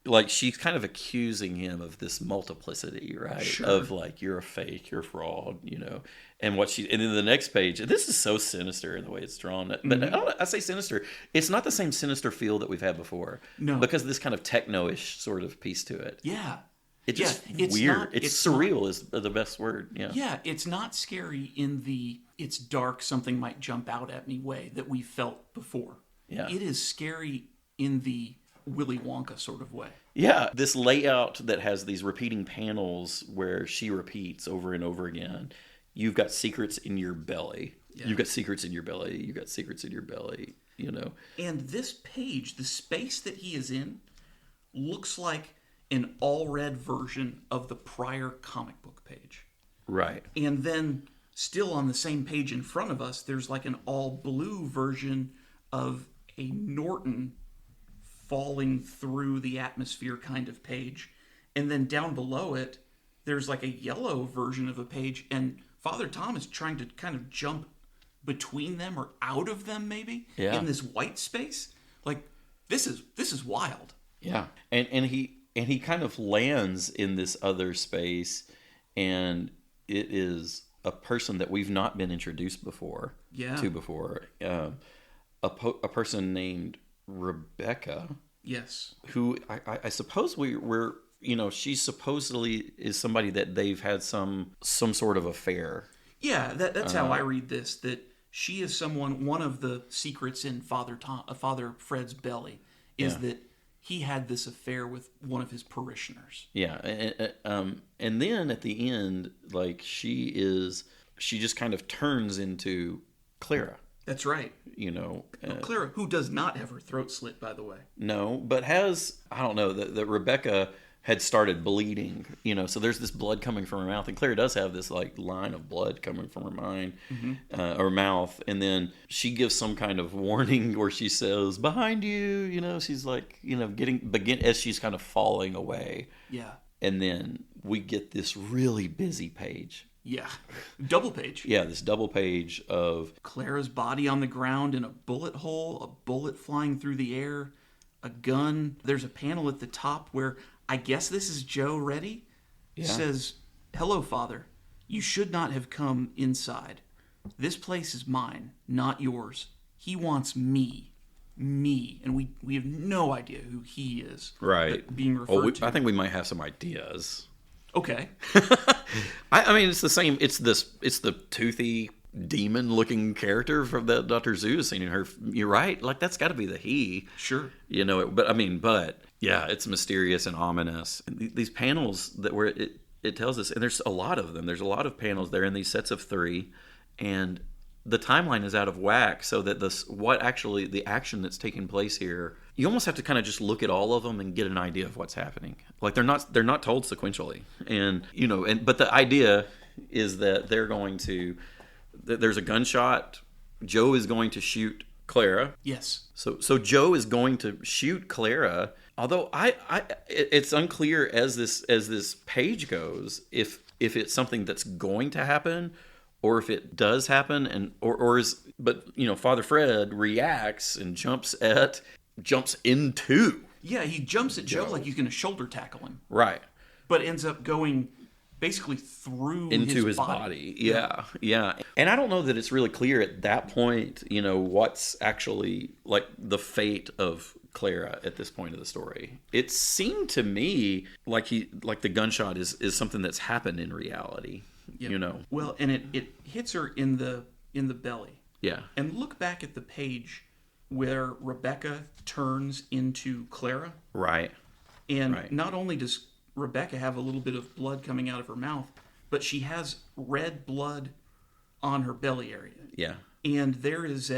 like, she's kind of accusing him of this multiplicity, right? Sure. Of like, you're a fake, you're a fraud, and and then the next page, this is so sinister in the way it's drawn. But mm-hmm. I say sinister, it's not the same sinister feel that we've had before. No. Because of this kind of techno-ish sort of piece to it. Yeah. It's just weird. It's surreal is the best word. Yeah. Yeah, it's not scary in the it's dark, something might jump out at me way that we felt before. Yeah. It is scary in the Willy Wonka sort of way. Yeah, this layout that has these repeating panels where she repeats over and over again. You've got secrets in your belly. Yeah. You've got secrets in your belly. You've got secrets in your belly, And this page, the space that he is in, looks like an all-red version of the prior comic book page. Right. And then, still on the same page in front of us, there's like an all-blue version of a Norton falling through the atmosphere kind of page. And then down below it, there's like a yellow version of a page, and Father Tom is trying to kind of jump between them or out of them maybe in this white space. Like, this is wild. Yeah. And he kind of lands in this other space, and it is a person that we've not been introduced to before. A person named Rebecca. Yes. Who I suppose we're she supposedly is somebody that they've had some sort of affair. Yeah, that's how I read this, that she is one of the secrets in Father Fred's belly is that he had this affair with one of his parishioners. Yeah, and then at the end, like she just kind of turns into Clara. That's right. Clara, who does not have her throat slit, by the way. No, but I don't know, that Rebecca had started bleeding, so there's this blood coming from her mouth, and Clara does have this like line of blood coming from her mouth, and then she gives some kind of warning where she says, "Behind you," she's like, as she's kind of falling away. Yeah. And then we get this really busy page. Yeah. Double page. Yeah, this double page of Clara's body on the ground in a bullet hole, a bullet flying through the air, a gun. There's a panel at the top where I guess this is Joe Reddy. It says, "Hello, Father. You should not have come inside. This place is mine, not yours. He wants me. Me." And we have no idea who he is. Right. Being referred to. I think we might have some ideas. Okay. I mean, it's the same. It's the toothy demon-looking character from that Dr. Seuss scene. You're right. Like that's got to be the he. Sure. But yeah, it's mysterious and ominous. And these panels where it tells us, and there's a lot of them. There's a lot of panels there in these sets of 3, and the timeline is out of whack. So that the action that's taking place here, you almost have to kind of just look at all of them and get an idea of what's happening. Like they're not told sequentially, but the idea is that there's a gunshot. Joe is going to shoot Clara. Yes. So Joe is going to shoot Clara. Although it's unclear as this page goes if it's something that's going to happen or if it does happen but Father Fred reacts and jumps into. Yeah, he jumps at Joe like he's going to shoulder tackle him. Right. But ends up going basically through into his body. Yeah. And I don't know that it's really clear at that point, what's actually like the fate of Clara at this point of the story. It seemed to me like the gunshot is something that's happened in reality. Yep. Well, and it hits her in the belly. Yeah. And look back at the page where Rebecca turns into Clara. Right. And not only does Rebecca have a little bit of blood coming out of her mouth, but she has red blood on her belly area. Yeah. And there is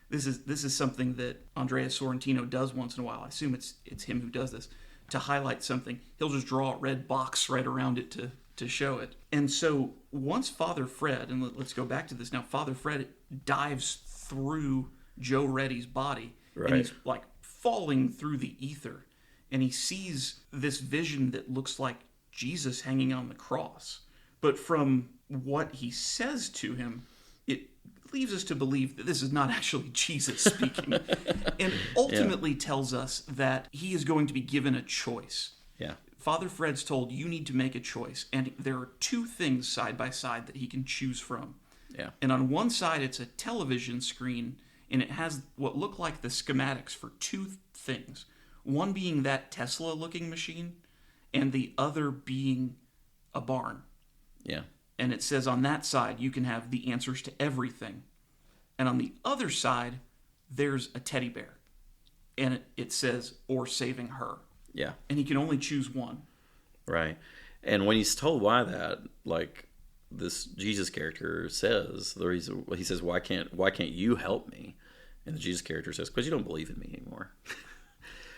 this is something that Andrea Sorrentino does once in a while. I assume it's him who does this. To highlight something, he'll just draw a red box right around it to show it. And so once Father Fred, and let's go back to this now, Father Fred dives through Joe Reddy's body, and he's like falling through the ether, and he sees this vision that looks like Jesus hanging on the cross. But from what he says to him, it leaves us to believe that this is not actually Jesus speaking, and ultimately tells us that he is going to be given a choice. Yeah. Father Fred's told, you need to make a choice, and there are 2 things side by side that he can choose from. Yeah. And on one side, it's a television screen, and it has what look like the schematics for 2 things. One being that Tesla-looking machine, and the other being a barn. Yeah. And it says on that side, you can have the answers to everything. And on the other side, there's a teddy bear. And it says, or saving her. Yeah. And he can only choose one. Right. And when he's told why that, like this Jesus character says, the reason he says, why can't you help me? And the Jesus character says, because you don't believe in me anymore.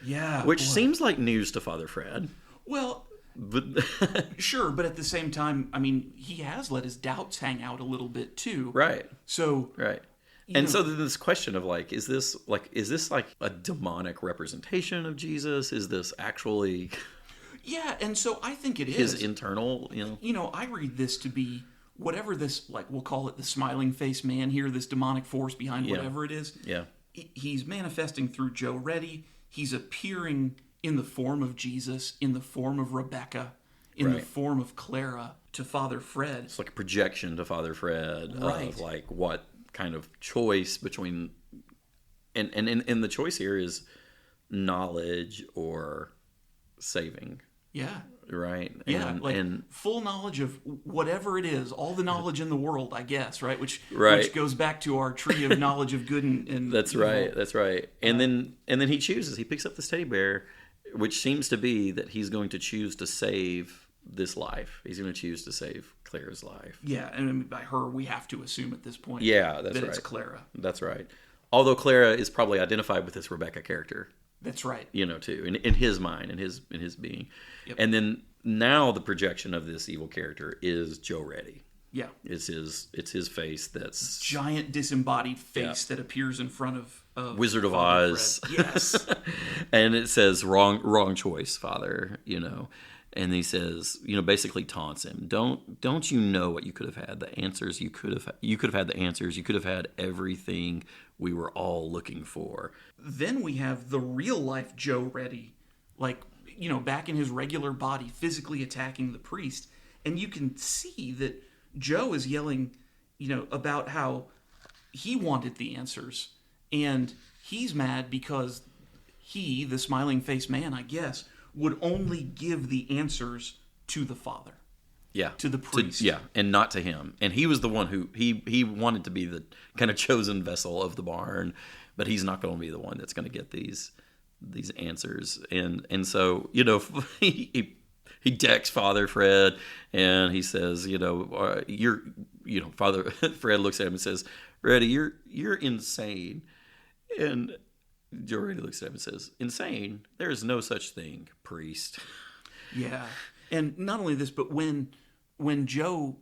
Yeah. Which seems like news to Father Fred. Well, sure, but at the same time, I mean, he has let his doubts hang out a little bit too. Right. So right. And so this question of like, is this like a demonic representation of Jesus? Is this actually? Yeah, and so I think it is his internal. I read this to be whatever this, like we'll call it the smiling face man here, this demonic force behind whatever it is. Yeah. He's manifesting through Joe Reddy. He's appearing in the form of Jesus, in the form of Rebecca, in the form of Clara to Father Fred. It's like a projection to Father Fred of like what kind of choice between and the choice here is knowledge or saving. Yeah. Right. Yeah, and full knowledge of whatever it is, all the knowledge in the world, I guess, right? Which goes back to our tree of knowledge of good and That's evil. right. That's right. And then he chooses. He picks up this teddy bear, which seems to be that he's going to choose to save this life. He's going to choose to save Clara's life. Yeah, and by her, we have to assume at this point. Yeah, that's that right. it's Clara. That's right. Although Clara is probably identified with this Rebecca character. That's right. Too, in his mind, in his being. Yep. And then now the projection of this evil character is Joe Reddy. Yeah. It's his face that's giant disembodied face that appears in front of Wizard of Father Oz. Fred. Yes. And it says wrong choice, Father, And he says, basically taunts him. Don't you know what you could have had? The answers you could have had the answers. You could have had everything we were all looking for. Then we have the real life Joe Reddy, back in his regular body, physically attacking the priest. And you can see that Joe is yelling, about how he wanted the answers. And he's mad because he, the smiling face man, I guess, would only give the answers to the Father. Yeah. To the priest. And not to him. And he was the one who, he wanted to be the kind of chosen vessel of the barn, but he's not going to be the one that's going to get these answers. And so, he decks Father Fred, and he says, Father Fred looks at him and says, Reddy, you're insane. And Joe Reddy looks at him and says, insane? There is no such thing, priest. Yeah. And not only this, but when Joe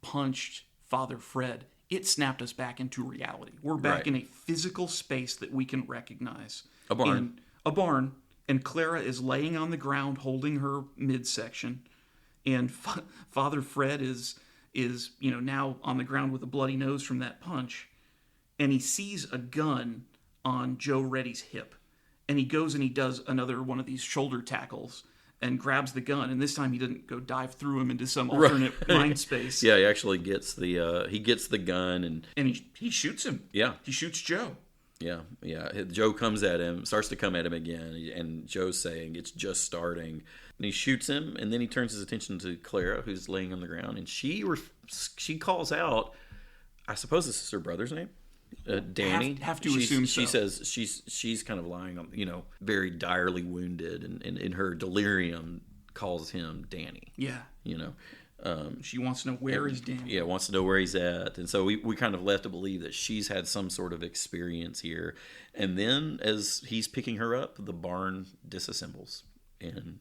punched Father Fred, it snapped us back into reality. We're back in a physical space that we can recognize. A barn. And Clara is laying on the ground holding her midsection. And Father Fred is now on the ground with a bloody nose from that punch. And he sees a gun on Joe Reddy's hip. And he goes and he does another one of these shoulder tackles and grabs the gun. And this time he doesn't go dive through him into some alternate mind space. Yeah, he actually gets the gun and he shoots him. Yeah. He shoots Joe. Yeah. Joe comes at him, starts to come at him again, and Joe's saying it's just starting. And he shoots him, and then he turns his attention to Clara, who's laying on the ground, and she calls out, I suppose this is her brother's name? Danny. Have to assume so. She says she's kind of lying on, very direly wounded, and in her delirium calls him Danny. Yeah. She wants to know where is Danny. Yeah, wants to know where he's at. And so we kind of left to believe that she's had some sort of experience here. And then as he's picking her up, the barn disassembles and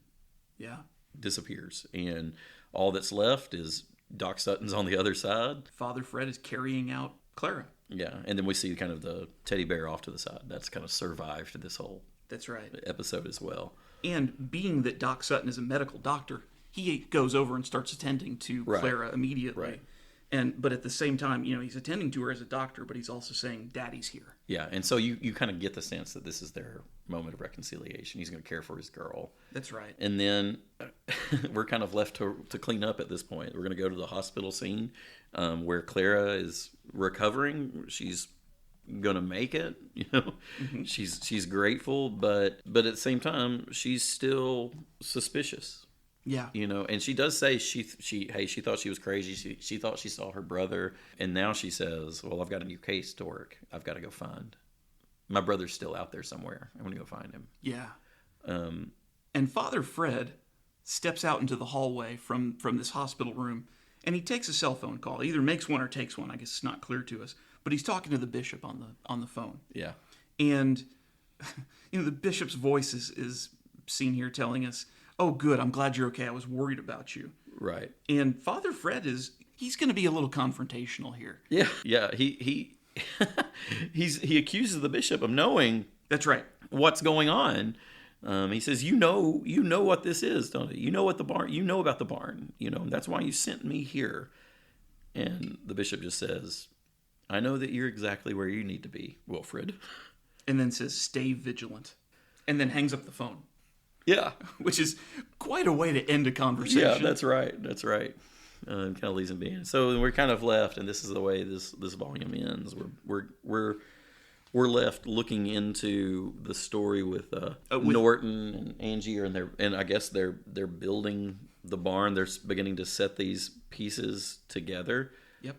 disappears. And all that's left is Doc Sutton's on the other side. Father Fred is carrying out Clara. Yeah, and then we see kind of the teddy bear off to the side. That's kind of survived this whole episode as well. And being that Doc Sutton is a medical doctor, he goes over and starts attending to Clara immediately. Right. But at the same time, he's attending to her as a doctor, but he's also saying, Daddy's here. Yeah, and so you kind of get the sense that this is their moment of reconciliation. He's going to care for his girl. That's right. And then we're kind of left to clean up at this point. We're going to go to the hospital scene where Clara is recovering. She's going to make it. Mm-hmm. She's grateful, but at the same time, she's still suspicious. Yeah. And she does say she thought she was crazy. She thought she saw her brother. And now she says, well, I've got a new case to work. I've got to go find. My brother's still out there somewhere. I'm going to go find him. Yeah. And Father Fred steps out into the hallway from this hospital room, and he takes a cell phone call. He either makes one or takes one. I guess it's not clear to us. But he's talking to the bishop on the phone. Yeah. And, the bishop's voice is seen here telling us, oh, good, I'm glad you're okay. I was worried about you. Right. And Father Fred he's going to be a little confrontational here. Yeah. Yeah. He accuses the bishop of knowing. That's right. What's going on. He says, you know what this is, don't you? You know about the barn. That's why you sent me here. And the bishop just says, I know that you're exactly where you need to be, Wilfred. And then says, stay vigilant. And then hangs up the phone. Yeah. Which is quite a way to end a conversation. Yeah, that's right. Kind of leaves him being. So we're kind of left, and this is the way this volume ends. We're left looking into the story with Norton and Angie, and I guess they're building the barn. They're beginning to set these pieces together. Yep.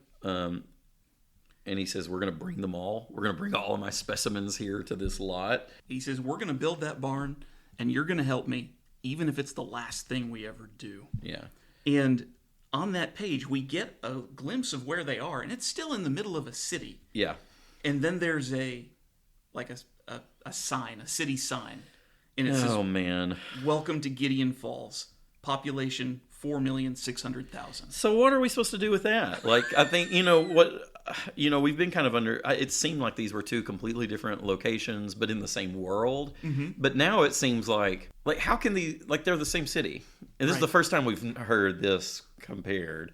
And he says, we're going to bring them all. We're going to bring all of my specimens here to this lot. He says, we're going to build that barn, and you're going to help me, even if it's the last thing we ever do. Yeah. And on that page, we get a glimpse of where they are, and it's still in the middle of a city. Yeah. And then there's a sign, a city sign. And it says, man. Welcome to Gideon Falls. Population 4,600,000. So what are we supposed to do with that? Like, I think, we've been kind of it seemed like these were two completely different locations, but in the same world. Mm-hmm. But now it seems like how can they're the same city? And this is the first time we've heard this compared.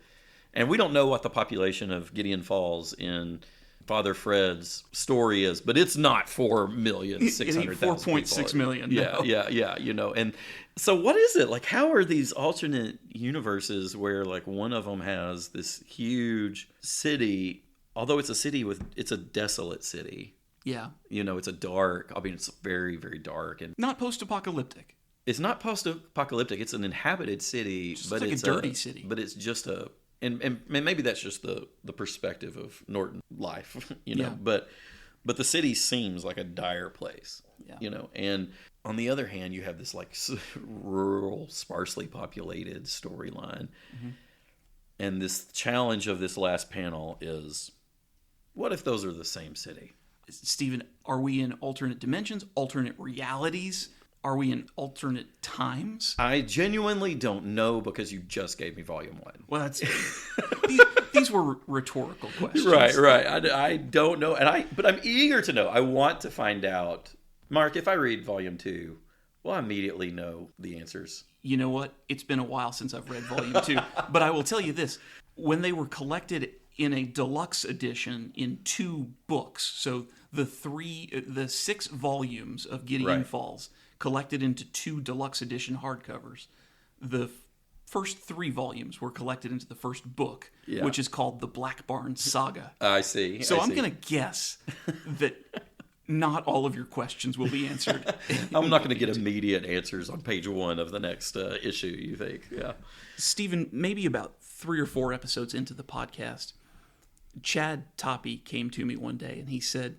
And we don't know what the population of Gideon Falls in Father Fred's story is, but it's not 4,600,000 4.6 million. Yeah, no. yeah. And so what is it? Like, how are these alternate universes where one of them has this huge city, although it's a desolate city. Yeah. It's it's very, very dark and not post-apocalyptic. It's not post-apocalyptic. It's an inhabited city, but it's a dirty city. But it's just and maybe that's just the perspective of Norton life, Yeah. But the city seems like a dire place, Yeah. And on the other hand, you have this rural, sparsely populated storyline, mm-hmm. and this challenge of this last panel is, what if those are the same city? Steven, are we in alternate dimensions, alternate realities? Are we in alternate times? I genuinely don't know because you just gave me volume 1. Well, that's these were rhetorical questions. Right. I don't know, but I'm eager to know. I want to find out. Mark, if I read volume 2, will I immediately know the answers? You know what? It's been a while since I've read volume 2, but I will tell you this: when they were collected in a deluxe edition in 2 books, so the 6 volumes of Gideon Falls collected into 2 deluxe edition hardcovers. The first 3 volumes were collected into the first book, which is called the Black Barn Saga. I see. So I'm going to guess that not all of your questions will be answered. I'm not going to get immediate answers on page 1 of the next issue, you think? Yeah. Stephen, maybe about 3 or 4 episodes into the podcast, Chad Toppy came to me one day and he said,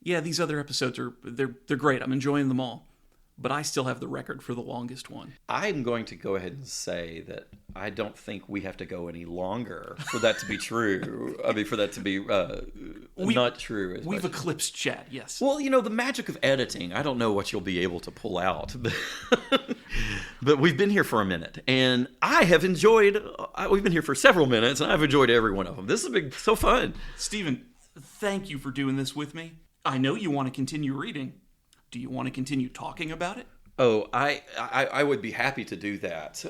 yeah, these other episodes they're great. I'm enjoying them all. But I still have the record for the longest one. I'm going to go ahead and say that I don't think we have to go any longer for that to be true. I mean, for that to be not true. We've eclipsed Chad, yes. Well, the magic of editing, I don't know what you'll be able to pull out. But we've been here for a minute, and I have enjoyed... we've been here for several minutes, and I've enjoyed every one of them. This has been so fun. Stephen, thank you for doing this with me. I know you want to continue reading. Do you want to continue talking about it? Oh, I would be happy to do that.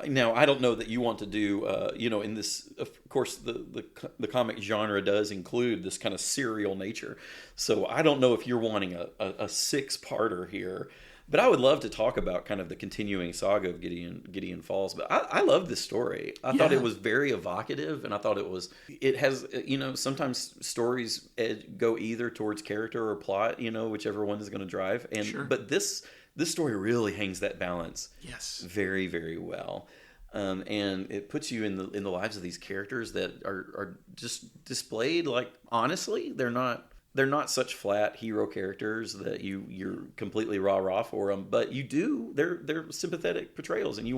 Now, I don't know that you want to do, in this, of course, the comic genre does include this kind of serial nature. So I don't know if you're wanting a 6-parter here. But I would love to talk about kind of the continuing saga of Gideon Falls. But I love this story. I thought it was very evocative, and I thought it has, sometimes stories go either towards character or plot, whichever one is going to drive. And sure. But this story really hangs that balance very, very well. And it puts you in the lives of these characters that are just displayed honestly, they're not such flat hero characters that you're completely rah-rah for them, but they're sympathetic portrayals, and you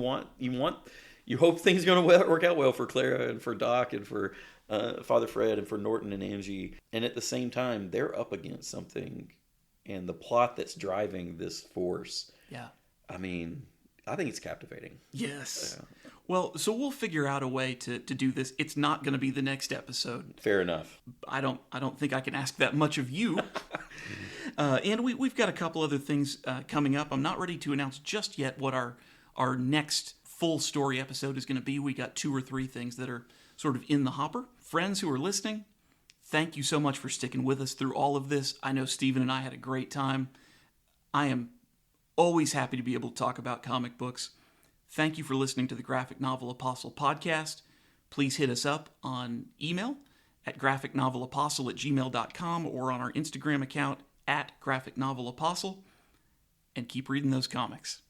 hope things are going to work out well for Clara and for Doc and for Father Fred and for Norton and Angie. And at the same time, they're up against something, and the plot that's driving this force. Yeah. I mean, I think it's captivating. Yes. Well, so we'll figure out a way to do this. It's not going to be the next episode. Fair enough. I don't think I can ask that much of you. And we've got a couple other things coming up. I'm not ready to announce just yet what our next full story episode is going to be. We got 2 or 3 things that are sort of in the hopper. Friends who are listening, thank you so much for sticking with us through all of this. I know Steven and I had a great time. I am always happy to be able to talk about comic books. Thank you for listening to the Graphic Novel Apostle podcast. Please hit us up on email at graphicnovelapostle@gmail.com or on our Instagram account @graphicnovelapostle, and keep reading those comics.